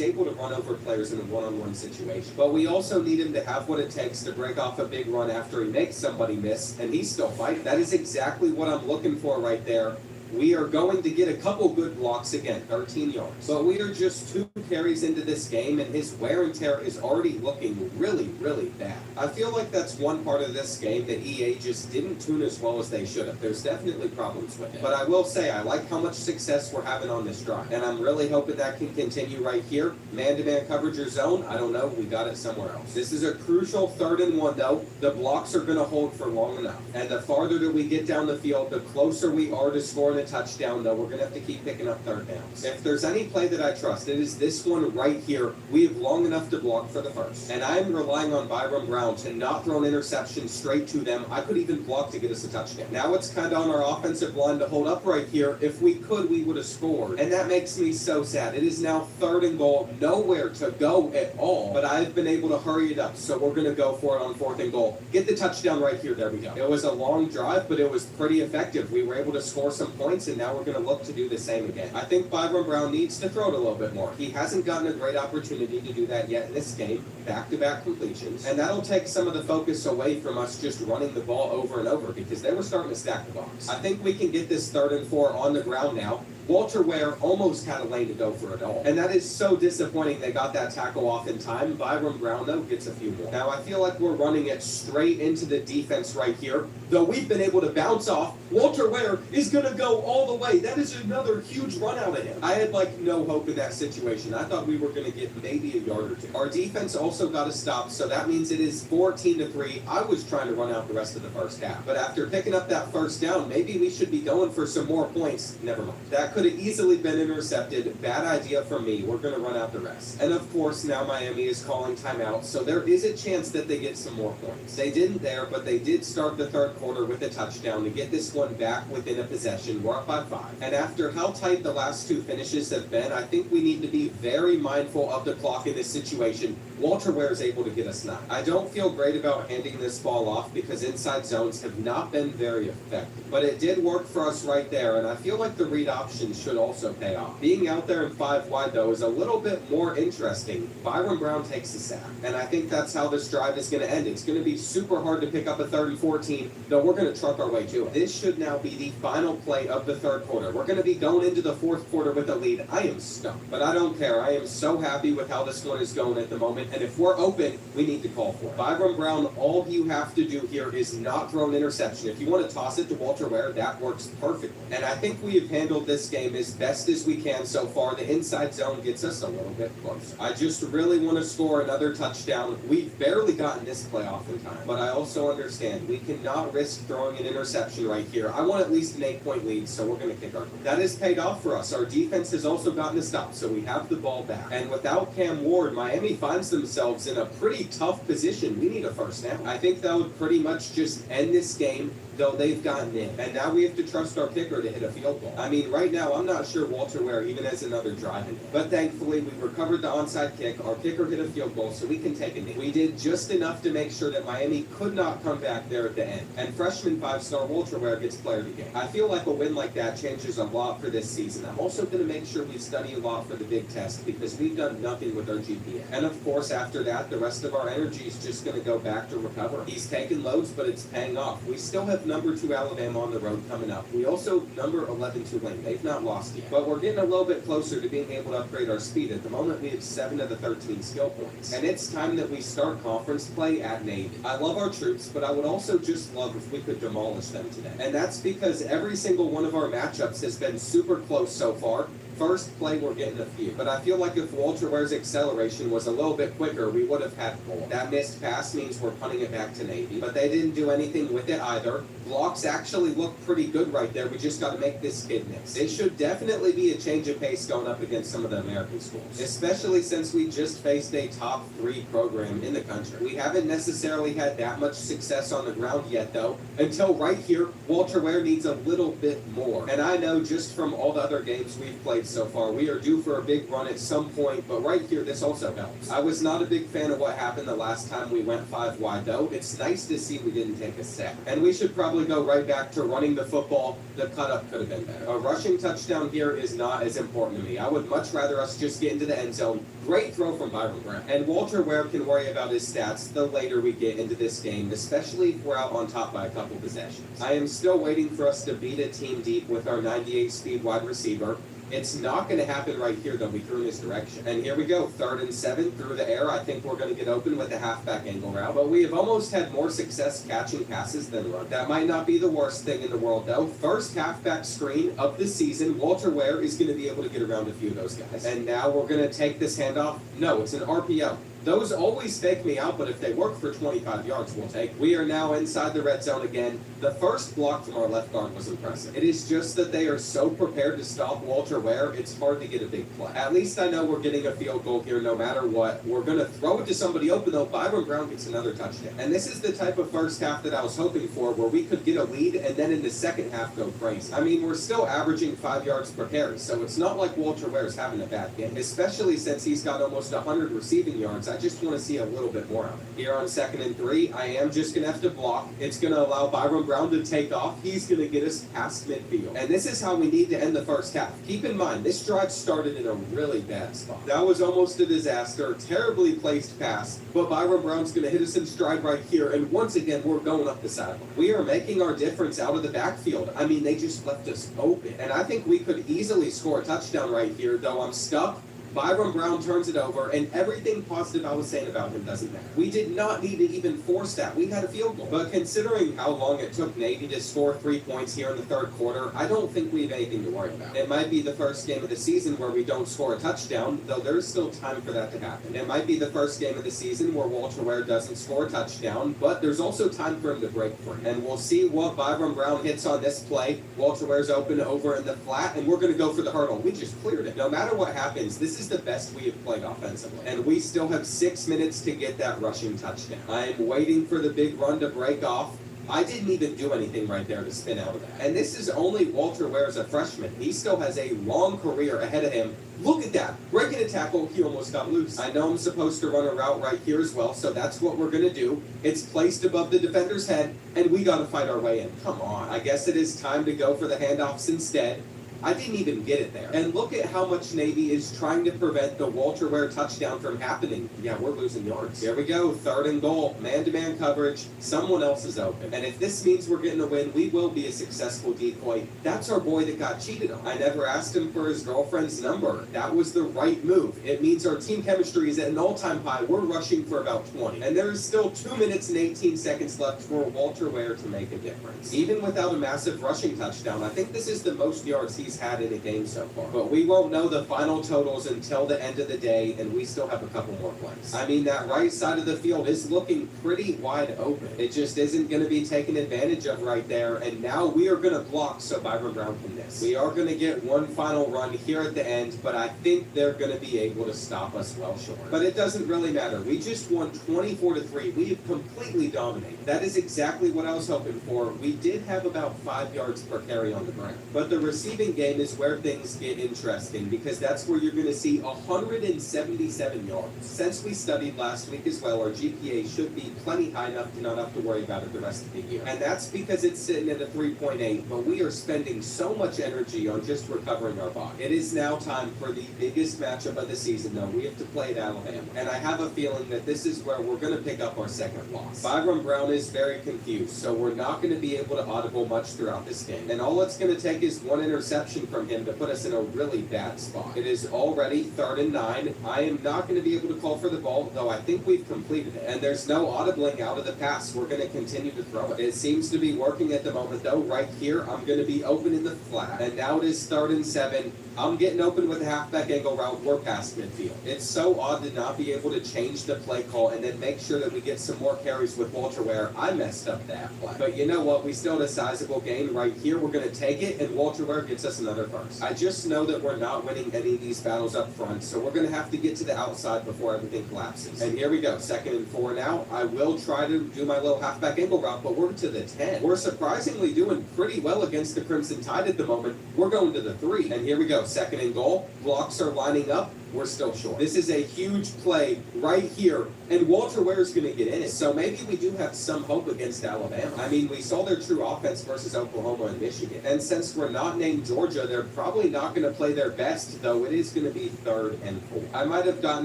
able to run over players in a one-on-one situation, but we also need him to have what it takes to break off a big run after he makes somebody miss, and he's still fighting. That is exactly what I'm looking for right there. We are going to get a couple good blocks again, 13 yards. But we are just 2 carries into this game, and his wear and tear is already looking really, really bad. I feel like that's one part of this game that EA just didn't tune as well as they should have. There's definitely problems with it. But I will say, I like how much success we're having on this drive. And I'm really hoping that can continue right here. Man-to-man coverage or zone, I don't know. We got it somewhere else. This is a crucial 3rd and 1, though. The blocks are going to hold for long enough. And the farther that we get down the field, the closer we are to scoring a touchdown, though. We're going to have to keep picking up 3rd downs. If there's any play that I trust, it is this one right here. We have long enough to block for the first. And I'm relying on Byron Brown to not throw an interception straight to them. I could even block to get us a touchdown. Now it's kind of on our offensive line to hold up right here. If we could, we would have scored. And that makes me so sad. It is now 3rd and goal. Nowhere to go at all. But I've been able to hurry it up. So we're going to go for it on 4th and goal. Get the touchdown right here. There we go. It was a long drive, but it was pretty effective. We were able to score some points, and now we're going to look to do the same again. I think Byron Brown needs to throw it a little bit more. He hasn't gotten a great opportunity to do that yet in this game. Back-to-back completions. And that'll take some of the focus away from us just running the ball over and over because they were starting to stack the box. I think we can get this 3rd and 4 on the ground now. Walter Ware almost had a lane to go for it all. And that is so disappointing they got that tackle off in time. Byron Brown, though, gets a few more. Now, I feel like we're running it straight into the defense right here. Though we've been able to bounce off, Walter Ware is going to go all the way. That is another huge run out of him. I had, no hope in that situation. I thought we were going to get maybe a yard or 2. Our defense also got a stop, so that means it is 14-3. I was trying to run out the rest of the first half. But after picking up that first down, maybe we should be going for some more points. Never mind. That could have easily been intercepted. Bad idea from me. We're going to run out the rest. And of course, now Miami is calling timeout, so there is a chance that they get some more points. They didn't there, but they did start the 3rd quarter with a touchdown to get this one back within a possession. We're up by 5. And after how tight the last 2 finishes have been, I think we need to be very mindful of the clock in this situation. Walter Ware is able to get us 9. I don't feel great about handing this ball off because inside zones have not been very effective. But it did work for us right there, and I feel like the read options should also pay off. Being out there in 5 wide, though, is a little bit more interesting. Byron Brown takes the sack, and I think that's how this drive is going to end. It's going to be super hard to pick up a 3rd and 14, though we're going to truck our way to it. This should now be the final play of the 3rd quarter. We're going to be going into the 4th quarter with a lead. I am stumped, but I don't care. I am so happy with how this one is going at the moment, and if we're open, we need to call for it. Byron Brown, all you have to do here is not throw an interception. If you want to toss it to Walter Ware, that works perfectly. And I think we have handled this game as best as we can so far. The inside zone gets us a little bit closer. I just really want to score another touchdown. We've barely gotten this play off in time, but I also understand we cannot risk throwing an interception right here. I want at least an 8-point lead, so we're going to kick our goal. That has paid off for us. Our defense has also gotten a stop, so we have the ball back. And without Cam Ward, Miami finds themselves in a pretty tough position. We need a first down. I think that would pretty much just end this game, though they've gotten in. And now we have to trust our kicker to hit a field goal. I mean, right now, I'm not sure Walter Ware even has another drive in it. But thankfully, we recovered the onside kick. Our kicker hit a field goal, so we can take a knee. We did just enough to make sure that Miami could not come back there at the end. And freshman 5-star Walter Ware gets player of the game. I feel like a win like that changes a lot for this season. I'm also going to make sure we study a lot for the big test because we've done nothing with our GPA. And of course, after that, the rest of our energy is just going to go back to recover. He's taking loads, but it's paying off. We still have number 2 Alabama on the road coming up. We also number 11 Tulane. They've not lost yet. But we're getting a little bit closer to being able to upgrade our speed. At the moment, we have 7 of the 13 skill points. And it's time that we start conference play at Navy. I love our troops, but I would also just love if we could demolish them today. And that's because every single one of our matchups has been super close so far. First play, we're getting a few. But I feel like if Walter Ware's acceleration was a little bit quicker, we would have had more. That missed pass means we're punting it back to Navy. But they didn't do anything with it either. blocks actually look pretty good right there. We just got to make this kid miss. It should definitely be a change of pace going up against some of the American schools, especially since we just faced a top 3 program in the country. We haven't necessarily had that much success on the ground yet, though, until right here, Walter Ware needs a little bit more. And I know just from all the other games we've played so far, we are due for a big run at some point, but right here, this also helps. I was not a big fan of what happened the last time we went 5 wide, though. It's nice to see we didn't take a sack. And we should probably go right back to running the football. The cut-up could have been better. A rushing touchdown here is not as important to me. I would much rather us just get into the end zone. Great throw from Byron Brown. And Walter Ware can worry about his stats the later we get into this game, especially if we're out on top by a couple possessions. I am still waiting for us to beat a team deep with our 98 speed wide receiver. It's not going to happen right here, though. We threw in this direction. And here we go, 3rd and 7 through the air. I think we're going to get open with the halfback angle route. But we have almost had more success catching passes than run. That might not be the worst thing in the world, though. First halfback screen of the season. Walter Ware is going to be able to get around a few of those guys. And now we're going to take this handoff. No, it's an RPO. Those always fake me out, but if they work for 25 yards, we'll take. We are now inside the red zone again. The first block from our left guard was impressive. It is just that they are so prepared to stop Walter Ware, it's hard to get a big play. At least I know we're getting a field goal here no matter what. We're going to throw it to somebody open, though. Byron Brown gets another touchdown. And this is the type of first half that I was hoping for, where we could get a lead and then in the second half go crazy. I mean, we're still averaging 5 yards per carry, so it's not like Walter Ware's having a bad game, especially since he's got almost 100 receiving yards. I just want to see a little bit more of it. Here on 2nd and 3, I am just going to have to block. It's going to allow Byron Brown to take off. He's going to get us past midfield. And this is how we need to end the first half. Keep in mind, this drive started in a really bad spot. That was almost a disaster. Terribly placed pass. But Byron Brown's going to hit us in stride right here. And once again, we're going up the sideline. We are making our difference out of the backfield. I mean, they just left us open. And I think we could easily score a touchdown right here, though I'm stuck. Byron Brown turns it over, and everything positive I was saying about him doesn't matter. We did not need to even force that. We had a field goal. But considering how long it took Navy to score 3 points here in the 3rd quarter, I don't think we have anything to worry about. It might be the first game of the season where we don't score a touchdown, though there's still time for that to happen. It might be the first game of the season where Walter Ware doesn't score a touchdown, but there's also time for him to break free. And we'll see what Byron Brown hits on this play. Walter Ware's open over in the flat, and we're going to go for the hurdle. We just cleared it. No matter what happens, this is the best we have played offensively. And we still have 6 minutes to get that rushing touchdown. I am waiting for the big run to break off. I didn't even do anything right there to spin out of that. And this is only Walter Ware as a freshman. He still has a long career ahead of him. Look at that. Breaking a tackle, he almost got loose. I know I'm supposed to run a route right here as well, so that's what we're going to do. It's placed above the defender's head, and we got to fight our way in. Come on. I guess it is time to go for the handoffs instead. I didn't even get it there. And look at how much Navy is trying to prevent the Walter Ware touchdown from happening. Yeah, we're losing yards. Here we go, 3rd and goal. Man-to-man coverage. Someone else is open. And if this means we're getting a win, we will be a successful decoy. That's our boy that got cheated on. I never asked him for his girlfriend's number. That was the right move. It means our team chemistry is at an all-time high. We're rushing for about 20. And there is still 2 minutes and 18 seconds left for Walter Ware to make a difference. Even without a massive rushing touchdown, I think this is the most yards he's had in a game so far. But we won't know the final totals until the end of the day, and we still have a couple more plays. I mean, that right side of the field is looking pretty wide open. It just isn't going to be taken advantage of right there, and now we are going to block so Byron Brown can miss. We are going to get one final run here at the end, but I think they're going to be able to stop us well short. But it doesn't really matter. We just won 24-3. We have completely dominated. That is exactly what I was hoping for. We did have about 5 yards per carry on the ground, but the receiving game is where things get interesting, because that's where you're going to see 177 yards. Since we studied last week as well, our GPA should be plenty high enough to not have to worry about it the rest of the year. And that's because it's sitting at a 3.8, but we are spending so much energy on just recovering our body. It is now time for the biggest matchup of the season, though. We have to play at Alabama, and I have a feeling that this is where we're going to pick up our second loss. Byron Brown is very confused, so we're not going to be able to audible much throughout this game. And all it's going to take is one interception from him to put us in a really bad spot. It is already 3rd and 9. I am not going to be able to call for the ball, though I think we've completed it. And there's no audibling out of the pass. We're going to continue to throw it. It seems to be working at the moment, though. Right here, I'm going to be open in the flat. And now it is 3rd and 7. I'm getting open with a halfback angle route. We're past midfield. It's so odd to not be able to change the play call and then make sure that we get some more carries with Walter Ware. I messed up that play. But you know what? We still had a sizable gain right here. We're going to take it, and Walter Ware gets us another first. I just know that we're not winning any of these battles up front, so we're going to have to get to the outside before everything collapses. And here we go. 2nd and 4 now. I will try to do my little halfback angle route, but we're to the 10. We're surprisingly doing pretty well against the Crimson Tide at the moment. We're going to the 3. And here we go. 2nd and goal. Blocks are lining up. We're still short. This is a huge play right here, and Walter Ware's going to get in it. So maybe we do have some hope against Alabama. I mean, we saw their true offense versus Oklahoma and Michigan. And since we're not named Georgia, they're probably not going to play their best, though it is going to be 3rd and 4. I might have gotten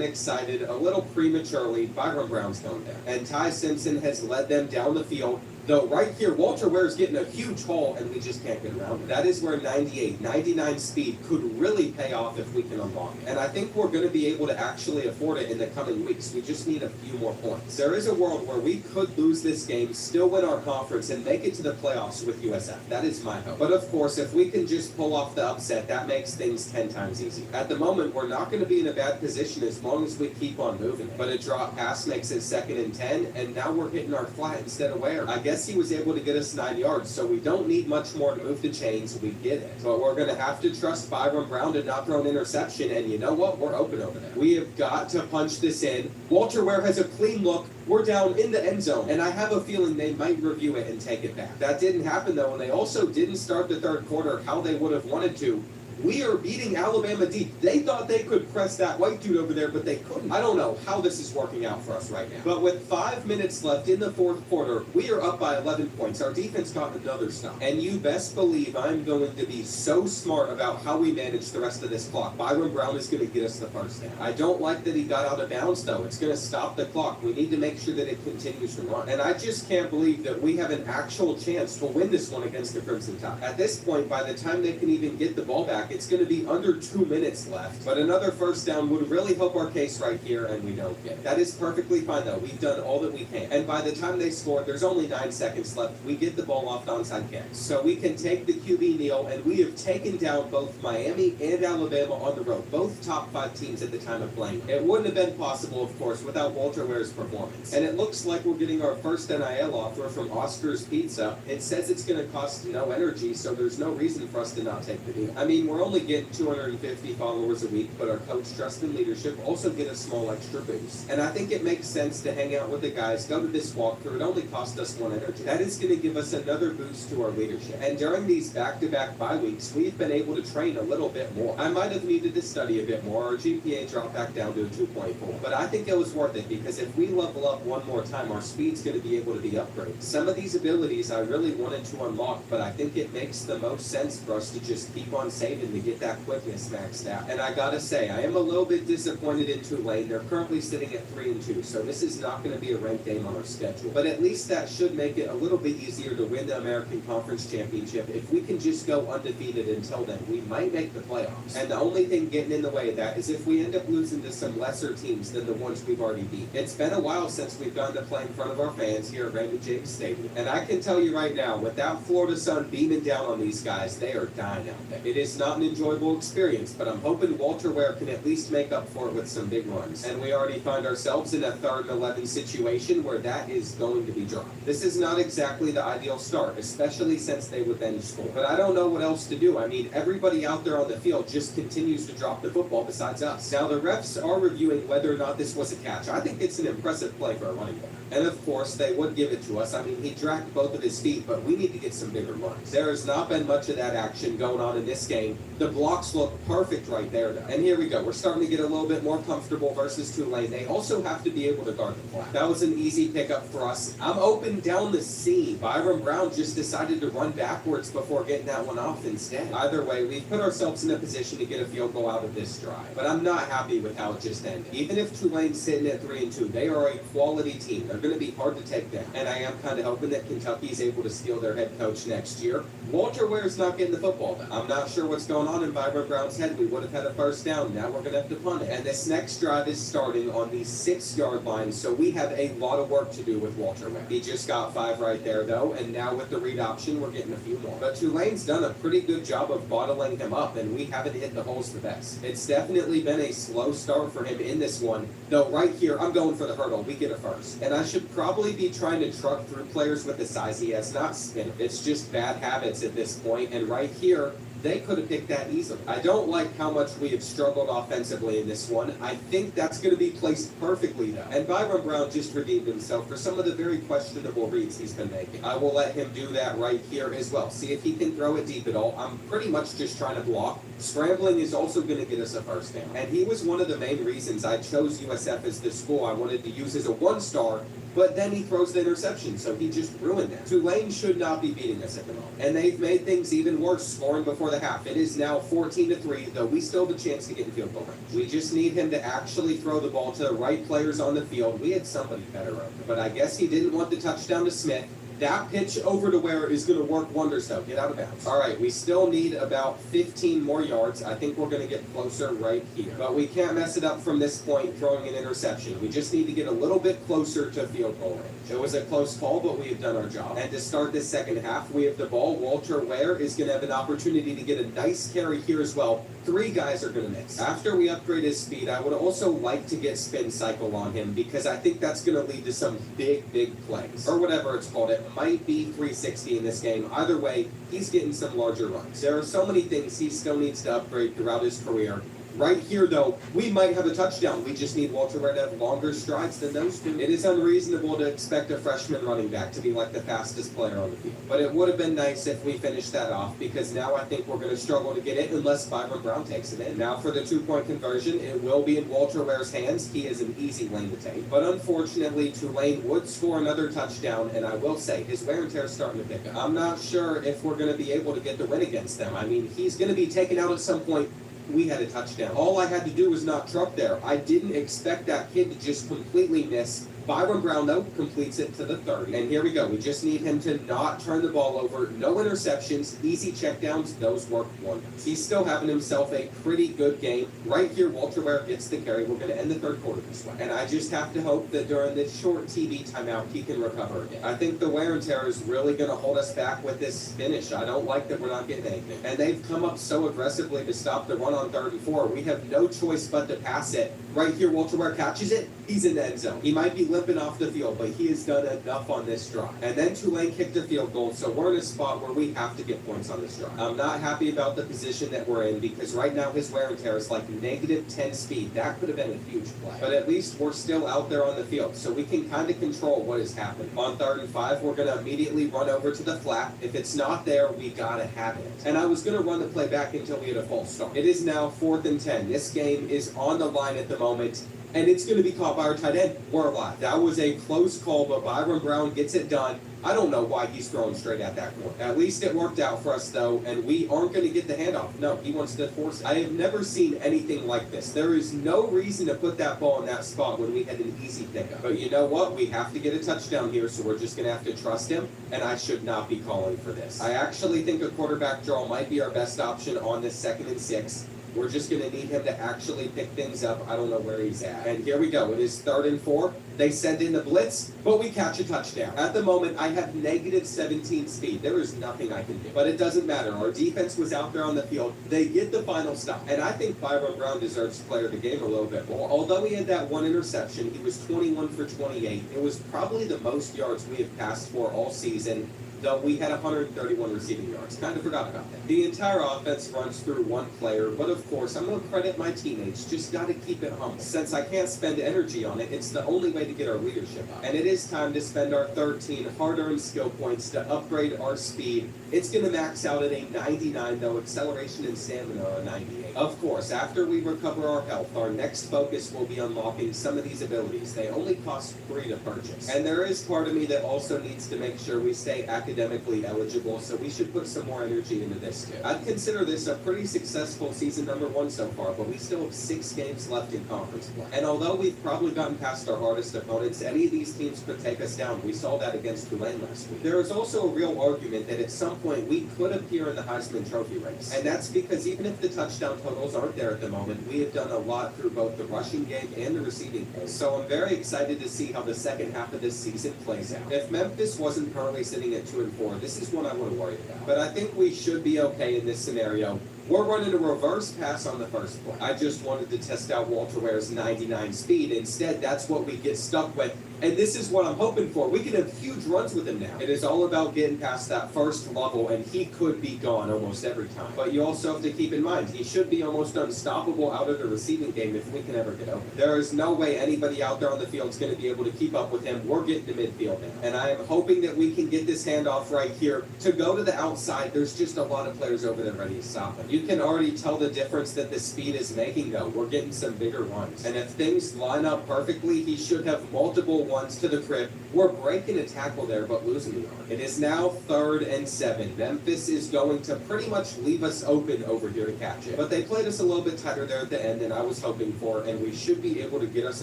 excited a little prematurely. Byron Brown's going down. And Ty Simpson has led them down the field. Though right here, Walter Ware's getting a huge haul, and we just can't get around it. That is where 98, 99 speed could really pay off if we can unlock it. And I think we're going to be able to actually afford it in the coming weeks. We just need a few more points. There is a world where we could lose this game, still win our conference, and make it to the playoffs with USF. That is my hope. But of course, if we can just pull off the upset, that makes things 10 times easier. At the moment, we're not going to be in a bad position as long as we keep on moving. But a drop pass makes it 2nd and 10, and now we're hitting our flat instead of Ware. I guess he was able to get us 9 yards, so we don't need much more to move the chains. We get it. But we're going to have to trust Byron Brown to not throw an interception, and you know what? We're open over there. We have got to punch this in. Walter Ware has a clean look. We're down in the end zone, and I have a feeling they might review it and take it back. That didn't happen, though, and they also didn't start the 3rd quarter how they would have wanted to. We are beating Alabama deep. They thought they could press that white dude over there, but they couldn't. I don't know how this is working out for us right now. But with 5 minutes left in the 4th quarter, we are up by 11 points. Our defense got another stop. And you best believe I'm going to be so smart about how we manage the rest of this clock. Byron Brown is going to get us the first down. I don't like that he got out of bounds, though. It's going to stop the clock. We need to make sure that it continues to run. And I just can't believe that we have an actual chance to win this one against the Crimson Tide. At this point, by the time they can even get the ball back, it's going to be under 2 minutes left. But another first down would really help our case right here, and we don't get it. That is perfectly fine, though. We've done all that we can. And by the time they score, there's only 9 seconds left. We get the ball off the onside kick. So we can take the QB kneel, and we have taken down both Miami and Alabama on the road, both top 5 teams at the time of playing. It wouldn't have been possible, of course, without Walter Ware's performance. And it looks like we're getting our first NIL offer from Oscar's Pizza. It says it's going to cost no energy, so there's no reason for us to not take the deal. I mean, we're only getting 250 followers a week, but our coach, trust and leadership also get a small extra boost. And I think it makes sense to hang out with the guys, go to this walkthrough. It only cost us 1 energy. That is going to give us another boost to our leadership. And during these back-to-back bye weeks, we've been able to train a little bit more. I might have needed to study a bit more. Our GPA dropped back down to a 2.4. But I think it was worth it because if we level up one more time, our speed's going to be able to be upgraded. Some of these abilities I really wanted to unlock, but I think it makes the most sense for us to just keep on saving to get that quickness maxed out. And I gotta say, I am a little bit disappointed in Tulane. They're currently sitting at 3-2, so this is not going to be a ranked game on our schedule. But at least that should make it a little bit easier to win the American Conference Championship. If we can just go undefeated until then, we might make the playoffs. And the only thing getting in the way of that is if we end up losing to some lesser teams than the ones we've already beat. It's been a while since we've gone to play in front of our fans here at Raymond James Stadium. And I can tell you right now, with that Florida sun beaming down on these guys, they are dying out there. It is not an enjoyable experience, but I'm hoping Walter Ware can at least make up for it with some big runs. And we already find ourselves in a 3rd and 11 situation where that is going to be dropped. This is not exactly the ideal start, especially since they would then score. But I don't know what else to do. I mean, everybody out there on the field just continues to drop the football besides us. Now, the refs are reviewing whether or not this was a catch. I think it's an impressive play for a running back. And of course, they would give it to us. I mean, he dragged both of his feet, but we need to get some bigger runs. There has not been much of that action going on in this game. The blocks look perfect right there, though. And here we go. We're starting to get a little bit more comfortable versus Tulane. They also have to be able to guard the flat. That was an easy pickup for us. I'm open down the seam. Byron Brown just decided to run backwards before getting that one off instead. Either way, we've put ourselves in a position to get a field goal out of this drive. But I'm not happy with how it just ended. Even if Tulane's sitting at 3-2, they are a quality team. They're going to be hard to take down. And I am kind of hoping that Kentucky's able to steal their head coach next year. Walter Ware's not getting the football, though. I'm not sure what's going going on in Byron Brown's head. We would have had a first down. Now we're going to have to punt it. And this next drive is starting on the 6-yard line, so we have a lot of work to do with Walter Webb. He just got 5 right there, though, and now with the read option, we're getting a few more. But Tulane's done a pretty good job of bottling him up, and we haven't hit the holes the best. It's definitely been a slow start for him in this one, though right here, I'm going for the hurdle. We get a first. And I should probably be trying to truck through players with the size he has, not spin him. It's just bad habits at this point, and right here, they could have picked that easily. I don't like how much we have struggled offensively in this one. I think that's going to be placed perfectly, though. And Byron Brown just redeemed himself for some of the very questionable reads he's been making. I will let him do that right here as well. See if he can throw it deep at all. I'm pretty much just trying to block. Scrambling is also going to get us a first down. And he was one of the main reasons I chose USF as the school I wanted to use as a 1-star, but then he throws the interception, so he just ruined that. Tulane should not be beating us at the moment. And they've made things even worse, scoring before the half. It is now 14-3, though we still have a chance to get in field goal range. We just need him to actually throw the ball to the right players on the field. We had somebody better over, but I guess he didn't want the touchdown to Smith. That pitch over to Ware is going to work wonders, though. Get out of bounds. All right, we still need about 15 more yards. I think we're going to get closer right here. But we can't mess it up from this point throwing an interception. We just need to get a little bit closer to field goal range. It was a close call, but we have done our job. And to start this second half, we have the ball. Walter Ware is going to have an opportunity to get a nice carry here as well. 3 guys are going to miss. After we upgrade his speed, I would also like to get spin cycle on him because I think that's going to lead to some big plays. Or whatever it's called. It might be 360 in this game. Either way, he's getting some larger runs. There are so many things he still needs to upgrade throughout his career. Right here, though, we might have a touchdown. We just need Walter Ware to have longer strides than those two. It is unreasonable to expect a freshman running back to be like the fastest player on the field. But it would have been nice if we finished that off, because now I think we're going to struggle to get it unless Byron Brown takes it in. Now for the 2-point conversion, it will be in Walter Ware's hands. He is an easy lane to take. But unfortunately, Tulane would score another touchdown, and I will say, his wear and tear is starting to pick up. I'm not sure if we're going to be able to get the win against them. I mean, he's going to be taken out at some point. We had a touchdown. All I had to do was not truck there. I didn't expect that kid to just completely miss. Byron Brown, though, completes it to the 30. And here we go. We just need him to not turn the ball over. No interceptions, easy checkdowns. Those work wonders. He's still having himself a pretty good game. Right here, Walter Ware gets the carry. We're going to end the third quarter this way. And I just have to hope that during this short TV timeout, he can recover again. I think the wear and tear is really going to hold us back with this finish. I don't like that we're not getting anything. And they've come up so aggressively to stop the run on 3rd and 4. We have no choice but to pass it. Right here, Walter Ware catches it. He's in the end zone. He might be limping off the field, but he has done enough on this drive. And then Tulane kicked a field goal, so we're in a spot where we have to get points on this drive. I'm not happy about the position that we're in, because right now his wear and tear is like -10 speed. That could have been a huge play. But at least we're still out there on the field, so we can kind of control what is happening. On 3rd and 5, we're going to immediately run over to the flat. If it's not there, we got to have it. And I was going to run the play back until we had a false start. It is now 4th and 10. This game is on the line at the moment. And it's going to be caught by our tight end. We're alive. That was a close call, but Byron Brown gets it done. I don't know why he's throwing straight at that corner. At least it worked out for us, though, and we aren't going to get the handoff. No, he wants to force it. I have never seen anything like this. There is no reason to put that ball in that spot when we had an easy pickup. But you know what? We have to get a touchdown here, so we're just going to have to trust him, and I should not be calling for this. I actually think a quarterback draw might be our best option on this 2nd and 6. We're just going to need him to actually pick things up. I don't know where he's at. And here we go. It is 3rd and 4. They send in the blitz, but we catch a touchdown. At the moment, I have -17 speed. There is nothing I can do. But it doesn't matter. Our defense was out there on the field. They get the final stop. And I think Byron Brown deserves player of the game a little bit more. Although he had that 1 interception, he was 21 for 28. It was probably the most yards we have passed for all season, though we had 131 receiving yards. Kind of forgot about that. The entire offense runs through one player, but of course, I'm going to credit my teammates. Just got to keep it humble. Since I can't spend energy on it, it's the only way to get our leadership up. And it is time to spend our 13 hard-earned skill points to upgrade our speed. It's going to max out at a 99, though acceleration and stamina are a 98. Of course, after we recover our health, our next focus will be unlocking some of these abilities. They only cost 3 to purchase. And there is part of me that also needs to make sure we stay academically academically eligible, so we should put some more energy into this too. I'd consider this a pretty successful season number 1 so far, but we still have 6 games left in conference play. And although we've probably gotten past our hardest opponents, any of these teams could take us down. We saw that against Tulane last week. There is also a real argument that at some point we could appear in the Heisman Trophy race. And that's because even if the touchdown totals aren't there at the moment, we have done a lot through both the rushing game and the receiving game. So I'm very excited to see how the second half of this season plays out. If Memphis wasn't currently sitting at 2-4, this is what I would worry about. But I think we should be okay in this scenario. We're running a reverse pass on the first play. I just wanted to test out Walter Ware's 99 speed. Instead, that's what we get stuck with. And this is what I'm hoping for. We can have huge runs with him now. It is all about getting past that first level, and he could be gone almost every time. But you also have to keep in mind, he should be almost unstoppable out of the receiving game if we can ever get open. There is no way anybody out there on the field is going to be able to keep up with him. We're getting to midfield now. And I am hoping that we can get this handoff right here to go to the outside. There's just a lot of players over there ready to stop him. You can already tell the difference that the speed is making, though. We're getting some bigger runs. And if things line up perfectly, he should have multiple ones to the crib. We're breaking a tackle there, but losing the yard. It is now 3rd and 7. Memphis is going to pretty much leave us open over here to catch it. But they played us a little bit tighter there at the end than I was hoping for, and we should be able to get us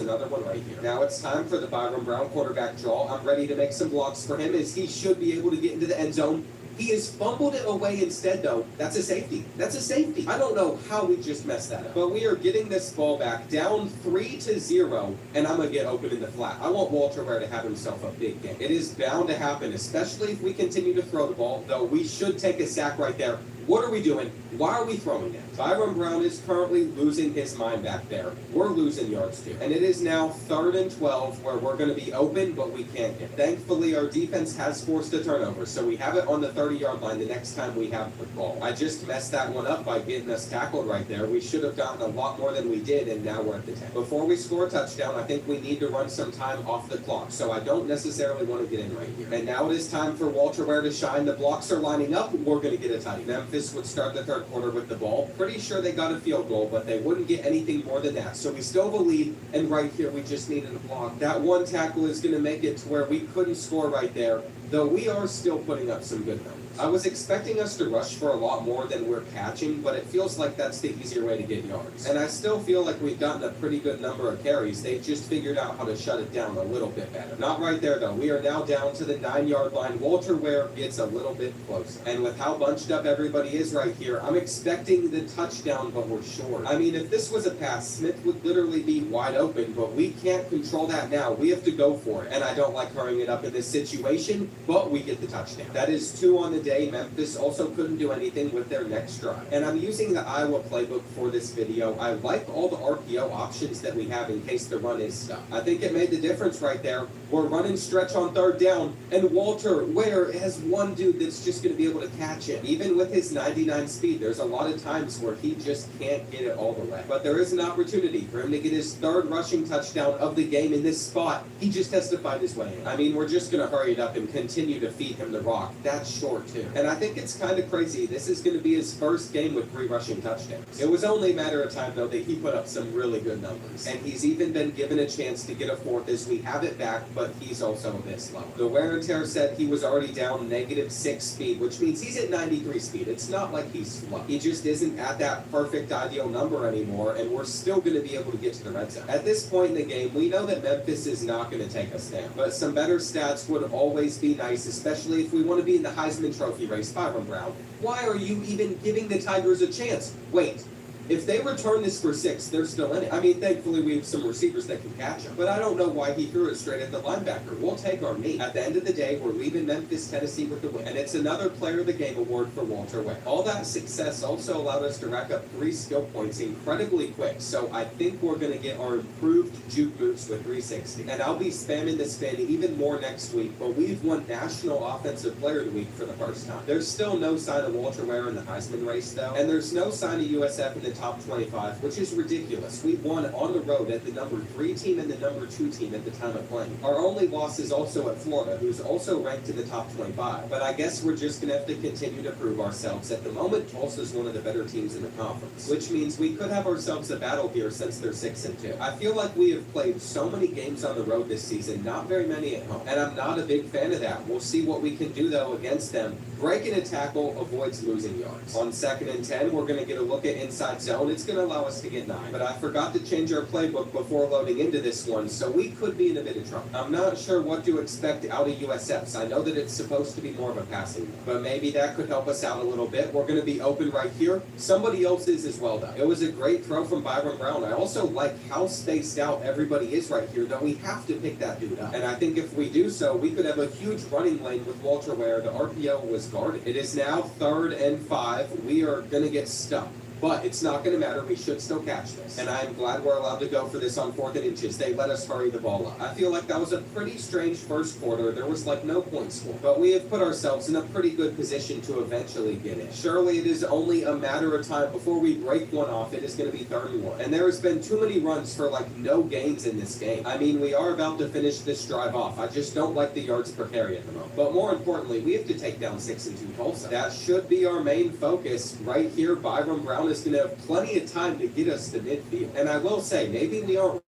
another one right here. Now it's time for the Byron Brown quarterback draw. I'm ready to make some blocks for him as he should be able to get into the end zone. He has fumbled it away instead, though. That's a safety. That's a safety. I don't know how we just messed that up. But we are getting this ball back down 3-0, and I'm going to get open in the flat. I want Walter Ware to have himself a big game. It is bound to happen, especially if we continue to throw the ball, though we should take a sack right there. What are we doing? Why are we throwing it? Byron Brown is currently losing his mind back there. We're losing yards too. And it is now 3rd and 12 where we're going to be open, but we can't get it. Thankfully, our defense has forced a turnover, so we have it on the 30-yard line the next time we have the ball. I just messed that one up by getting us tackled right there. We should have gotten a lot more than we did, and now we're at the 10. Before we score a touchdown, I think we need to run some time off the clock, so I don't necessarily want to get in right here. And now it is time for Walter Ware to shine. The blocks are lining up. We're going to get a tight. Memphis would start the 3rd quarter with the ball. Pretty sure they got a field goal, but they wouldn't get anything more than that. So we still have a lead, and right here we just needed a block. That one tackle is going to make it to where we couldn't score right there, though we are still putting up some good numbers. I was expecting us to rush for a lot more than we're catching, but it feels like that's the easier way to get yards. And I still feel like we've gotten a pretty good number of carries. They've just figured out how to shut it down a little bit better. Not right there, though. We are now down to the 9-yard line. Walter Ware gets a little bit closer. And with how bunched up everybody is right here, I'm expecting the touchdown, but we're short. I mean, if this was a pass, Smith would literally be wide open, but we can't control that now. We have to go for it. And I don't like hurrying it up in this situation, but we get the touchdown. That is 2 on the day. Memphis also couldn't do anything with their next drive. And I'm using the Iowa playbook for this video. I like all the RPO options that we have in case the run is stuck. I think it made the difference right there. We're running stretch on 3rd down, and Walter Ware has one dude that's just going to be able to catch it. Even with his 99 speed, there's a lot of times where he just can't get it all the way. But there is an opportunity for him to get his 3rd rushing touchdown of the game in this spot. He just has to find his way in. I mean, we're just going to hurry it up and continue to feed him the rock. That's short, too. And I think it's kind of crazy. This is going to be his first game with 3 rushing touchdowns. It was only a matter of time, though, that he put up some really good numbers. And he's even been given a chance to get a 4th as we have it back, but he's also a bit slow. The wear and tear said he was already down -6 speed, which means he's at 93 speed. It's not like he's slow. He just isn't at that perfect ideal number anymore, and we're still going to be able to get to the red zone. At this point in the game, we know that Memphis is not going to take us down, but some better stats would always be nice, especially if we want to be in the Heisman Trophy race. Byron Brown, why are you even giving the Tigers a chance? Wait. If they return this for 6, they're still in it. I mean, thankfully we have some receivers that can catch him. But I don't know why he threw it straight at the linebacker. We'll take our knee. At the end of the day, we're leaving Memphis, Tennessee with the win. And it's another Player of the Game award for Walter Ware. All that success also allowed us to rack up 3 skill points incredibly quick. So I think we're going to get our improved juke boots with 360. And I'll be spamming this spin even more next week. But we've won National Offensive Player of the Week for the first time. There's still no sign of Walter Ware in the Heisman race, though. And there's no sign of USF in the top 25, which is ridiculous. We won on the road at the number 3 team and the number 2 team at the time of playing. Our only loss is also at Florida, who's also ranked in the top 25. But I guess we're just going to have to continue to prove ourselves. At the moment, Tulsa's one of the better teams in the conference, which means we could have ourselves a battle here since they're 6-2. I feel like we have played so many games on the road this season, not very many at home, and I'm not a big fan of that. We'll see what we can do, though, against them. Breaking a tackle avoids losing yards. On 2nd and 10, we're going to get a look at inside zone. It's going to allow us to get 9. But I forgot to change our playbook before loading into this one, so we could be in a bit of trouble. I'm not sure what to expect out of USFs. I know that it's supposed to be more of a passing game, but maybe that could help us out a little bit. We're going to be open right here. Somebody else is as well, though. It was a great throw from Byron Brown. I also like how spaced out everybody is right here, though we have to pick that dude up. And I think if we do so, we could have a huge running lane with Walter Ware. The RPO was guarded. It is now 3rd and 5. We are going to get stuck. But it's not going to matter. We should still catch this. And I'm glad we're allowed to go for this on 4th and inches. They let us hurry the ball up. I feel like that was a pretty strange first quarter. There was like no points scored. But we have put ourselves in a pretty good position to eventually get it. Surely it is only a matter of time before we break one off. It is going to be 3rd and 1. And there has been too many runs for like no gains in this game. I mean, we are about to finish this drive off. I just don't like the yards per carry at the moment. But more importantly, we have to take down 6-2 Tulsa. That should be our main focus right here. Byron Brown is going to have plenty of time to get us to midfield. And I will say, maybe we aren't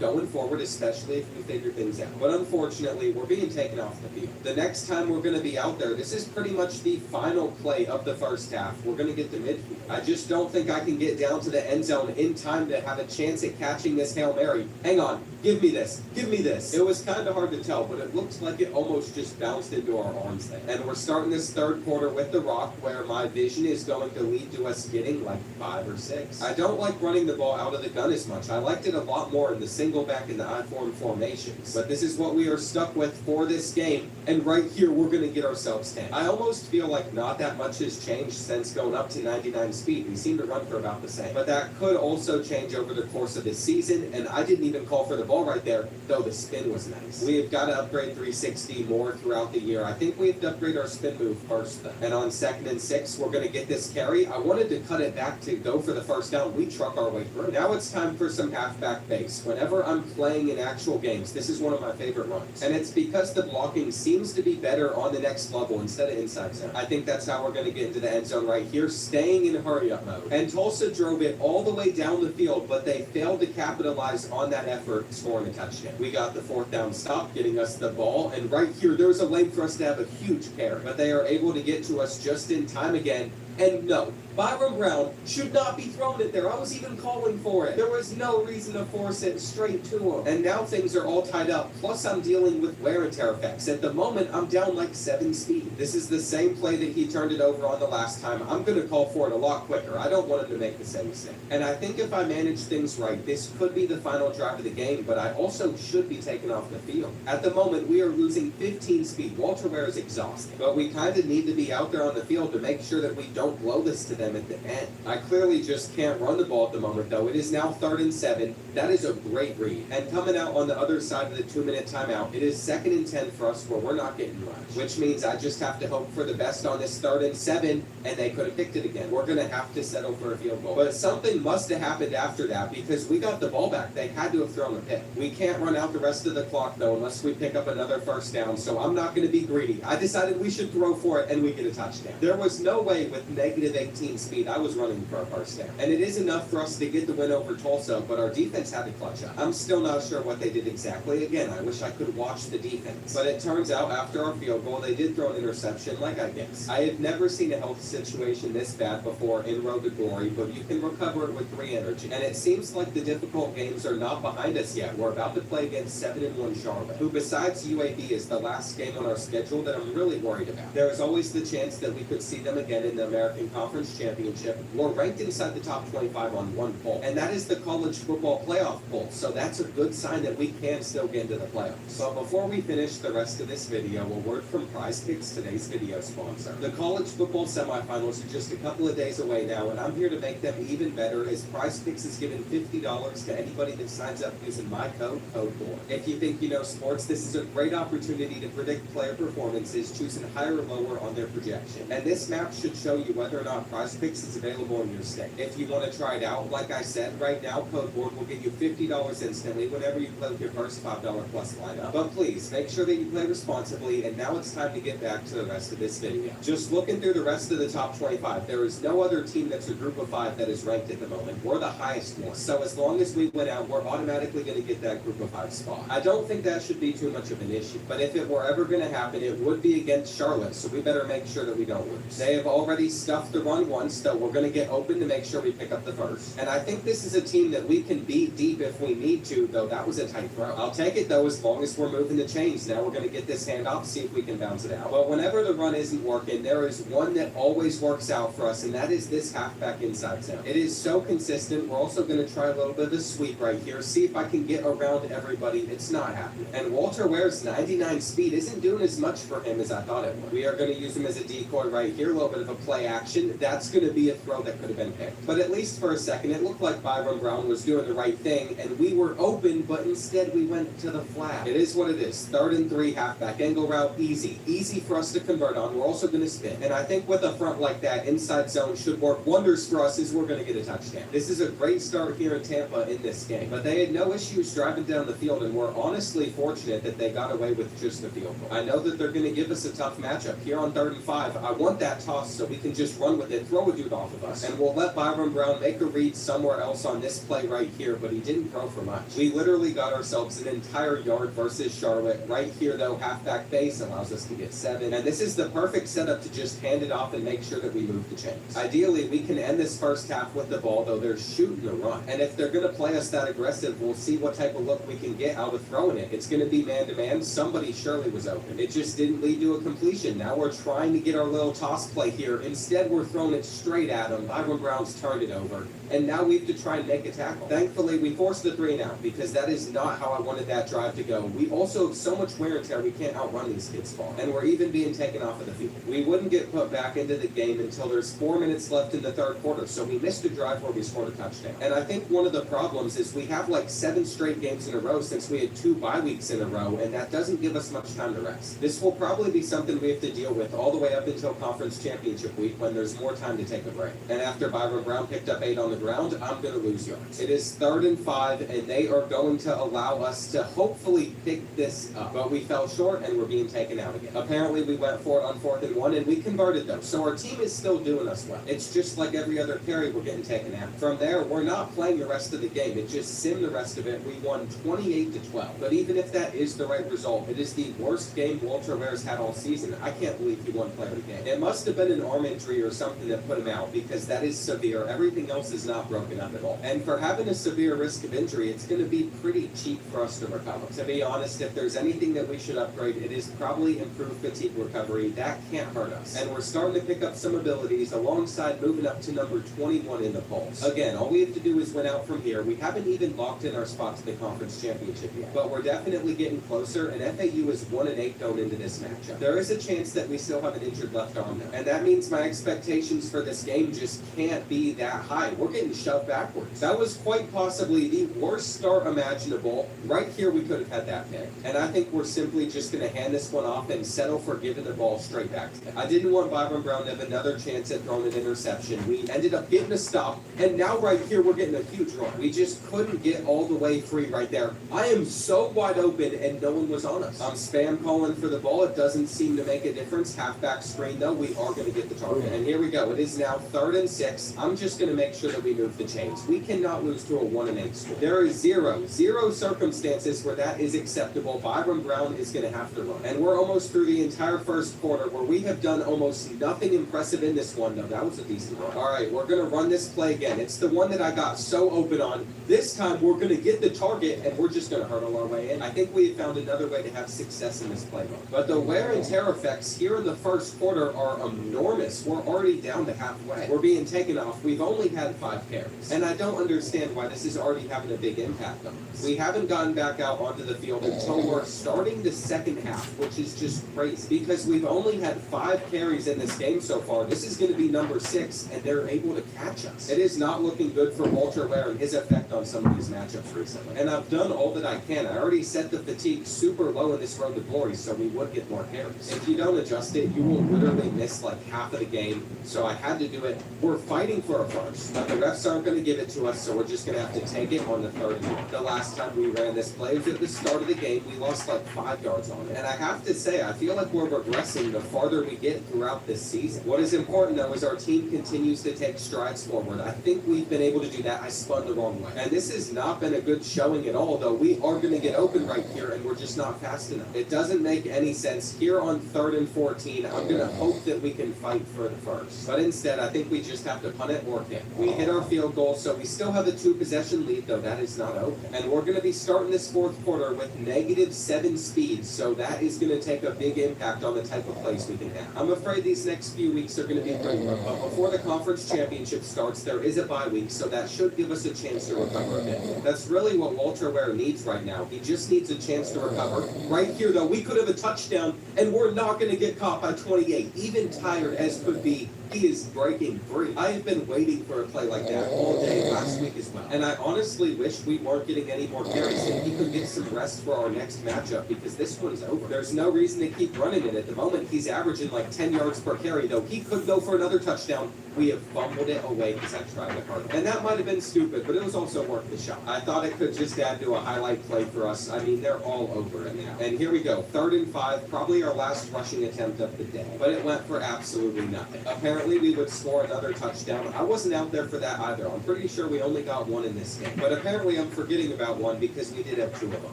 going forward, especially if we figure things out. But unfortunately, we're being taken off the field. The next time we're going to be out there, this is pretty much the final play of the first half. We're going to get to midfield. I just don't think I can get down to the end zone in time to have a chance at catching this Hail Mary. Hang on. Give me this. Give me this. It was kind of hard to tell, but it looked like it almost just bounced into our arms there. And we're starting this 3rd quarter with the rock, where my vision is going to lead to us getting like 5 or 6. I don't like running the ball out of the gun as much. I liked it a lot more in the single back in the I-form formations. But this is what we are stuck with for this game. And right here, we're going to get ourselves 10. I almost feel like not that much has changed since going up to 99 speed. We seem to run for about the same. But that could also change over the course of this season. And I didn't even call for the ball right there, though the spin was nice. We have got to upgrade 360 more throughout the year. I think we have to upgrade our spin move first, though. And on 2nd and 6, we're going to get this carry. I wanted to cut it back to go for the first down. We truck our way through. Now it's time for some halfback base. Whenever I'm playing in actual games, this is one of my favorite runs. And it's because the blocking seems to be better on the next level instead of inside zone. I think that's how we're going to get into the end zone right here, staying in hurry-up mode. And Tulsa drove it all the way down the field, but they failed to capitalize on that effort, scoring a touchdown. We got the 4th down stop, getting us the ball, and right here, there's a lane for us to have a huge carry. But they are able to get to us just in time again. And no, Byron Brown should not be thrown it there. I was even calling for it. There was no reason to force it straight to him. And now things are all tied up. Plus, I'm dealing with wear and tear effects. At the moment, I'm down like 7 speed. This is the same play that he turned it over on the last time. I'm going to call for it a lot quicker. I don't want him to make the same mistake. And I think if I manage things right, this could be the final drive of the game, but I also should be taken off the field. At the moment, we are losing 15 speed. Walter Ware is exhausted. But we kind of need to be out there on the field to make sure that we don't blow this to them at the end. I clearly just can't run the ball at the moment, though. It is now 3rd and 7. That is a great read. And coming out on the other side of the 2-minute timeout, it is 2nd and 10 for us where we're not getting much, which means I just have to hope for the best on this 3rd and 7, and they could have picked it again. We're going to have to settle for a field goal. But something must have happened after that because we got the ball back. They had to have thrown a pick. We can't run out the rest of the clock, though, unless we pick up another first down, so I'm not going to be greedy. I decided we should throw for it, and we get a touchdown. There was no way with negative 18 speed I was running for a first down. And it is enough for us to get the win over Tulsa, but our defense had to clutch up. I'm still not sure what they did exactly. Again, I wish I could watch the defense. But it turns out after our field goal, they did throw an interception, like I guess. I have never seen a health situation this bad before in Road to Glory, but you can recover it with 3 energy. And it seems like the difficult games are not behind us yet. We're about to play against 7-1 Charlotte, who besides UAB is the last game on our schedule that I'm really worried about. There is always the chance that we could see them again in the American Conference championship, we're ranked inside the top 25 on one poll, and that is the college football playoff poll. So that's a good sign that we can still get into the playoffs. So before we finish the rest of this video, a word from Prize Picks, today's video sponsor. The college football semifinals are just a couple of days away now, and I'm here to make them even better as Prize Picks is giving $50 to anybody that signs up using my code BOARD. If you think you know sports, this is a great opportunity to predict player performances, choosing higher or lower on their projection. And this map should show you whether or not Prize Picks is available in your state. If you want to try it out, like I said, right now code BOARD will get you $50 instantly whenever you play with your first $5 plus lineup. But please, make sure that you play responsibly, and now it's time to get back to the rest of this video. Just looking through the rest of the top 25, there is no other team that's a group of 5 that is ranked at the moment. We're the highest one. So as long as we win out, we're automatically going to get that group of 5 spot. I don't think that should be too much of an issue, but if it were ever going to happen, it would be against Charlotte, so we better make sure that we don't lose. They have already stuffed the run once, so we're going to get open to make sure we pick up the first. And I think this is a team that we can beat deep if we need to, though that was a tight throw. I'll take it though, as long as we're moving the chains. Now we're going to get this handoff, see if we can bounce it out. But whenever the run isn't working, there is one that always works out for us, and that is this halfback inside zone. It is so consistent. We're also going to try a little bit of a sweep right here, see if I can get around everybody. It's not happening. And Walter Ware's 99 speed isn't doing as much for him as I thought it would. We are going to use him as a decoy right here, a little bit of a play action. That's going to be a throw that could have been picked. But at least for a second, it looked like Byron Brown was doing the right thing, and we were open, but instead we went to the flat. It is what it is. 3rd and 3, halfback angle route, easy. Easy for us to convert on. We're also going to spin. And I think with a front like that, inside zone should work wonders for us as we're going to get a touchdown. This is a great start here in Tampa in this game. But they had no issues driving down the field, and we're honestly fortunate that they got away with just the field goal. I know that they're going to give us a tough matchup here on 3rd and 5. I want that toss so we can just run with it, throw a dude off of us, and we'll let Byron Brown make a read somewhere else on this play right here, but he didn't throw for much. We literally got ourselves an entire yard versus Charlotte. Right here, though, halfback base allows us to get 7, and this is the perfect setup to just hand it off and make sure that we move the chains. Ideally, we can end this first half with the ball, though they're shooting the run, and if they're going to play us that aggressive, we'll see what type of look we can get out of throwing it. It's going to be man-to-man. Somebody surely was open. It just didn't lead to a completion. Now we're trying to get our little toss play here. Instead, we're throwing it straight at him. Byron Brown's turned it over, and now we have to try and make a tackle. Thankfully, we forced the 3 and out because that is not how I wanted that drive to go. We also have so much wear and tear, we can't outrun these kids far, and we're even being taken off of the field. We wouldn't get put back into the game until there's 4 minutes left in the 3rd quarter, so we missed a drive where we scored a touchdown. And I think one of the problems is we have like 7 straight games in a row since we had 2 bye weeks in a row, and that doesn't give us much time to rest. This will probably be something we have to deal with all the way up until conference championship week when there's more time to take a break. And after Byron Brown picked up 8 on the ground, I'm going to lose yards. It is 3rd and 5, and they are going to allow us to hopefully pick this up. But we fell short, and we're being taken out again. Apparently, we went for it on 4th and 1, and we converted them. So our team is still doing us well. It's just like every other carry, we're getting taken out. From there, we're not playing the rest of the game. It just simmed the rest of it. We won 28-12. But even if that is the right result, it is the worst game Walter Ware's had all season. I can't believe he won player of the game. It must have been an arm injury or something that put him out, because that is severe. Everything else is not broken up at all. And for having a severe risk of injury, it's going to be pretty cheap for us to recover. To be honest, if there's anything that we should upgrade, it is probably improved fatigue recovery. That can't hurt us. And we're starting to pick up some abilities alongside moving up to number 21 in the polls. Again, all we have to do is win out from here. We haven't even locked in our spot to the conference championship yet, but we're definitely getting closer, and FAU is 1-8 going into this matchup. There is a chance that we still have an injured left arm now, and that means my expectations for this game just can't be that high. We're getting shoved backwards. That was quite possibly the worst start imaginable. Right here, we could have had that pick, and I think we're simply just going to hand this one off and settle for giving the ball straight back to them. I didn't want Byron Brown to have another chance at throwing an interception. We ended up getting a stop, and now right here, we're getting a huge run. We just couldn't get all the way free right there. I am so wide open, and no one was on us. I'm spam calling for the ball. It doesn't seem to make a difference. Halfback screen, though, we are going to get the target. And here we go. It is now 3rd and 6. I'm just going to make sure that time we move the chains. We cannot lose to a 1-8 score. There is zero circumstances where that is acceptable. Byron Brown is going to have to run. And we're almost through the entire first quarter where we have done almost nothing impressive in this one, though. That was a decent run. All right, we're going to run this play again. It's the one that I got so open on. This time we're going to get the target and we're just going to hurdle our way in. I think we have found another way to have success in this playbook. But the wear and tear effects here in the first quarter are enormous. We're already down to halfway. We're being taken off. We've only had 5 carries. And I don't understand why this is already having a big impact on us. We haven't gotten back out onto the field until we're starting the second half, which is just crazy because we've only had 5 carries in this game so far. This is going to be number 6, and they're able to catch us. It is not looking good for Walter Ware and his effect on some of these matchups recently. And I've done all that I can. I already set the fatigue super low in this road to glory, so we would get more carries. If you don't adjust it, you will literally miss like half of the game. So I had to do it. We're fighting for a first, but the refs aren't going to give it to us, so we're just going to have to take it on the 3rd and 1. The last time we ran this play was at the start of the game. We lost like 5 yards on it. And I have to say, I feel like we're regressing the farther we get throughout this season. What is important, though, is our team continues to take strides forward. I think we've been able to do that. I spun the wrong way. And this has not been a good showing at all, though. We are going to get open right here, and we're just not fast enough. It doesn't make any sense. Here on 3rd and 14, I'm going to hope that we can fight for the first. But instead, I think we just have to punt it or kick. We hit our field goal, so we still have a 2-possession lead, though that is not open. And we're going to be starting this 4th quarter with -7 speed, so that is going to take a big impact on the type of plays we can have. I'm afraid these next few weeks are going to be pretty rough, but before the conference championship starts, there is a bye week, so that should give us a chance to recover a bit. That's really what Walter Ware needs right now. He just needs a chance to recover. Right here, though, we could have a touchdown, and we're not going to get caught by 28, even tired as could be. He is breaking free. I have been waiting for a play like that all day last week as well. And I honestly wish we weren't getting any more carries and he could get some rest for our next matchup because this one's over. There's no reason to keep running it. At the moment, he's averaging like 10 yards per carry, though he could go for another touchdown. We have fumbled it away because I tried to hurt him. And that might have been stupid, but it was also worth the shot. I thought it could just add to a highlight play for us. I mean, they're all over it now. And here we go. 3rd and 5, probably our last rushing attempt of the day. But it went for absolutely nothing. Apparently, we would score another touchdown. I wasn't out there for that either. I'm pretty sure we only got 1 in this game. But apparently, I'm forgetting about 1 because we did have 2 of them.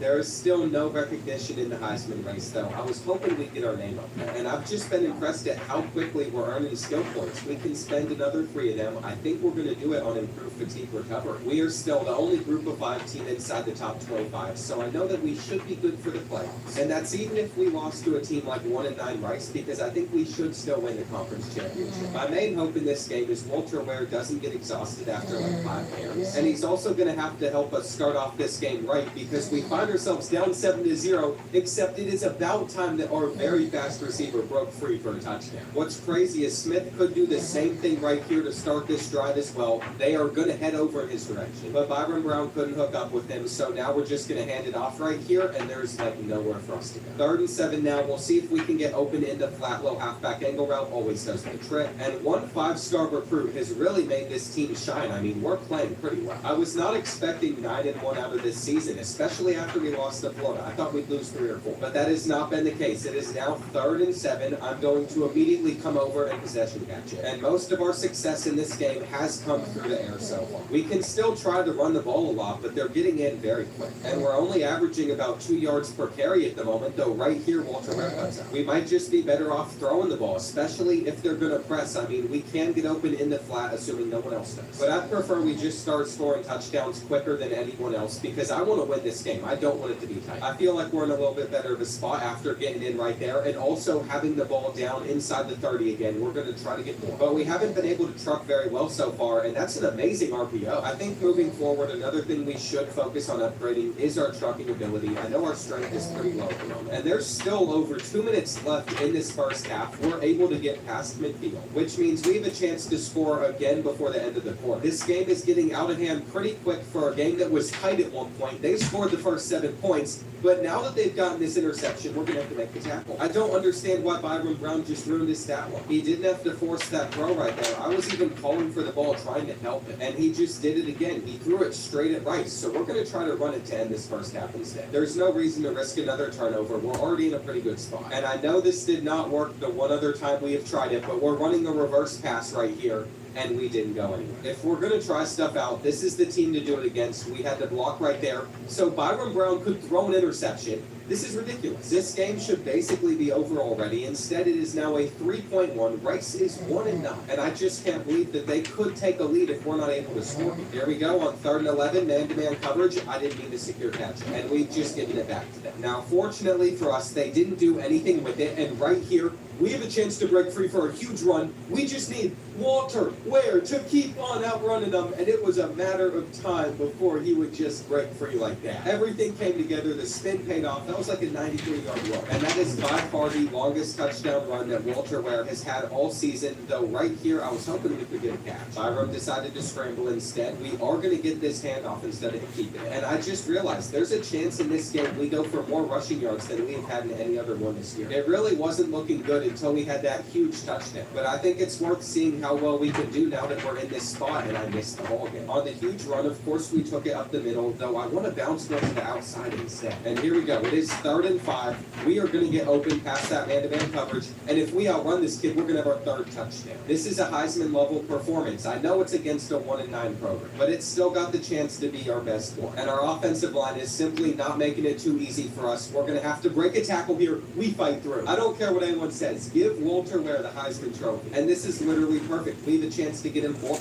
There is still no recognition in the Heisman race, though. I was hoping we'd get our name up there. And I've just been impressed at how quickly we're earning skill points. We can spend another 3 of them. I think we're going to do it on improved fatigue recovery. We are still the only group of 5 team inside the top 25, so I know that we should be good for the playoffs. And that's even if we lost to a team like 1-9 Rice, because I think we should still win the conference championship. My main hope in this game is Walter Ware doesn't get exhausted after like 5 carries. And he's also going to have to help us start off this game right because we find ourselves down 7-0, except it is about time that our very fast receiver broke free for a touchdown. What's crazy is Smith could do the same thing right here to start this drive as well. They are going to head over in his direction. But Byron Brown couldn't hook up with him, so now we're just going to hand it off right here, and there's like nowhere for us to go. 3rd and 7 now. We'll see if we can get open into flat, low halfback angle route. Always does the trick. And one 5-star recruit has really made this team shine. I mean, we're playing pretty well. I was not expecting 9-1 out of this season, especially after we lost to Florida. I thought we'd lose 3 or 4, but that has not been the case. It is now 3rd and 7. I'm going to immediately come over and possession catch it. And most of our success in this game has come through the air so far. We can still try to run the ball a lot, but they're getting in very quick. And we're only averaging about 2 yards per carry at the moment, though right here, Walter Ware cuts out. We might just be better off throwing the ball, especially if they're going to press. I mean, we can get open in the flat, assuming no one else does. But I prefer we just start scoring touchdowns quicker than anyone else because I want to win this game. I don't want it to be tight. I feel like we're in a little bit better of a spot after getting in right there and also having the ball down inside the 30 again. We're going to try to get more. But we haven't been able to truck very well so far, and that's an amazing RPO. I think moving forward, another thing we should focus on upgrading is our trucking ability. I know our strength is pretty low at the moment, and there's still over 2 minutes left in this first half. We're able to get past midfield, which means we have a chance to score again before the end of the quarter. This game is getting out of hand pretty quick for a game that was tight at one point. They scored the first 7 points, but now that they've gotten this interception, we're going to have to make the tackle. I don't understand why Byron Brown just ruined his stat line. He didn't have to force that throw right there. I was even calling for the ball, trying to help him, and he just did it again. He threw it straight at Rice, so we're going to try to run it to end this first half instead. There's no reason to risk another turnover. We're already in a pretty good spot, and I know this did not work the one other time we have tried it, but we're running a reverse pass right here. and we didn't go anywhere. If we're going to try stuff out, this is the team to do it against. We had the block right there, so Byron Brown could throw an interception. This is ridiculous. This game should basically be over already. Instead, it is now a 3-point-1. Rice is 1-9, and I just can't believe that they could take a lead if we're not able to score. Here we go on 3rd and 11, man-to-man coverage. I didn't mean to secure catch, and we've just given it back to them. Now, fortunately for us, they didn't do anything with it, and right here, we have a chance to break free for a huge run. We just need Walter Ware to keep on outrunning them, and it was a matter of time before he would just break free like that. Everything came together. The spin paid off. That was like a 93-yard run, and that is by far the longest touchdown run that Walter Ware has had all season, though right here, I was hoping we could get a catch. Byron decided to scramble instead. We are going to get this handoff instead of keeping it, and I just realized there's a chance in this game we go for more rushing yards than we have had in any other one this year. It really wasn't looking good until we had that huge touchdown, but I think it's worth seeing how well we can do now that we're in this spot, and I missed the ball game. On the huge run, of course, we took it up the middle, though I want to bounce one to the outside instead. And here we go. It is 3rd and 5. We are going to get open past that man-to-man coverage, and if we outrun this kid, we're going to have our 3rd touchdown. This is a Heisman-level performance. I know it's against a 1-9 program, but it's still got the chance to be our best one. And our offensive line is simply not making it too easy for us. We're going to have to break a tackle here. We fight through. I don't care what anyone says. Give Walter Ware the Heisman Trophy. And this is literally perfect. We have a chance to get him more.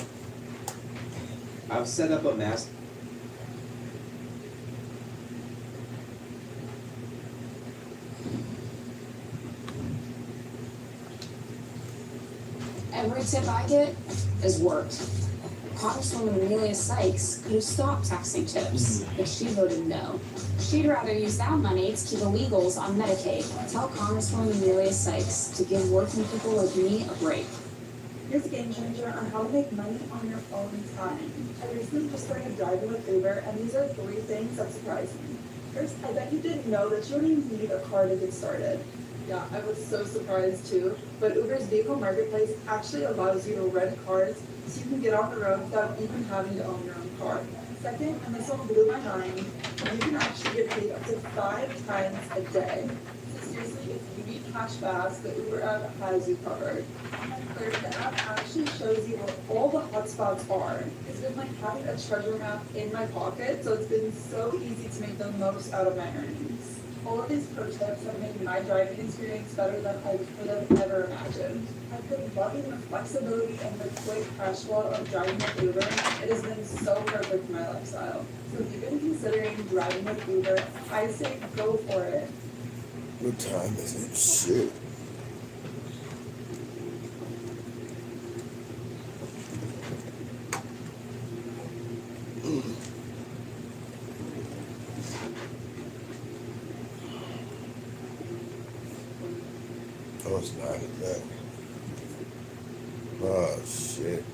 I've set up a mask. Every tip I get has worked. Congresswoman Amelia Sykes could have stopped taxing tips, but she voted no. She'd rather use that money to keep illegals on Medicaid. Tell Congresswoman Amelia Sykes to give working people like me a break. Here's a game changer on how to make money on your own time. I recently just started driving with Uber, and these are 3 things that surprised me. First, I bet you didn't know that you don't even need a car to get started. Yeah, I was so surprised too, but Uber's vehicle marketplace actually allows you to rent cars so you can get on the road without even having to own your own car. Second, and this one blew my mind, you can actually get paid up to 5 times a day. So seriously, if you need cash fast, the Uber app has you covered. Third, the app actually shows you where all the hotspots are. It's been like having a treasure map in my pocket, so it's been so easy to make the most out of my earnings. All of these pro tips have made my driving experience better than I could have ever imagined. I've been loving the flexibility and the quick cash flow of driving with Uber. It has been so perfect for my lifestyle. So if you've been considering driving with Uber, I say go for it. What time is it? Shit. Oh, it's 9:11. Oh, shit.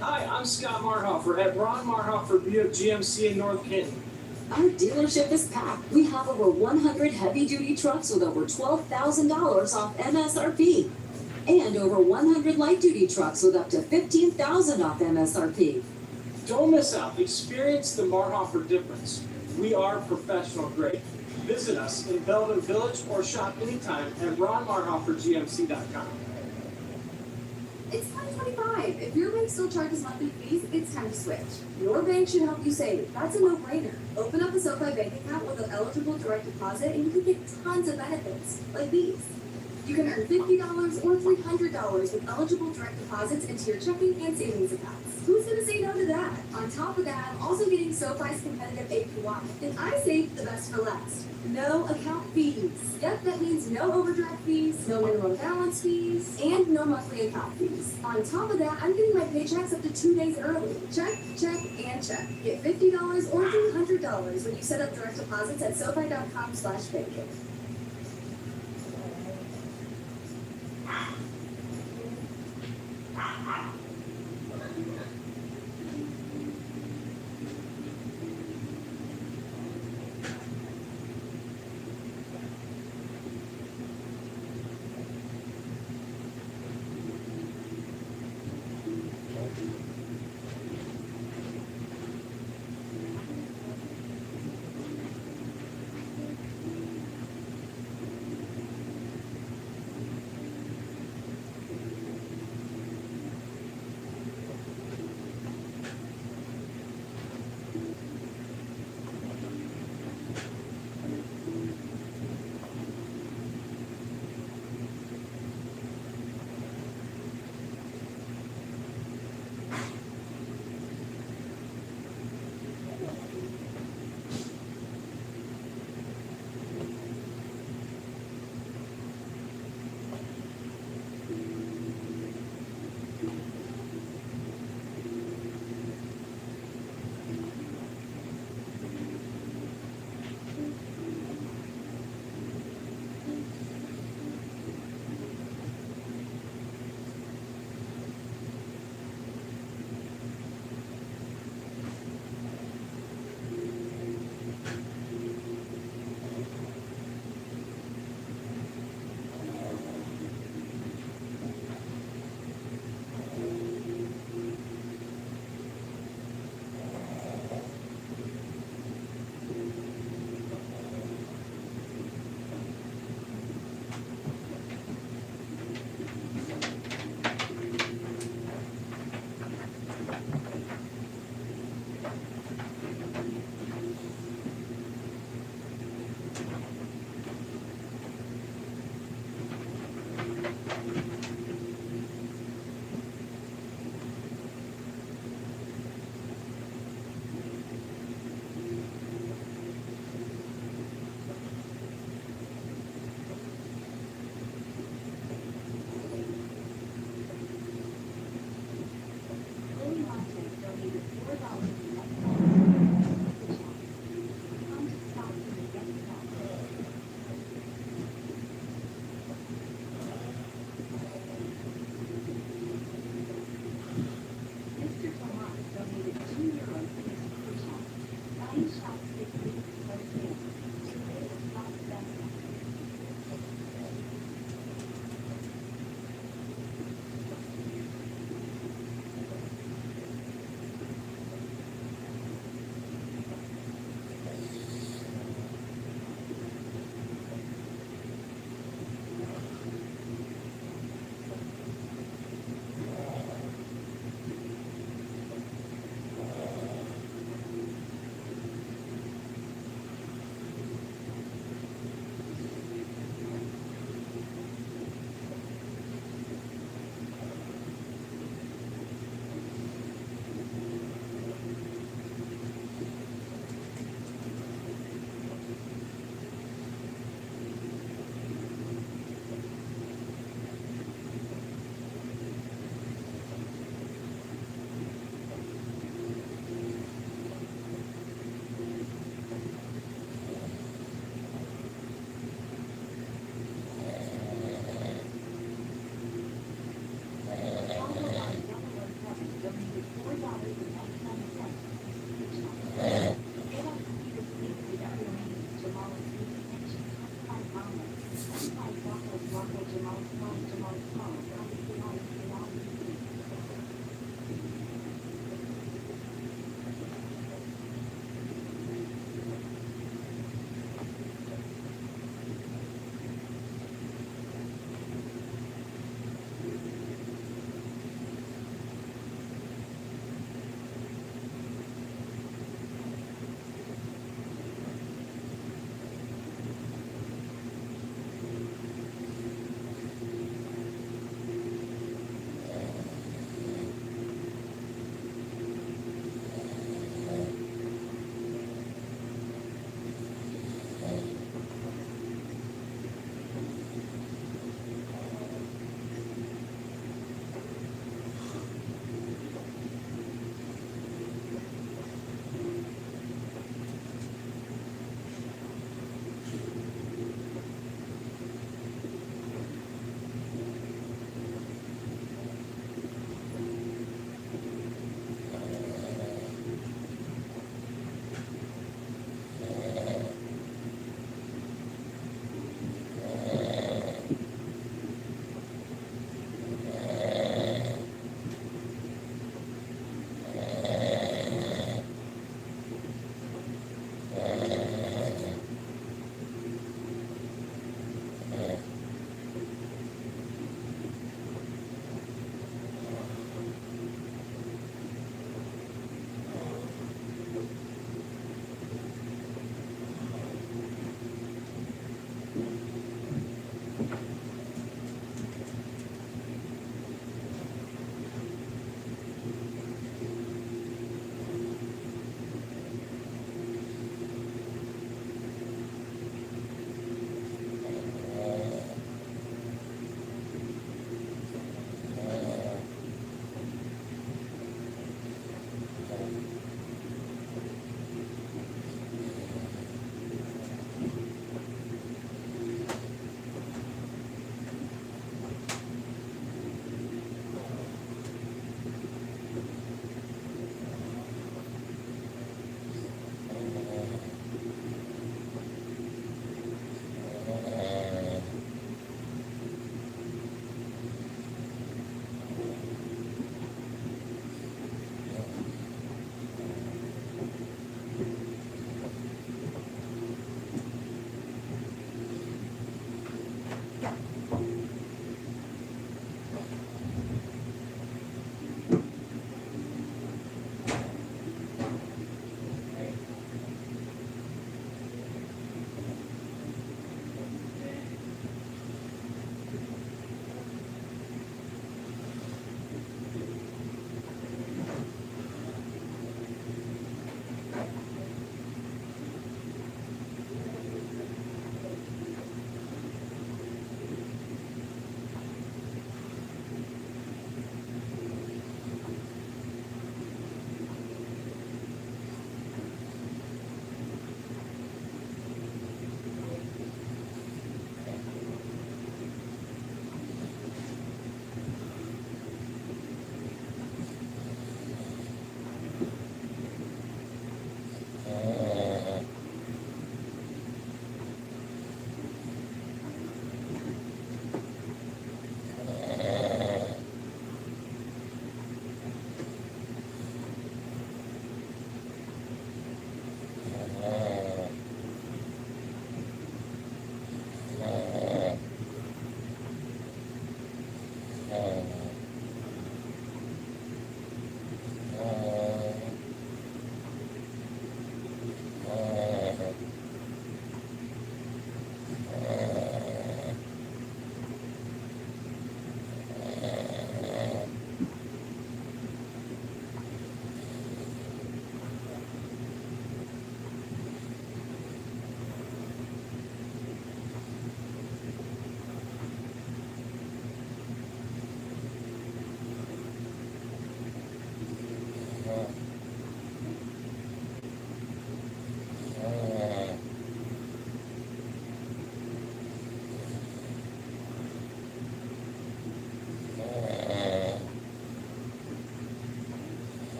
Hi, I'm Scott Marhofer at Ron Marhofer Buick GMC in North Canton. Our dealership is packed. We have over 100 heavy-duty trucks with over $12,000 off MSRP. And over 100 light-duty trucks with up to $15,000 off MSRP. Don't miss out. Experience the Marhofer difference. We are professional grade. Visit us in Belden Village or shop anytime at ronmarhofergmc.com. It's 2025. If your bank still charges monthly fees, it's time to switch. Your bank should help you save. That's a no-brainer. Open up a SoFi bank account with an eligible direct deposit and you can get tons of benefits, like these. You can earn $50 or $300 with eligible direct deposits into your checking and savings accounts. Who's going to say no to that? On top of that, I'm also getting SoFi's competitive APY, and I saved the best for last. No account fees. Yep, that means no overdraft fees, no minimum balance fees, and no monthly account fees. On top of that, I'm getting my paychecks up to 2 days early. Check, check, and check. Get $50 or $300 when you set up direct deposits at SoFi.com/banking.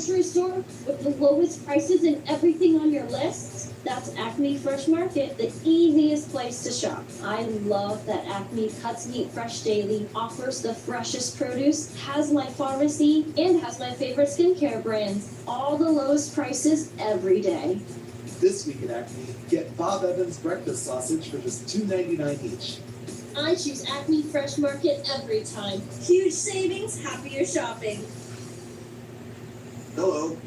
grocery store with the lowest prices and everything on your list? That's Acme Fresh Market, the easiest place to shop. I love that Acme cuts meat fresh daily, offers the freshest produce, has my pharmacy, and has my favorite skincare brands. All the lowest prices every day. This week at Acme, get Bob Evans breakfast sausage for just $2.99 each. I choose Acme Fresh Market every time. Huge savings, happier shopping. Hello.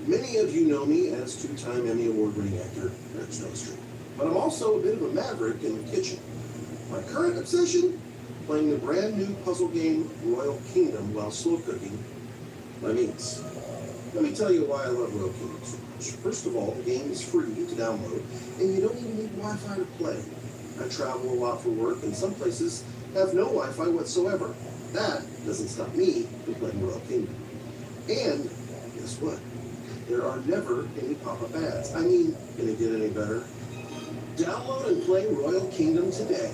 Many of you know me as two-time Emmy Award-winning actor Eric Snowstreet. But I'm also a bit of a maverick in the kitchen. My current obsession? Playing the brand new puzzle game Royal Kingdom while slow cooking my meats. Let me tell you why I love Royal Kingdom so much. First of all, the game is free to download, and you don't even need Wi-Fi to play. I travel a lot for work, and some places have no Wi-Fi whatsoever. That doesn't stop me from playing Royal Kingdom. And guess what? There are never any pop-up ads. I mean, can it get any better? Download and play Royal Kingdom today.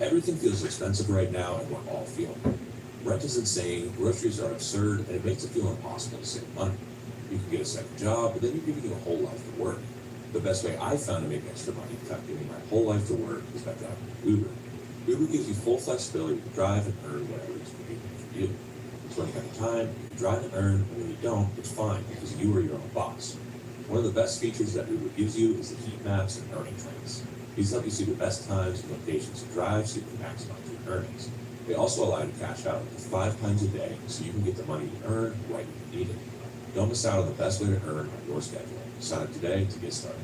Everything feels expensive right now, and we're all feeling it. Rent is insane, groceries are absurd, and it makes it feel impossible to save money. You can get a second job, but then you're giving your whole life to work. The best way I found to make extra money without giving my whole life to work is by driving Uber. Uber gives you full flexibility to drive and earn whatever is convenient for you. So when you have time, you can drive and earn, and when you don't, it's fine because you are your own boss. One of the best features that Uber gives you is the heat maps and earning trends. These help you see the best times and locations to drive so you can maximize your earnings. They also allow you to cash out up to 5 times a day so you can get the money you earn right when you need it. Don't miss out on the best way to earn on your schedule. Sign up today to get started.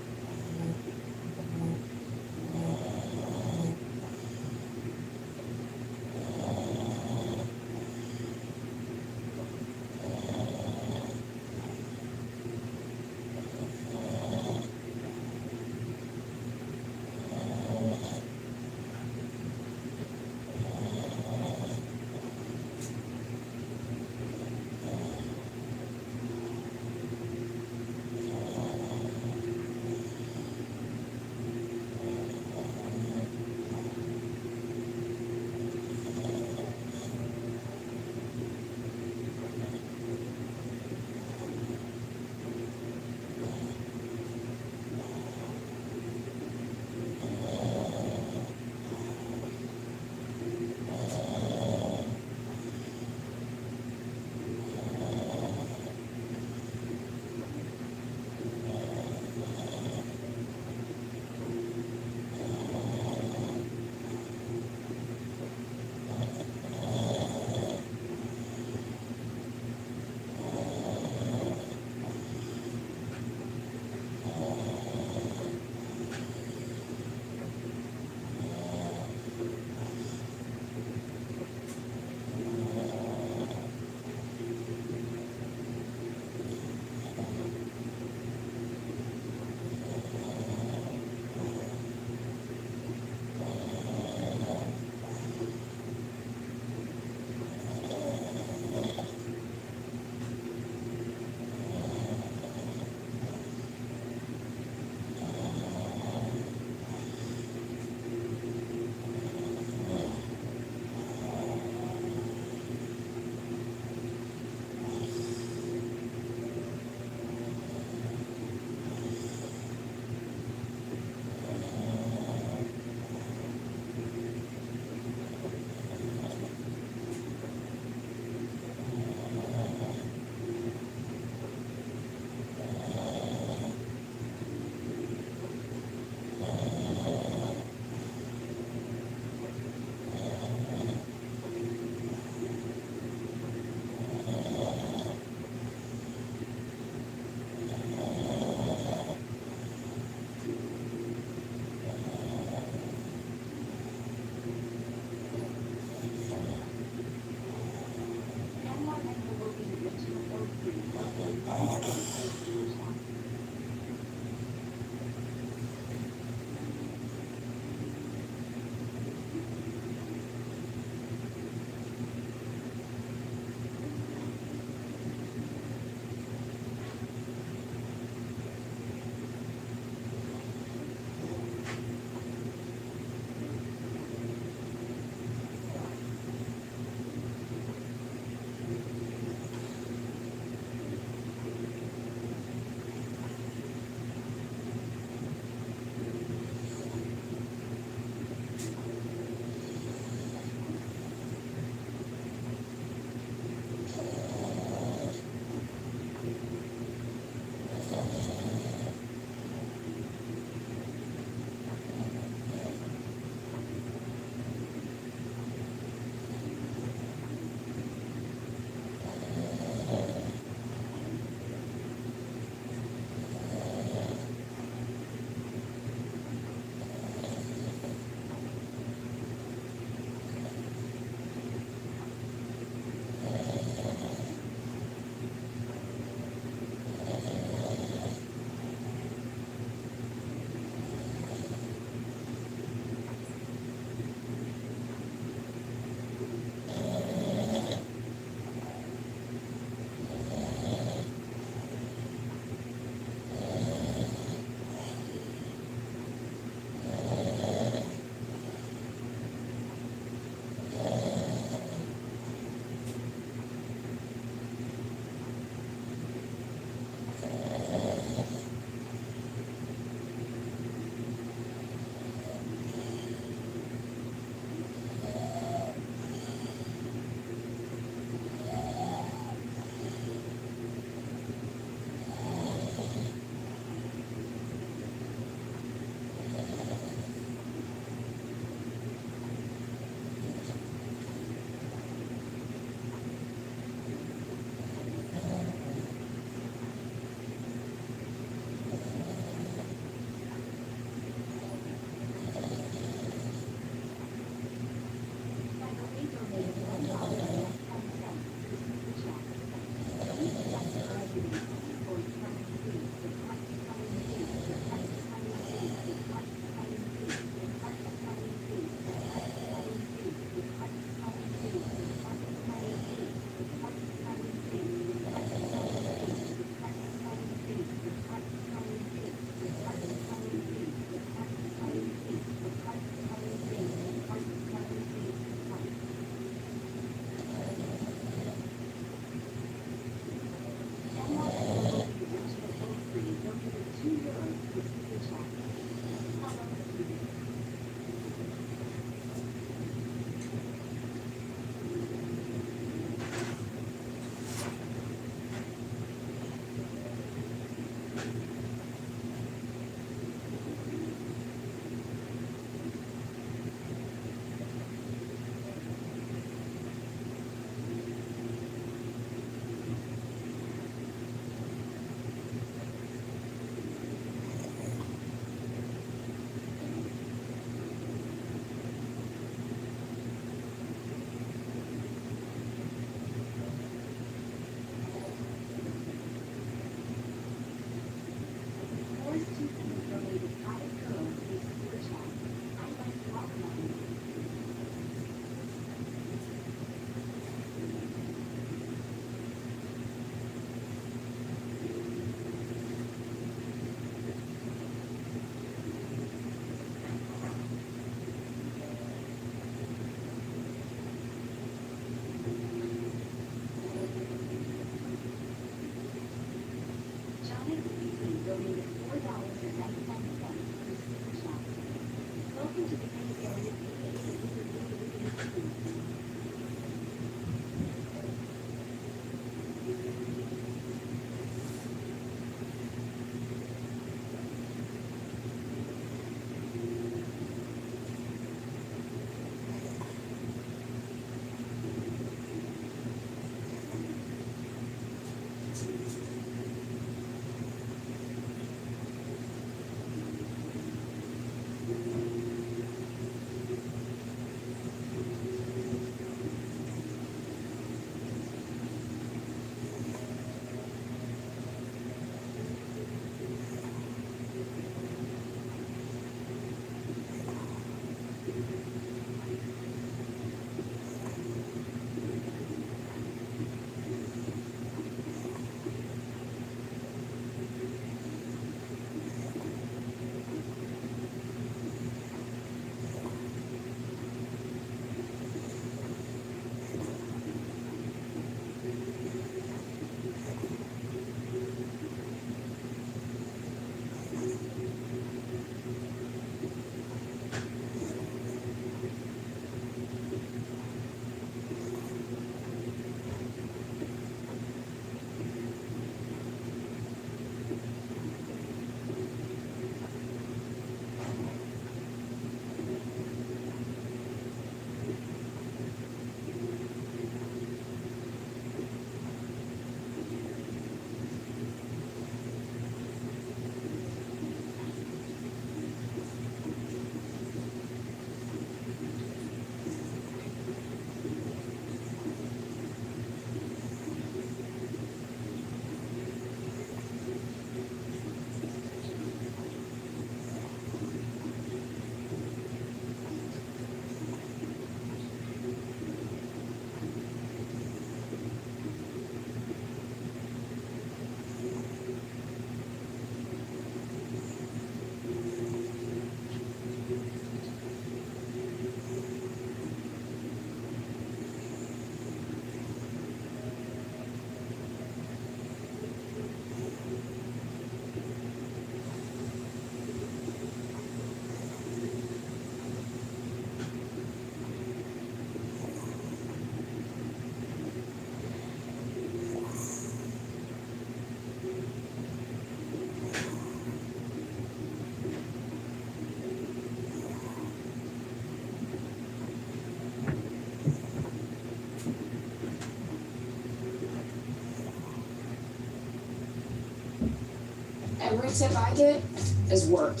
Every tip I get has worked.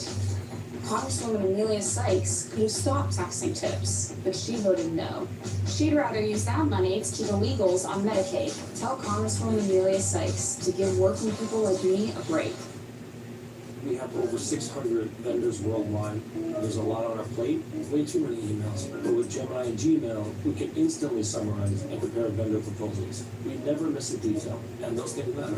Congresswoman Amelia Sykes could have stopped taxing tips, but she voted no. She'd rather use that money to keep illegals on Medicaid. Tell Congresswoman Amelia Sykes to give working people like me a break. We have over 600 vendors worldwide. There's a lot on our plate, way too many emails. But with Gemini and Gmail, we can instantly summarize and prepare vendor proposals. We never miss a detail, and those things matter.